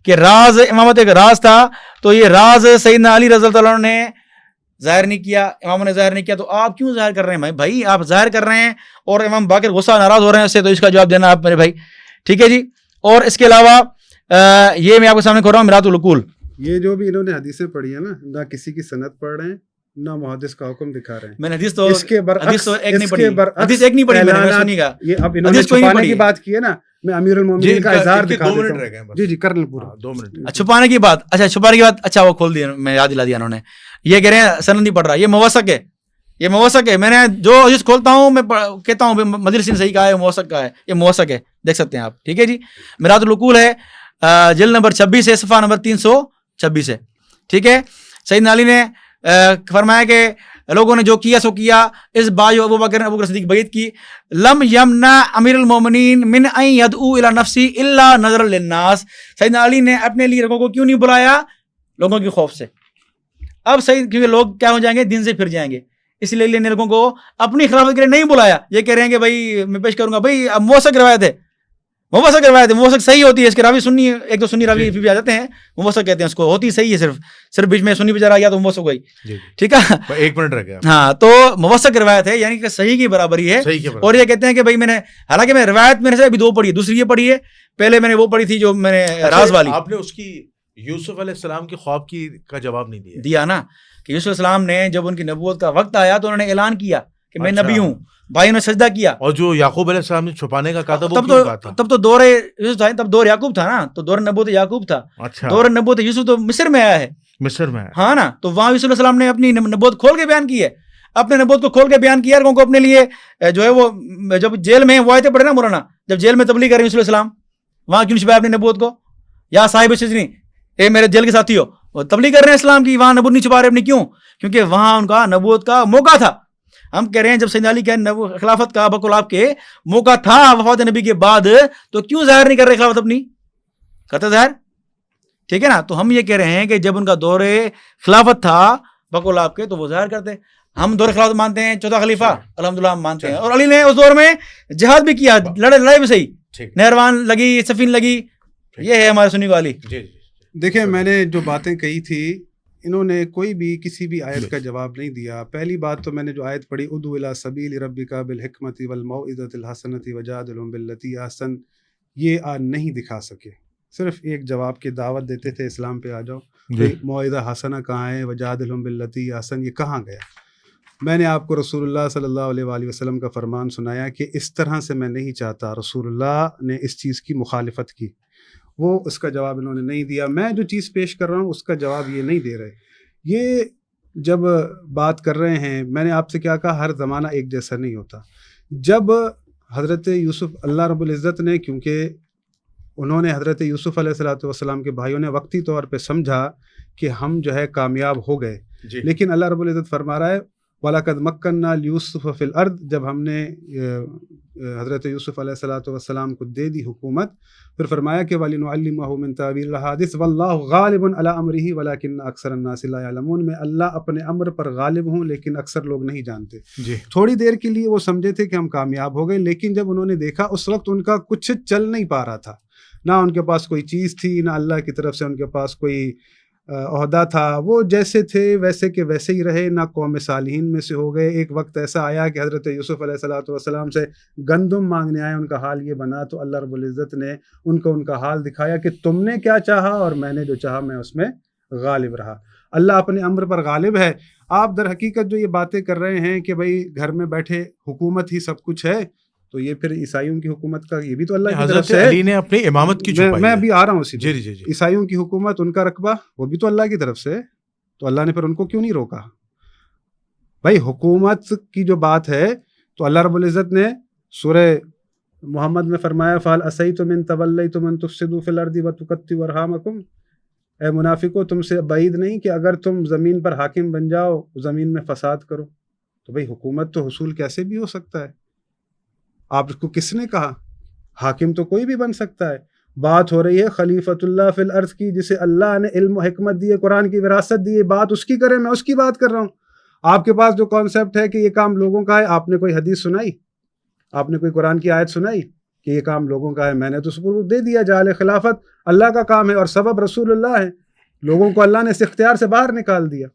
کہ راز امامت ایک راز تھا, تو یہ راز سیدنا علی رضی اللہ عنہ نے ظاہر نہیں کیا, امام نے ظاہر نہیں کیا, تو آپ کیوں ظاہر کر رہے ہیں بھائی؟ آپ ظاہر کر رہے ہیں اور امام باقر غصہ ناراض ہو رہے ہیں اس سے, تو اس کا جواب دینا آپ میرے بھائی. ٹھیک ہے جی. اور اس کے علاوہ یہ میں آپ کے سامنے کھول رہا ہوں میرات العقول. یہ جو بھی انہوں نے حدیثیں پڑھی ہیں نا, نہ کسی کی سند پڑھ رہے ہیں نہ محدث کا حکم دکھا رہے ہیں. میں نے حدیث تو اس کے برعکس ایک نہیں پڑھی, حدیث ایک نہیں پڑھی میں نے, سنی گا. یہ اب انہوں نے چھپانے کی بات کی ہے نا, میں امیر المومنین کا اظہار دکھا دیتا ہوں. جی جی کر لیں پورا 2 منٹ. چھپانے کی بات, اچھا چھپانے کی بات, اچھا وہ کھول دیا, میں یاد دلا دیا انہوں نے. یہ کہہ رہے ہیں سند نہیں پڑھ رہا, یہ موثق ہے, یہ موثق ہے. میں نے جو حدیث کھولتا ہوں میں کہتا ہوں مدرسی نے صحیح کہا ہے, موثق کا ہے, یہ موثق ہے, دیکھ سکتے ہیں آپ. ٹھیک ہے جی. میرات العقول ہے, جلد نمبر 26 ہے, صفحہ نمبر 326 ہے. ٹھیک ہے. سیدنا علی نے فرمایا کہ لوگوں نے جو کیا سو کیا, اس بایو ابو بکر صدیق بعید کی, لم یمنع امیر المومنین من ان یدعو الی نفسی الا نظر للناس. سیدنا علی نے اپنے لیے لوگوں کو کیوں نہیں بلایا؟ لوگوں کے خوف سے. اب صحیح, کیونکہ لوگ کیا ہو جائیں گے, دین سے پھر جائیں گے, اس لیے نے لوگوں کو اپنی خلافت کے لیے نہیں بلایا. یہ کہہ رہے ہیں کہ بھائی میں پیش کروں گا, بھائی اب موثق روایت ہے, موثق روایت ہے, موثق صحیح ہوتی ہے. اس کے راوی سنی, ایک دو سنی راوی بھی آ جاتے ہیں, موثق کہتے ہیں اس کو, ہوتی صحیح ہے, صرف بیچ میں سنی بچارا گیا تو موثق ہوئی. ٹھیک ہے, 1 منٹ رہ گیا. ہاں تو موثق روایت ہے, یعنی کہ صحیح کی برابری ہے. اور یہ کہتے ہیں کہ بھائی میں نے, حالانکہ میں روایت میرے سے ابھی 2 پڑھی ہے, دوسری یہ پڑھی ہے, پہلے میں نے وہ پڑھی تھی جو میں نے راز والی. آپ نے اس کی یوسف علیہ السلام کے خواب کا جواب نہیں دیا نا, کہ یوسف علیہ السلام نے جب ان کی نبوت کا وقت آیا تو انہوں نے اعلان کیا کہ میں نبی ہوں, بھائی نے سجدہ کیا. اور جو یعقوب علیہ السلام نے چھپانے کا کہا تھا تب تو دور یوسف تھا, تب دور یعقوب تھا نا, تو دور نبوت یعقوب تھا. دور نبوت یوسف تو مصر میں آیا ہے, مصر میں, ہاں نا, تو وہاں یوسف علیہ السلام نے اپنی نبوت کھول کے بیان کی ہے, اپنے نبوت کو کھول کے بیان کیا. لوگوں کو اپنے لیے جو ہے وہ جب جیل میں وہ آیتیں پڑھے نا مولانا, جب جیل میں تبلیغ کرے یوسف علیہ السلام, وہاں کیوں چھپایا اپنی نبوت کو؟ یا صاحب سجنی, اے میرے جیل کے ساتھی ہو, وہ تبلیغ کر رہے ہیں اسلام کی, وہاں نبوت نہیں چھپا رہے اپنی. کیوں؟ کیونکہ وہاں ان کا نبوت کا موقع تھا. ہم کہہ رہے ہیں جب سیدنا علی کے خلافت کا بقول آپ کے موقع تھا وفات نبی کے بعد, تو کیوں ظاہر نہیں کر رہے خلافت اپنی؟ کرتے ظاہر. ٹھیک ہے نا. تو ہم یہ کہہ رہے ہیں کہ جب ان کا دور خلافت تھا بقول آپ کے, تو وہ ظاہر کرتے. ہم دور خلافت مانتے ہیں, 14 خلیفہ الحمدللہ ہم مانتے ہیں. اور علی نے اس دور میں جہاد بھی کیا, لڑائی بھی صحیح, نہروان لگی, سفین لگی. یہ ہے ہمارے سنی والی. دیکھیں میں نے جو باتیں کہی تھی, انہوں نے کوئی بھی کسی بھی آیت کا جواب نہیں دیا. پہلی بات تو میں نے جو آیت پڑھی, ادعو الی سبیل ربک بالحکمۃ والموعظۃ الحسنۃ وجادلھم باللتی احسن, یہ نہیں دکھا سکے. صرف ایک جواب کی دعوت دیتے تھے, اسلام پہ آ جاؤ. موعظہ حسنہ کہاں ہے, وجادلھم باللتی احسن, یہ کہاں گیا؟ میں نے آپ کو رسول اللہ صلی اللہ علیہ وآلہ وسلم کا فرمان سنایا کہ اس طرح سے میں نہیں چاہتا. رسول اللہ نے اس چیز کی مخالفت کی, وہ اس کا جواب انہوں نے نہیں دیا. میں جو چیز پیش کر رہا ہوں اس کا جواب یہ نہیں دے رہے. یہ جب بات کر رہے ہیں, میں نے آپ سے کیا کہا, ہر زمانہ ایک جیسا نہیں ہوتا. جب حضرت یوسف, اللہ رب العزت نے, کیونکہ انہوں نے حضرت یوسف علیہ السلام کے بھائیوں نے وقتی طور پہ سمجھا کہ ہم جو ہے کامیاب ہو گئے, لیکن اللہ رب العزت فرما رہا ہے وَلَقَدْ مَكَّنَّا لِيُوسُفَ فِي الْأَرْضِ, جب ہم نے حضرت یوسف علیہ السلام کو دے دی حکومت, پھر فرمایا کہ وَلِنُعَلِّمَهُ مِن تَأْوِيلِ الْأَحَادِيثِ وَاللَّهُ غَالِبٌ عَلَىٰ أَمْرِهِ وَلَكِنَّ أَكْثَرَ النَّاسِ لَا يَعْلَمُونَ. میں اللہ اپنے امر پر غالب ہوں لیکن اکثر لوگ نہیں جانتے. تھوڑی دیر کے لیے وہ سمجھے تھے کہ ہم کامیاب ہو گئے, لیکن جب انہوں نے دیکھا اس وقت ان کا کچھ چل نہیں پا رہا تھا, نہ ان کے پاس کوئی چیز تھی, نہ اللہ کی طرف سے ان کے پاس کوئی عہدہ تھا. وہ جیسے تھے ویسے کے ویسے ہی رہے, نہ قوم صالحین میں سے ہو گئے. ایک وقت ایسا آیا کہ حضرت یوسف علیہ السلام سے گندم مانگنے آئے, ان کا حال یہ بنا تو اللہ رب العزت نے ان کا حال دکھایا کہ تم نے کیا چاہا اور میں نے جو چاہا میں اس میں غالب رہا. اللہ اپنے امر پر غالب ہے. آپ در حقیقت جو یہ باتیں کر رہے ہیں کہ بھائی گھر میں بیٹھے حکومت ہی سب کچھ ہے, تو یہ پھر عیسائیوں کی حکومت کا یہ بھی تو اللہ کی طرف سے ہے. علی نے اپنی امامت کی چھپائی. میں ابھی آ رہا ہوں اسی. جی. عیسائیوں کی حکومت, ان کا رقبہ, وہ بھی تو اللہ کی طرف سے, تو اللہ نے پھر ان کو کیوں نہیں روکا؟ بھائی حکومت کی جو بات ہے تو اللہ رب العزت نے سورہ محمد میں فرمایا فَهَلْ أَسَيْتُمْ إِن تَوَلَّيْتُمْ أَن تُفْسِدُوا فِي الْأَرْضِ وَتُقَطِّعُوا أَرْحَامَكُمْ، اے منافقو تم سے بعید نہیں کہ اگر تم زمین پر حاکم بن جاؤ، زمین میں فساد کرو. تو بھئی حکومت تو حصول کیسے بھی ہو سکتا ہے؟ آپ کو کس نے کہا؟ حاکم تو کوئی بھی بن سکتا ہے. بات ہو رہی ہے خلیفۃ اللہ فی الارض کی، جسے اللہ نے علم و حکمت دی ہے، قرآن کی وراثت دی ہے، بات اس کی کریں. میں اس کی بات کر رہا ہوں. آپ کے پاس جو کانسیپٹ ہے کہ یہ کام لوگوں کا ہے، آپ نے کوئی حدیث سنائی؟ آپ نے کوئی قرآن کی آیت سنائی کہ یہ کام لوگوں کا ہے؟ میں نے تو سپرد دے دیا. جعل خلافت اللہ کا کام ہے اور سبب رسول اللہ ہے. لوگوں کو اللہ نے اس اختیار سے باہر نکال دیا.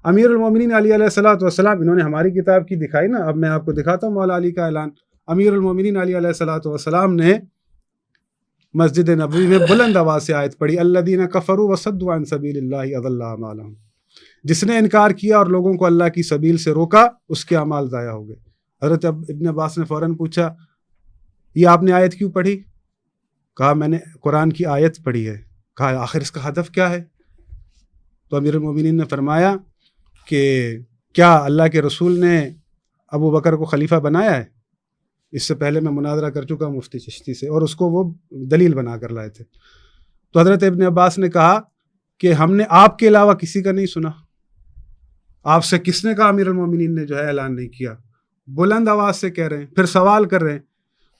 امیر المومنین علی علیہ الصلوۃ والسلام، انہوں نے ہماری کتاب کی دکھائی نا، اب میں آپ کو دکھاتا ہوں مولا علی کا اعلان. امیر المومنین علی علیہ الصلوۃ والسلام نے مسجد نبوی میں بلند آواز سے آیت پڑھی، الذین کفروا وصدوا عن سبیل اللہ اضل اعمالهم. جس نے انکار کیا اور لوگوں کو اللہ کی سبیل سے روکا، اس کے اعمال ضائع ہو گئے. حضرت ابن عباس نے فوراً پوچھا یہ آپ نے آیت کیوں پڑھی؟ کہا میں نے قرآن کی آیت پڑھی ہے. کہا آخر اس کا ہدف کیا ہے؟ تو امیر المومنین نے فرمایا کہ کیا اللہ کے رسول نے ابو بکر کو خلیفہ بنایا ہے؟ اس سے پہلے میں مناظرہ کر چکا مفتی چشتی سے، اور اس کو وہ دلیل بنا کر لائے تھے. تو حضرت ابن عباس نے کہا کہ ہم نے آپ کے علاوہ کسی کا نہیں سنا. آپ سے کس نے کہا امیر المومنین نے جو ہے اعلان نہیں کیا؟ بلند آواز سے کہہ رہے ہیں، پھر سوال کر رہے ہیں.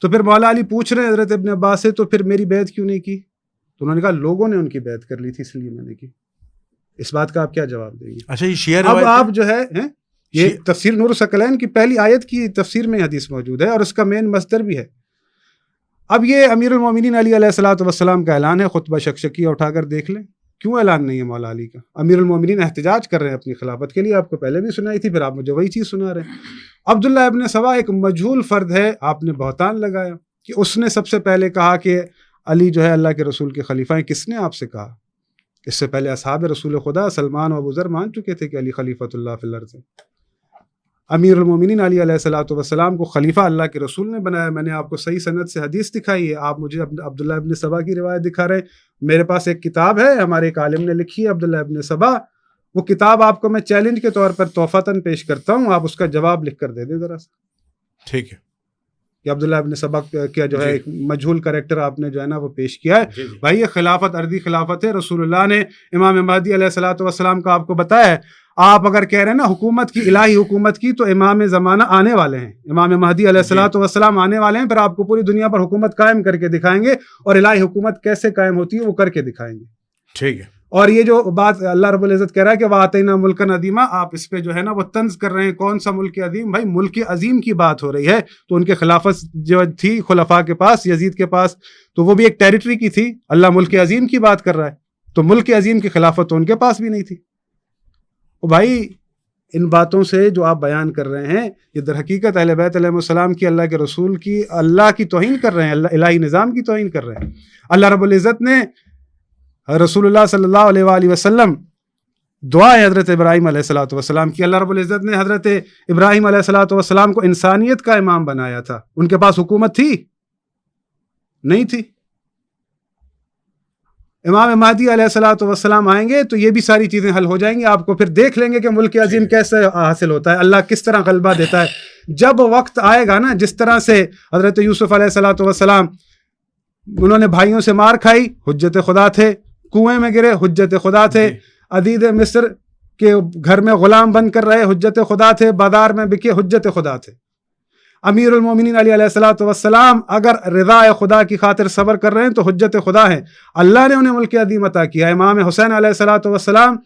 تو پھر مولا علی پوچھ رہے ہیں حضرت ابن عباس سے تو پھر میری بیعت کیوں نہیں کی؟ تو انہوں نے کہا لوگوں نے ان کی بیعت کر لی تھی اس لیے میں نے کی. اس بات کا آپ کیا جواب دیں گے؟ اچھا یہ شیعہ اب روایت آپ جو ہے یہ تفسیر نور الثقلین کی پہلی آیت کی تفسیر میں حدیث موجود ہے اور اس کا مین مصدر بھی ہے. اب یہ امیر المومنین علی علیہ الصلوۃ والسلام کا اعلان ہے، خطبہ شکشکیہ اٹھا کر دیکھ لیں. کیوں اعلان نہیں ہے مولا علی کا؟ امیر المومنین احتجاج کر رہے ہیں اپنی خلافت کے لیے. آپ کو پہلے بھی سنائی تھی، پھر آپ مجھے وہی چیز سنا رہے ہیں. عبداللہ ابن سبا ایک مجہول فرد ہے، آپ نے بہتان لگایا کہ اس نے سب سے پہلے کہا کہ علی جو ہے اللہ کے رسول کے خلیفہ ہیں. کس نے آپ سے کہا؟ اس سے پہلے اصحاب رسول خدا سلمان و ابو ذر مان چکے تھے کہ علی خلیفۃ اللہ فی الارض ہے. امیر المومنین علی علیہ الصلوۃ والسلام کو خلیفہ اللہ کے رسول نے بنایا. میں نے آپ کو صحیح سند سے حدیث دکھائی ہے، آپ مجھے عبداللہ ابن سبا کی روایت دکھا رہے ہیں. میرے پاس ایک کتاب ہے، ہمارے ایک عالم نے لکھی ہے عبداللہ ابن سبا. وہ کتاب آپ کو میں چیلنج کے طور پر تحفتاً پیش کرتا ہوں، آپ اس کا جواب لکھ کر دے دیں ذرا سا. ٹھیک ہے کہ عبداللہ ابن سبا کیا جو ہے ایک مجہول کریکٹر آپ نے جو ہے نا وہ پیش کیا ہے. بھائی یہ خلافت ارضی خلافت ہے. رسول اللہ نے امام مہدی علیہ الصلوۃ والسلام کا آپ کو بتایا ہے. آپ اگر کہہ رہے ہیں نا حکومت کی، الہی حکومت کی، تو امام زمانہ آنے والے ہیں، امام مہدی علیہ الصلوۃ والسلام آنے والے ہیں. پھر آپ کو پوری دنیا پر حکومت قائم کر کے دکھائیں گے، اور الہی حکومت کیسے قائم ہوتی ہے وہ کر کے دکھائیں گے. ٹھیک ہے. اور یہ جو بات اللہ رب العزت کہہ رہا ہے کہ وَآتَيْنَا مُلْكًا عَظِيمًا، آپ اس پہ جو ہے نا وہ طنز کر رہے ہیں. کون سا ملک عظیم؟ بھائی ملک عظیم کی بات ہو رہی ہے. تو ان کے خلافت جو تھی خلفاء کے پاس، یزید کے پاس، تو وہ بھی ایک ٹیریٹری کی تھی. اللہ ملک عظیم کی بات کر رہا ہے، تو ملک عظیم کی خلافت تو ان کے پاس بھی نہیں تھی. بھائی ان باتوں سے جو آپ بیان کر رہے ہیں یہ در حقیقت اہل بیت علیہ السلام کی، اللہ کے رسول کی، اللہ کی توہین کر رہے ہیں، اللہ الہی نظام کی توہین کر رہے ہیں. اللہ رب العزت نے رسول اللہ صلی اللہ علیہ وآلہ وسلم دعا ہے حضرت ابراہیم علیہ الصلوۃ والسلام کی. اللہ رب العزت نے حضرت ابراہیم علیہ الصلوۃ والسلام کو انسانیت کا امام بنایا تھا. ان کے پاس حکومت تھی؟ نہیں تھی. امام مہدی علیہ الصلوۃ والسلام آئیں گے تو یہ بھی ساری چیزیں حل ہو جائیں گی. آپ کو پھر دیکھ لیں گے کہ ملک عظیم کیسے حاصل ہوتا ہے، اللہ کس طرح غلبہ دیتا ہے. جب وقت آئے گا نا، جس طرح سے حضرت یوسف علیہ الصلوۃ والسلام انہوں نے بھائیوں سے مار کھائی، حجت خدا تھے، کنویں میں گرے، حجت خدا تھے، عدید مصر کے گھر میں غلام بن کر رہے، حجت خدا تھے، بازار میں بکے، حجت خدا تھے. امیر المومنین علی علیہ الصلوۃ والسلام اگر رضا خدا کی خاطر صبر کر رہے ہیں تو حجت خدا ہے. اللہ نے انہیں ملک عظیم عطا کیا. امام حسین علیہ الصلوۃ والسلام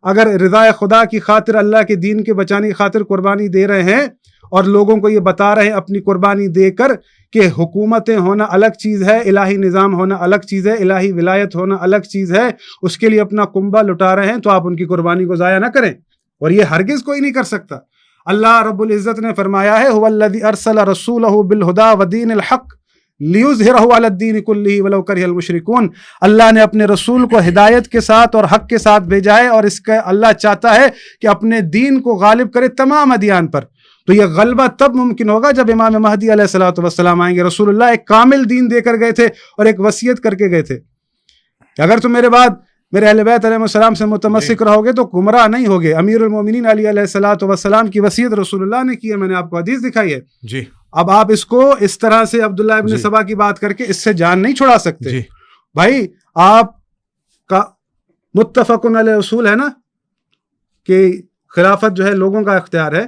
اگر رضا خدا کی خاطر، اللہ کے دین کے بچانے کی خاطر قربانی دے رہے ہیں، اور لوگوں کو یہ بتا رہے ہیں اپنی قربانی دے کر کہ حکومتیں ہونا الگ چیز ہے، الہی نظام ہونا الگ چیز ہے، الہی ولایت ہونا الگ چیز ہے، اس کے لیے اپنا کنبہ لٹا رہے ہیں، تو آپ ان کی قربانی کو ضائع نہ کریں. اور یہ ہرگز کوئی نہیں کر سکتا. اللہ رب العزت نے فرمایا ہے هو الذی ارسل رسولہ بالہدی ودین الحق لیظہرہ علی الدین کلہ ولو کرہ المشرکون. اللہ نے اپنے رسول کو ہدایت کے ساتھ اور حق کے ساتھ بھیجا ہے، اور اس کا اللہ چاہتا ہے کہ اپنے دین کو غالب کرے تمام ادیان پر. تو یہ غلبہ تب ممکن ہوگا جب امام مہدی علیہ الصلوۃ والسلام آئیں گے. رسول اللہ ایک کامل دین دے کر گئے تھے اور ایک وصیت کر کے گئے تھے کہ اگر تم میرے بعد میرے اہل بیت علیہ السلام سے متمسک رہو گے تو گمراہ نہیں ہوگے. امیر المومنین علی علیہ الصلوۃ والسلام کی وصیت رسول اللہ نے کی ہے، میں نے آپ کو حدیث دکھائی ہے. جی اب آپ اس کو اس طرح سے عبداللہ ابن سبا کی بات کر کے اس سے جان نہیں چھڑا سکتے. بھائی آپ کا متفقن علیہ اصول ہے نا کہ خلافت جو ہے لوگوں کا اختیار ہے,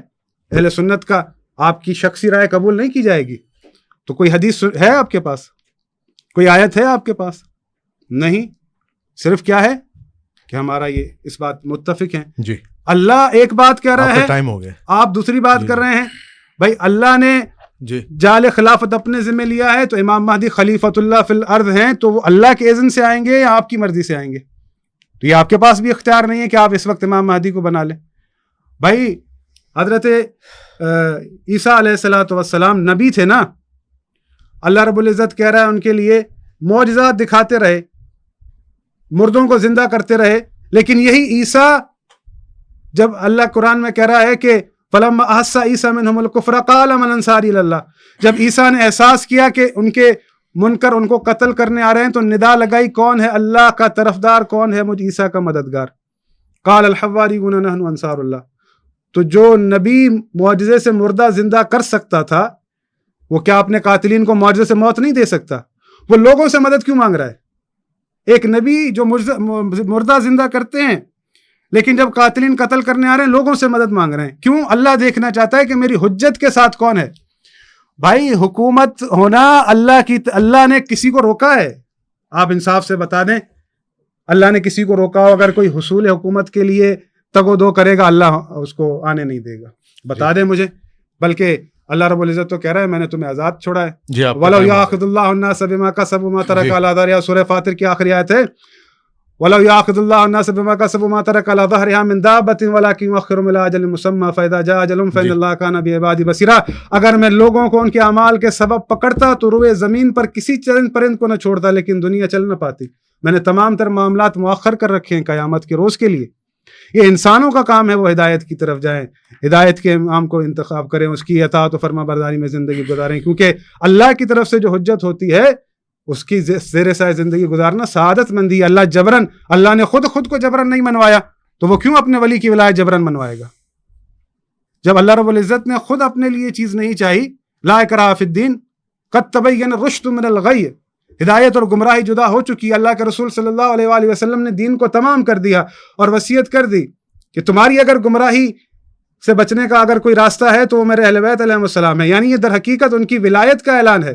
اہل سنت کا, آپ کی شخصی رائے قبول نہیں کی جائے گی. تو کوئی حدیث ہے آپ کے پاس, کوئی آیت ہے آپ کے پاس؟ نہیں. صرف کیا ہے کہ ہمارا یہ اس بات متفق ہیں. جی اللہ ایک بات کہہ رہا ہے, ٹائم ہو گیا, آپ دوسری بات کر رہے ہیں. بھائی اللہ نے جال خلافت اپنے ذمہ لیا ہے تو امام مہدی خلیفۃ اللہ فی الارض ہیں, تو وہ اللہ کے اذن سے آئیں گے یا آپ کی مرضی سے آئیں گے؟ تو یہ آپ کے پاس بھی اختیار نہیں ہے کہ آپ اس وقت امام مہدی کو بنا لیں. بھائی حضرت عیسیٰ علیہ الصلوۃ والسلام نبی تھے نا, اللہ رب العزت کہہ رہا ہے ان کے لیے معجزات دکھاتے رہے, مردوں کو زندہ کرتے رہے, لیکن یہی عیسیٰ جب اللہ قرآن میں کہہ رہا ہے کہ فلما احس عیسیٰ منہم الکفر قال من انصاری اللہ, جب عیسیٰ نے احساس کیا کہ ان کے منکر ان کو قتل کرنے آ رہے ہیں تو ندا لگائی, کون ہے اللہ کا طرفدار, کون ہے مجھ عیسیٰ کا مددگار؟ قال الحواریون نحن انصار اللہ. تو جو نبی معجزے سے مردہ زندہ کر سکتا تھا, وہ کیا اپنے قاتلین کو معجزے سے موت نہیں دے سکتا؟ وہ لوگوں سے مدد کیوں مانگ رہا ہے؟ ایک نبی جو مردہ زندہ کرتے ہیں لیکن جب قاتلین قتل کرنے آ رہے ہیں لوگوں سے مدد مانگ رہے ہیں. کیوں؟ اللہ دیکھنا چاہتا ہے کہ میری حجت کے ساتھ کون ہے. بھائی حکومت ہونا اللہ نے کسی کو روکا ہے؟ آپ انصاف سے بتا دیں, اللہ نے کسی کو روکا ہو اگر کوئی حصول حکومت کے لیے تگ و دو کرے گا, اللہ اس کو آنے نہیں دے گا؟ بتا دیں مجھے. بلکہ اللہ رب العزت تو کہہ رہا ہے میں نے تمہیں آزاد چھوڑا ہے. وَلَوْ يَأْخُذُ اللَّهُ النَّاسَ بِمَا كَسَبُوا مَا تَرَكَ عَلَىٰ ظَهْرِهَا, سورہ فاطر کی آخری آیت ہے, وَلَوْ يَأْخُذُ اللَّهُ النَّاسَ بِمَا كَسَبُوا مَا تَرَكَ عَلَىٰ ظَهْرِهَا مِن دَابَّةٍ وَلَٰكِن يُؤَخِّرُهُمْ إِلَىٰ أَجَلٍ مُّسَمًّى فَإِذَا جَاءَ أَجَلُهُمْ فَإِنَّ اللَّهَ كَانَ بِعِبَادِهِ بَصِيرًا. اگر میں لوگوں کو ان کے اعمال کے سبب پکڑتا تو روئے زمین پر کسی چرند پرند کو نہ چھوڑتا, لیکن دنیا چل نہ پاتی. میں نے تمام تر معاملات مؤخر کر رکھے ہیں قیامت کے روز کے لیے. یہ انسانوں کا کام ہے وہ ہدایت کی طرف جائیں, ہدایت کے امام کو انتخاب کریں, اس کی اطاعت و فرما برداری میں زندگی گزاریں, کیونکہ اللہ کی طرف سے جو حجت ہوتی ہے اس کی زیر سایہ زندگی گزارنا سعادت مندی. اللہ نے خود کو جبرن نہیں منوایا, تو وہ کیوں اپنے ولی کی ولایت جبرن منوائے گا؟ جب اللہ رب العزت نے خود اپنے لیے چیز نہیں چاہی, لا اکراہ فی الدین قد تبین الرشد من الغی, ہدایت اور گمراہی جدا ہو چکی. اللہ کے رسول صلی اللہ علیہ وآلہ وسلم نے دین کو تمام کر دیا اور وصیت کر دی کہ تمہاری اگر گمراہی سے بچنے کا اگر کوئی راستہ ہے تو وہ میرے اہل بیت علیہ السلام ہے. یعنی یہ در حقیقت ان کی ولایت کا اعلان ہے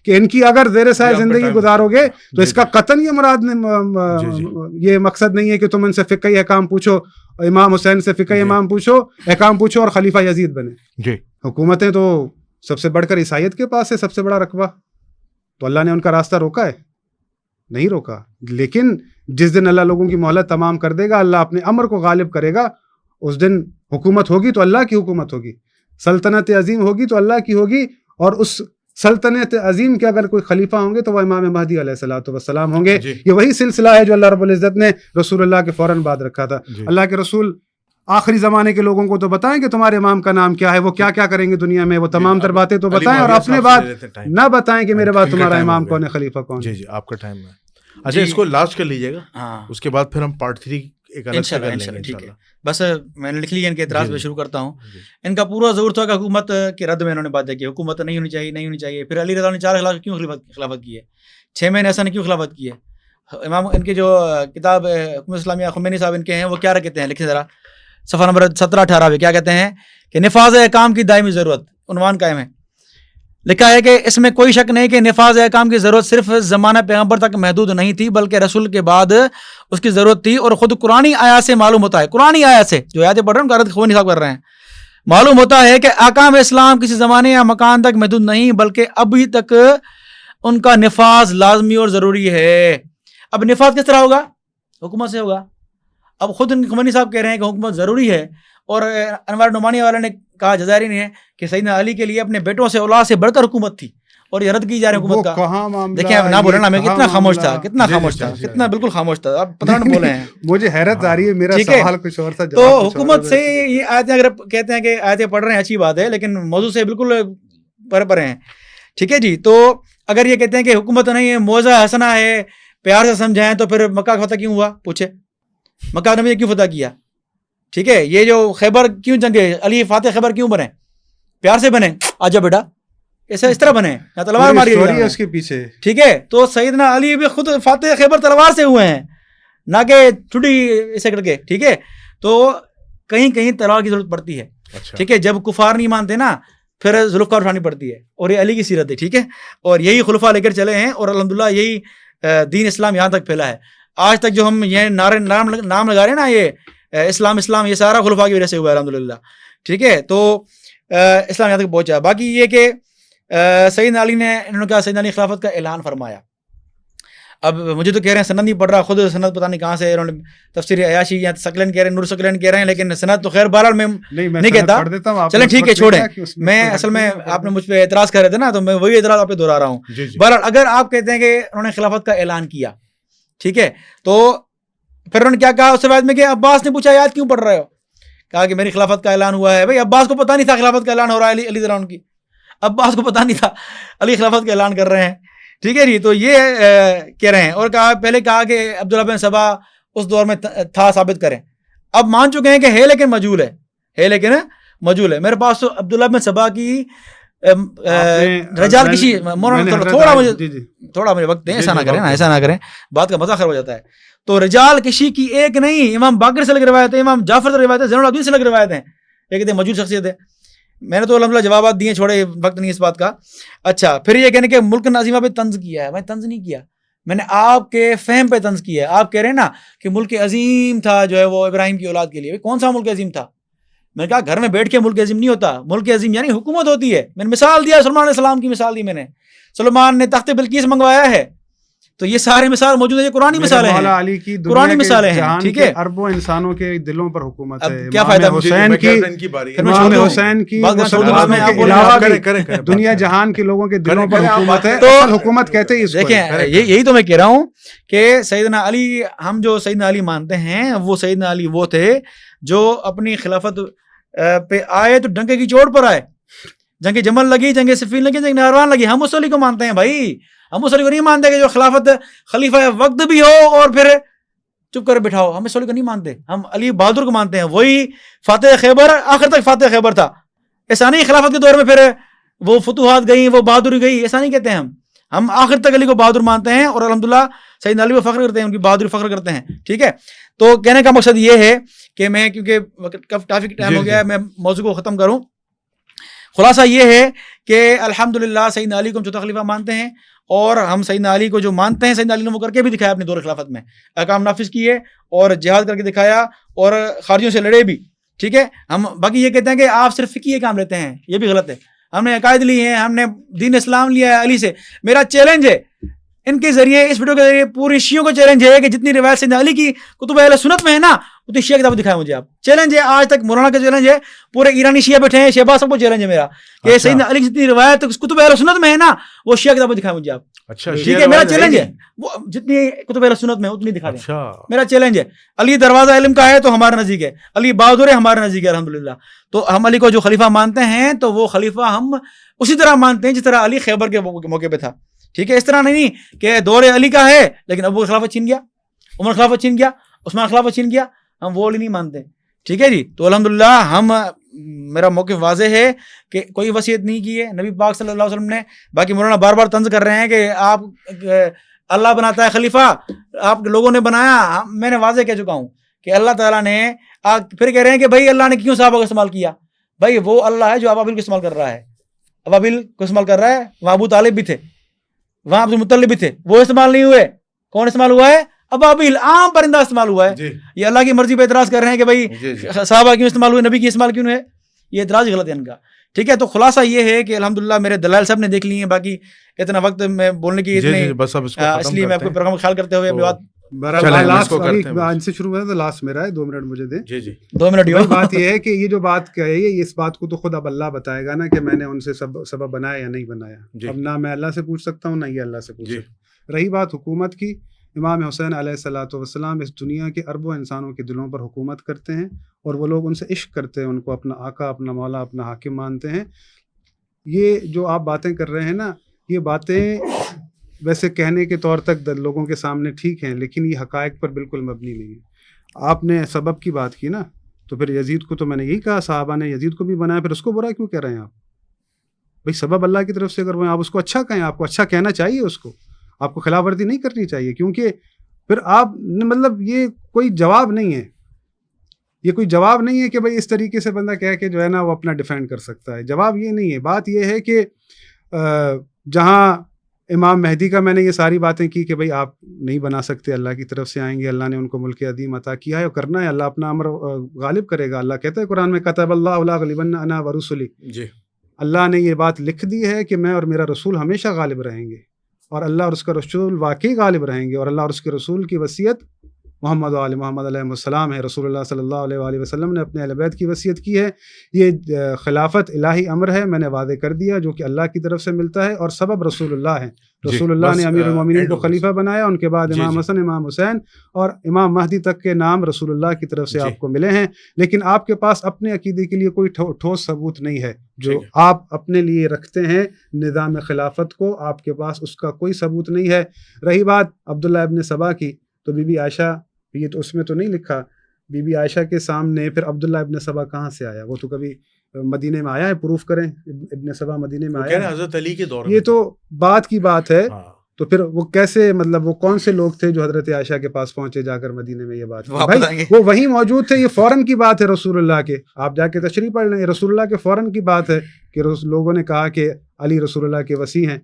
کہ ان کی اگر زیر سایہ زندگی گزارو گے تو اس کا قطعاً یہ مراد یہ مقصد نہیں ہے کہ تم ان سے فقہی احکام پوچھو, امام حسین سے فقہی احکام پوچھو اور خلیفہ یزید بنے. حکومتیں تو سب سے بڑھ کر عیسائیت کے پاس ہے سب سے بڑا رقبہ. تو اللہ نے ان کا راستہ روکا ہے؟ نہیں روکا. لیکن جس دن اللہ لوگوں کی مہلت تمام کر دے گا, اللہ اپنے امر کو غالب کرے گا, اس دن حکومت ہوگی تو اللہ کی حکومت ہوگی, سلطنت عظیم ہوگی تو اللہ کی ہوگی, اور اس سلطنت عظیم کے اگر کوئی خلیفہ ہوں گے تو وہ امام مہدی علیہ الصلوۃ والسلام ہوں گے. یہ وہی سلسلہ ہے جو اللہ رب العزت نے رسول اللہ کے فوراً بعد رکھا تھا. اللہ کے رسول آخری زمانے کے لوگوں کو تو بتائیں کہ تمہارے امام کا نام کیا ہے, وہ کیا کیا کریں گے دنیا میں, وہ تمام تر باتیں تو بتائیں, اور اپنے بات نہ بتائیں کہ میرے بعد تمہارا امام کون ہے, خلیفہ کون ہے. جی آپ کا ٹائم ہے. اچھا اس کو لاسٹ کر لیجیے گا, اس کے بعد پھر ہم پارٹ 3 ایک الگ سے کر لیں گے انشاءاللہ. بس میں نے لکھ لیا ان کے اعتراض پہ شروع کرتا ہوں. ان کا پورا ضرور تھا کہ حکومت کے رد میں انہوں نے باتیں کی, حکومت نہیں ہونی چاہیے. پھر علی رضا نے 4 خلافت کیوں خلافت کی ہے, 6 مہینے ایسا نے کیوں خلافت کی ہے. امام ان کی جو کتاب حکومت اسلامیہ خمینی صاحب ان کے ہیں, وہ کیا کہتے ہیں, لکھیں ذرا صفحہ نمبر 17-18 پہ کیا کہتے ہیں کہ نفاذ احکام کی دائمی ضرورت, عنوان قائم ہے. لکھا ہے کہ اس میں کوئی شک نہیں کہ نفاذ احکام کی ضرورت صرف زمانہ پیغمبر تک محدود نہیں تھی, بلکہ رسول کے بعد اس کی ضرورت تھی, اور خود قرآنی آیات سے معلوم ہوتا ہے, قرآنی آیات سے جو آیاتیں پڑھ رہے ہیں ان کا خمینی صاحب کر رہے ہیں, معلوم ہوتا ہے کہ احکام اسلام کسی زمانے یا مکان تک محدود نہیں, بلکہ ابھی تک ان کا نفاذ لازمی اور ضروری ہے. اب نفاذ کس طرح ہوگا؟ حکومت سے ہوگا. اب خود خمینی صاحب کہہ رہے ہیں کہ حکومت ضروری ہے, اور انوار نعمانی والے نے کہا, جزائری نے, کہ سیدنا علی کے لیے اپنے بیٹوں سے اولاد سے بڑھ کر حکومت تھی, اور یہ رد کی جا رہی حکومت کا. دیکھیں نہ بولنا, میں کتنا خاموش تھا, کتنا بالکل خاموش تھا, آپ پتہ نہیں بولے ہیں. مجھے حیرت آ رہی ہے, میرا سوال کچھ اور تھا. تو حکومت سے یہ آیتیں اگر کہتے ہیں کہ آیتیں پڑھ رہے ہیں اچھی بات ہے, لیکن موضوع سے بالکل پرے ہیں. ٹھیک ہے جی. تو اگر یہ کہتے ہیں کہ حکومت نہیں ہے, موعظہ حسنہ ہے, پیار سے سمجھائیں, تو پھر مکہ کا فتح کیوں ہوا؟ پوچھے مکہ نبی نے کیوں فتح کیا؟ ٹھیک ہے. یہ جو خیبر کیوں جنگے, علی فاتح خیبر کیوں بنے؟ پیار سے بنے, آجا بیٹا ایسا اس طرح بنے یا تلوار ماری اسٹوری ہے اس کے پیچھے. ٹھیک ہے. تو سیدنا علی بھی خود فاتح خیبر تلوار سے ہوئے ہیں, نہ کہ چھٹی ایسے کر کے. ٹھیک ہے. تو کہیں کہیں تلوار کی ضرورت پڑتی ہے. ٹھیک ہے. جب کفار نہیں مانتے نا پھر ذوالفقار اٹھانی پڑتی ہے, اور یہ علی کی سیرت ہے. ٹھیک ہے. اور یہی خلفاء لے کر چلے ہیں, اور الحمدللہ یہی دین اسلام یہاں تک پھیلا ہے. آج تک جو ہم یہ نام لگا رہے ہیں نا, یہ اسلام یہ سارا خلفاء کی وجہ سے ہوا ہے الحمدللہ. ٹھیک ہے. تو اسلام یہاں تک پہنچا. باقی یہ کہ سیدنا علی نے, انہوں نے کہا سیدنا علی خلافت کا اعلان فرمایا. اب مجھے تو کہہ رہے ہیں سند نہیں پڑھ رہا, خود سند پتہ نہیں کہاں سے انہوں نے تفسیر عیاشی یا سکلین کہہ رہے ہیں, نور سکلین کہہ رہے ہیں, لیکن سند تو خیر بہرحال میں نہیں کہتا. چلیں ٹھیک ہے, چھوڑیں. میں اصل میں آپ نے مجھ پہ اعتراض کر رہے تھے نا, تو میں وہی اعتراض آپ پہ دہرا رہا ہوں. بہرحال اگر آپ کہتے ہیں کہ انہوں نے خلافت کا اعلان کیا, ٹھیک ہے, تو پھر انہوں نے کیا کہا اس سے بعد میں کہ عباس نے پوچھا آیات کیوں پڑھ رہے ہو؟ کہا کہ میری خلافت کا اعلان ہوا ہے. بھائی عباس کو پتہ نہیں تھا خلافت کا اعلان ہو رہا ہے, علی رضی کی عباس کو پتہ نہیں تھا علی خلافت کا اعلان کر رہے ہیں. ٹھیک ہے جی. تو یہ کہہ رہے ہیں. اور پہلے کہا کہ عبداللہ بن سبا اس دور میں تھا, ثابت کریں. اب مان چکے ہیں کہ ہے لیکن مجہول ہے. میرے پاس تو عبداللہ بن سبا کی رجال کشی, تھوڑا مجھے وقت دیں, ایسا نہ کریں, بات کا مزہ خراب ہو جاتا ہے. تو رجال کشی کی ایک نہیں, امام باقر سے لگ روایت ہے, امام جعفر سے روایت ہے, زین العابدین سے لگ روایت ہیں. یہ کہتے ہیں موجود شخصیت ہے. میں نے تو الحمدللہ جوابات دیے, چھوڑے, وقت نہیں اس بات کا. اچھا, پھر یہ کہنے کہ ملک عظیمہ پہ طنز کیا ہے. میں طنز نہیں کیا, میں نے آپ کے فہم پہ طنز کیا ہے. آپ کہہ رہے ہیں نا کہ ملک عظیم تھا جو ہے وہ ابراہیم کی اولاد کے لیے. کون سا ملک عظیم تھا؟ میں نے کہا گھر میں بیٹھ کے ملک عظیم نہیں ہوتا. ملک عظیم یعنی حکومت ہوتی ہے. میں نے مثال دیا, سلمان علیہ السلام کی مثال دی میں نے. سلمان نے تخت بلقیس منگوایا ہے. تو یہ سارے مثال موجود ہیں, یہ قرآنی مثالیں ہیں, علی کی قرآنی مثالیں ہیں. ٹھیک ہے. اربوں انسانوں کے دلوں پر حکومت ہے. کیا فائدہ حسین کی دنیا جہان کے لوگوں کے دلوں پر حکومت ہے. تو حکومت کہتے ہیں. دیکھیں یہی تو میں کہہ رہا ہوں کہ سیدنا علی, ہم جو سیدنا علی مانتے ہیں وہ سیدنا علی وہ تھے جو اپنی خلافت پہ آئے تو ڈنکے کی چوٹ پر آئے. جنگ جمل لگی, جنگ صفین لگی, جنگ نہروان لگی. ہم اس علی کو مانتے ہیں بھائی. ہم اس علی کو نہیں مانتے کہ جو خلافت خلیفہ وقت بھی ہو اور پھر چپ کر بٹھاؤ. ہم اس علی کو نہیں مانتے. ہم علی بہادر کو مانتے ہیں. وہی فاتح خیبر, آخر تک فاتح خیبر تھا. ایسا نہیں خلافت کے دور میں پھر وہ فتوحات گئی, وہ بہادری گئی, ایسا نہیں کہتے ہیں. ہم آخر تک علی کو بہادر مانتے ہیں, اور الحمدللہ سیدنا علی کو فخر کرتے ہیں, ان کی بہادری فخر کرتے ہیں. ٹھیک ہے. تو کہنے کا مقصد یہ ہے کہ میں, کیونکہ کافی ٹائم ہو گیا ہے, میں موضوع کو ختم کروں. خلاصہ یہ ہے کہ الحمدللہ سیدنا علی کو ہم چوتھا خلیفہ مانتے ہیں, اور ہم سیدنا علی کو جو مانتے ہیں, سیدنا علی نے وہ کر کے بھی دکھایا اپنے دور خلافت میں, احکام نافذ کیے اور جہاد کر کے دکھایا اور خارجیوں سے لڑے بھی. ٹھیک ہے. ہم باقی یہ کہتے ہیں کہ آپ صرف فقہی کام لیتے ہیں, یہ بھی غلط ہے. ہم نے عقائد لی ہیں, ہم نے دین اسلام لیا ہے علی سے. میرا چیلنج ہے ان کے ذریعے, اس ویڈیو کے ذریعے پوری شیعوں کو چیلنج ہے کہ جتنی روایت سیدنا علی کی کتب اہل سنت میں ہے نا, اتنی شیعہ کتاب دکھائیں مجھے آپ. چیلنج ہے, آج تک مولانا کا چیلنج ہے, پورے ایرانی شیعہ بیٹھے ہیں, شہباز سب کو چیلنج ہے میرا کہ سیدنا علی کی جتنی روایت کتب اہل سنت میں ہے نا, وہ شیعہ کتاب دکھائیں مجھے آپ. ٹھیک ہے, میرا چیلنج ہے, وہ جتنی کتب اہل سنت میں اتنی دکھا دیں. میرا چیلنج ہے. علی دروازہ علم کا ہے تو ہمارے نزدیک ہے, علی بہادر ہے ہمارے نزدیک ہے الحمدللہ. تو ہم علی کو جو خلیفہ مانتے ہیں تو وہ خلیفہ ہم اسی طرح مانتے ہیں جس طرح علی خیبر کے موقع پہ تھا. ٹھیک ہے. اس طرح نہیں کہ دور علی کا ہے لیکن ابو خلافت چھین گیا, عمر خلافت چھین گیا, عثمان خلافت چھین گیا, ہم وہ علی نہیں مانتے. ٹھیک ہے جی. تو الحمدللہ ہم, میرا موقف واضح ہے کہ کوئی وصیت نہیں کی ہے نبی پاک صلی اللہ علیہ وسلم نے. باقی مولانا بار بار طنز کر رہے ہیں کہ آپ اللہ بناتا ہے خلیفہ, آپ لوگوں نے بنایا. میں نے واضح کہہ چکا ہوں کہ اللہ تعالیٰ نے, پھر کہہ رہے ہیں کہ بھائی اللہ نے کیوں صحابہ کو استعمال کیا. بھائی وہ اللہ ہے جو ابابیل کو استعمال کر رہا ہے, ابابیل کو استعمال کر رہا ہے. وہاں ابو طالب بھی تھے, وہاں عبد المطلب بھی تھے, وہ استعمال نہیں ہوئے. کون استعمال ہوا ہے؟ ابابیل, عام پرندہ استعمال ہوا ہے. یہ اللہ کی مرضی پہ اعتراض کر رہے ہیں کہ بھائی صحابہ کیوں استعمال ہوئے, نبی کی استعمال کیوں ہے. یہ اعتراض غلط ہے ان کا. ٹھیک ہے. تو خلاصہ یہ ہے کہ الحمدللہ میرے دلائل سب نے دیکھ لی ہیں. باقی اتنا وقت میں بولنے کی اس لیے میں آپ کو پروگرام خیال کرتے ہوئے اپنی بات ان سے شروع ہوا تو لاسٹ میرا ہے, 2 منٹ مجھے دیں. 2 منٹ. بات یہ ہے کہ یہ جو بات کہی ہے, اس بات کو تو خود اب اللہ بتائے گا نا کہ میں نے ان سے سبب بنایا یا نہیں بنایا. اب نہ میں اللہ سے پوچھ سکتا ہوں, نہ یہ اللہ سے پوچھ سکتا ہوں. رہی بات حکومت کی, امام حسین علیہ الصلوۃ والسلام اس دنیا کے اربوں انسانوں کے دلوں پر حکومت کرتے ہیں, اور وہ لوگ ان سے عشق کرتے ہیں, ان کو اپنا آقا, اپنا مولا, اپنا حاکم مانتے ہیں. یہ جو آپ باتیں کر رہے ہیں نا, یہ باتیں ویسے کہنے کے طور تک لوگوں کے سامنے ٹھیک ہیں, لیکن یہ حقائق پر بالکل مبنی نہیں ہے. آپ نے سبب کی بات کی نا, تو پھر یزید کو تو میں نے یہی کہا, صحابہ نے یزید کو بھی بنایا, پھر اس کو برا کیوں کہہ رہے ہیں آپ؟ بھائی سبب اللہ کی طرف سے اگر آپ اس کو اچھا کہیں، آپ کو اچھا کہنا چاہیے، اس کو آپ کو خلاف ورزی نہیں کرنی چاہیے، کیونکہ پھر آپ مطلب یہ کوئی جواب نہیں ہے، یہ کوئی جواب نہیں ہے کہ بھائی اس طریقے سے بندہ کہہ کے جو ہے نا وہ اپنا ڈیفینڈ کر سکتا ہے. جواب یہ نہیں ہے. بات یہ ہے کہ جہاں امام مہدی کا میں نے یہ ساری باتیں کی کہ بھائی آپ نہیں بنا سکتے، اللہ کی طرف سے آئیں گے، اللہ نے ان کو ملک عظیم عطا کیا ہے اور کرنا ہے، اللہ اپنا امر غالب کرے گا. اللہ کہتا ہے قرآن میں کتب اللہ لاغلبن انا ورسلی، جی اللہ نے یہ بات لکھ دی ہے کہ میں اور میرا رسول ہمیشہ غالب رہیں گے، اور اللہ اور اس کا رسول واقعی غالب رہیں گے. اور اللہ اور اس کے رسول کی وصیت محمد و آل محمد علیہ السلام ہے. رسول اللہ صلی اللہ علیہ وآلہ وسلم نے اپنے اہل بیت کی وصیت کی ہے. یہ خلافت الہی امر ہے، میں نے وعدے کر دیا، جو کہ اللہ کی طرف سے ملتا ہے، اور سبب رسول اللہ ہے. رسول اللہ نے امیر المومنین کو خلیفہ بنایا، ان کے بعد امام حسن، امام حسین اور امام مہدی تک کے نام رسول اللہ کی طرف سے آپ کو ملے ہیں. لیکن آپ کے پاس اپنے عقیدے کے لیے کوئی ٹھوس ثبوت نہیں ہے. جو آپ اپنے لیے رکھتے ہیں نظام خلافت کو، آپ کے پاس اس کا کوئی ثبوت نہیں ہے. رہی بات عبداللہ ابن سبا کی، تو بی بی عائشہ، یہ تو اس میں تو نہیں لکھا بی بی عائشہ کے سامنے پھر عبداللہ ابن سبا کہاں سے آیا؟ وہ تو کبھی مدینے میں آیا ہے؟ پروف کریں ابن سبا مدینے میں آیا ہے؟ حضرت علی کے دور یہ تو بات کی بات ہے. تو پھر وہ کیسے، مطلب وہ کون سے لوگ تھے جو حضرت عائشہ کے پاس پہنچے جا کر مدینے میں یہ بات؟ بھائی وہ وہیں موجود تھے. یہ فوراً کی بات ہے رسول اللہ کے، آپ جا کے تشریح پڑھ لیں. رسول اللہ کے فوراً کی بات ہے کہ لوگوں نے کہا کہ علی رسول اللہ کے وصی ہیں،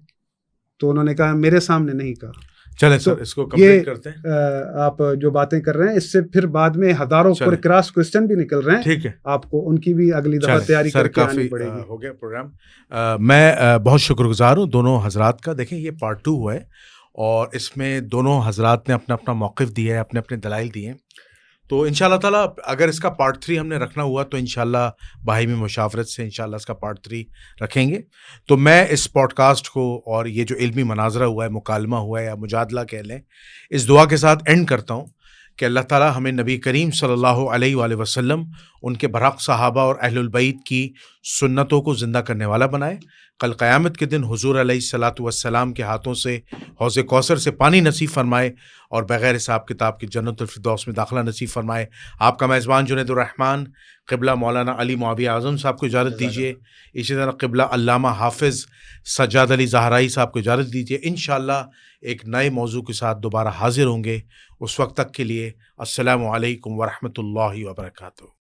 تو انہوں نے کہا میرے سامنے نہیں کہا. چلیں سر اس کو کمپلیٹ کرتے ہیں. آپ جو باتیں کر رہے ہیں اس سے پھر بعد میں ہزاروں پر کراس کوسچن بھی نکل رہے ہیں. ٹھیک ہے، آپ کو ان کی بھی اگلی دفعہ تیاری کر کے آنی پڑے گی. ہو گیا پروگرام. میں بہت شکر گزار ہوں دونوں حضرات کا. دیکھیں یہ پارٹ 2 ہوا ہے اور اس میں دونوں حضرات نے اپنا اپنا موقف دیا ہے، اپنے اپنے دلائل دیے ہیں. تو ان شاء اللہ تعالیٰ اگر اس کا پارٹ 3 ہم نے رکھنا ہوا تو ان شاء اللہ باہمی مشاورت سے ان شاء اللہ اس کا پارٹ 3 رکھیں گے. تو میں اس پوڈ کاسٹ کو اور یہ جو علمی مناظرہ ہوا ہے، مکالمہ ہوا ہے یا مجادلہ کہہ لیں، اس دعا کے ساتھ اینڈ کرتا ہوں کہ اللہ تعالیٰ ہمیں نبی کریم صلی اللہ علیہ وآلہ وسلم، ان کے برحق صحابہ اور اہل البیت کی سنتوں کو زندہ کرنے والا بنائے. کل قیامت کے دن حضور علیہ الصلاۃ والسلام کے ہاتھوں سے حوض کوثر سے پانی نصیب فرمائے اور بغیر حساب کتاب کی جنت الفردوس میں داخلہ نصیب فرمائے. آپ کا میزبان جنید الرحمن قبلہ مولانا علی معاویہ اعظم صاحب کو اجازت دیجیے. اسی طرح قبلہ علامہ حافظ سجاد علی زہرائی صاحب کو اجازت دیجیے. انشاءاللہ ایک نئے موضوع کے ساتھ دوبارہ حاضر ہوں گے. اس وقت تک کے لیے السلام علیکم ورحمۃ اللہ وبرکاتہ.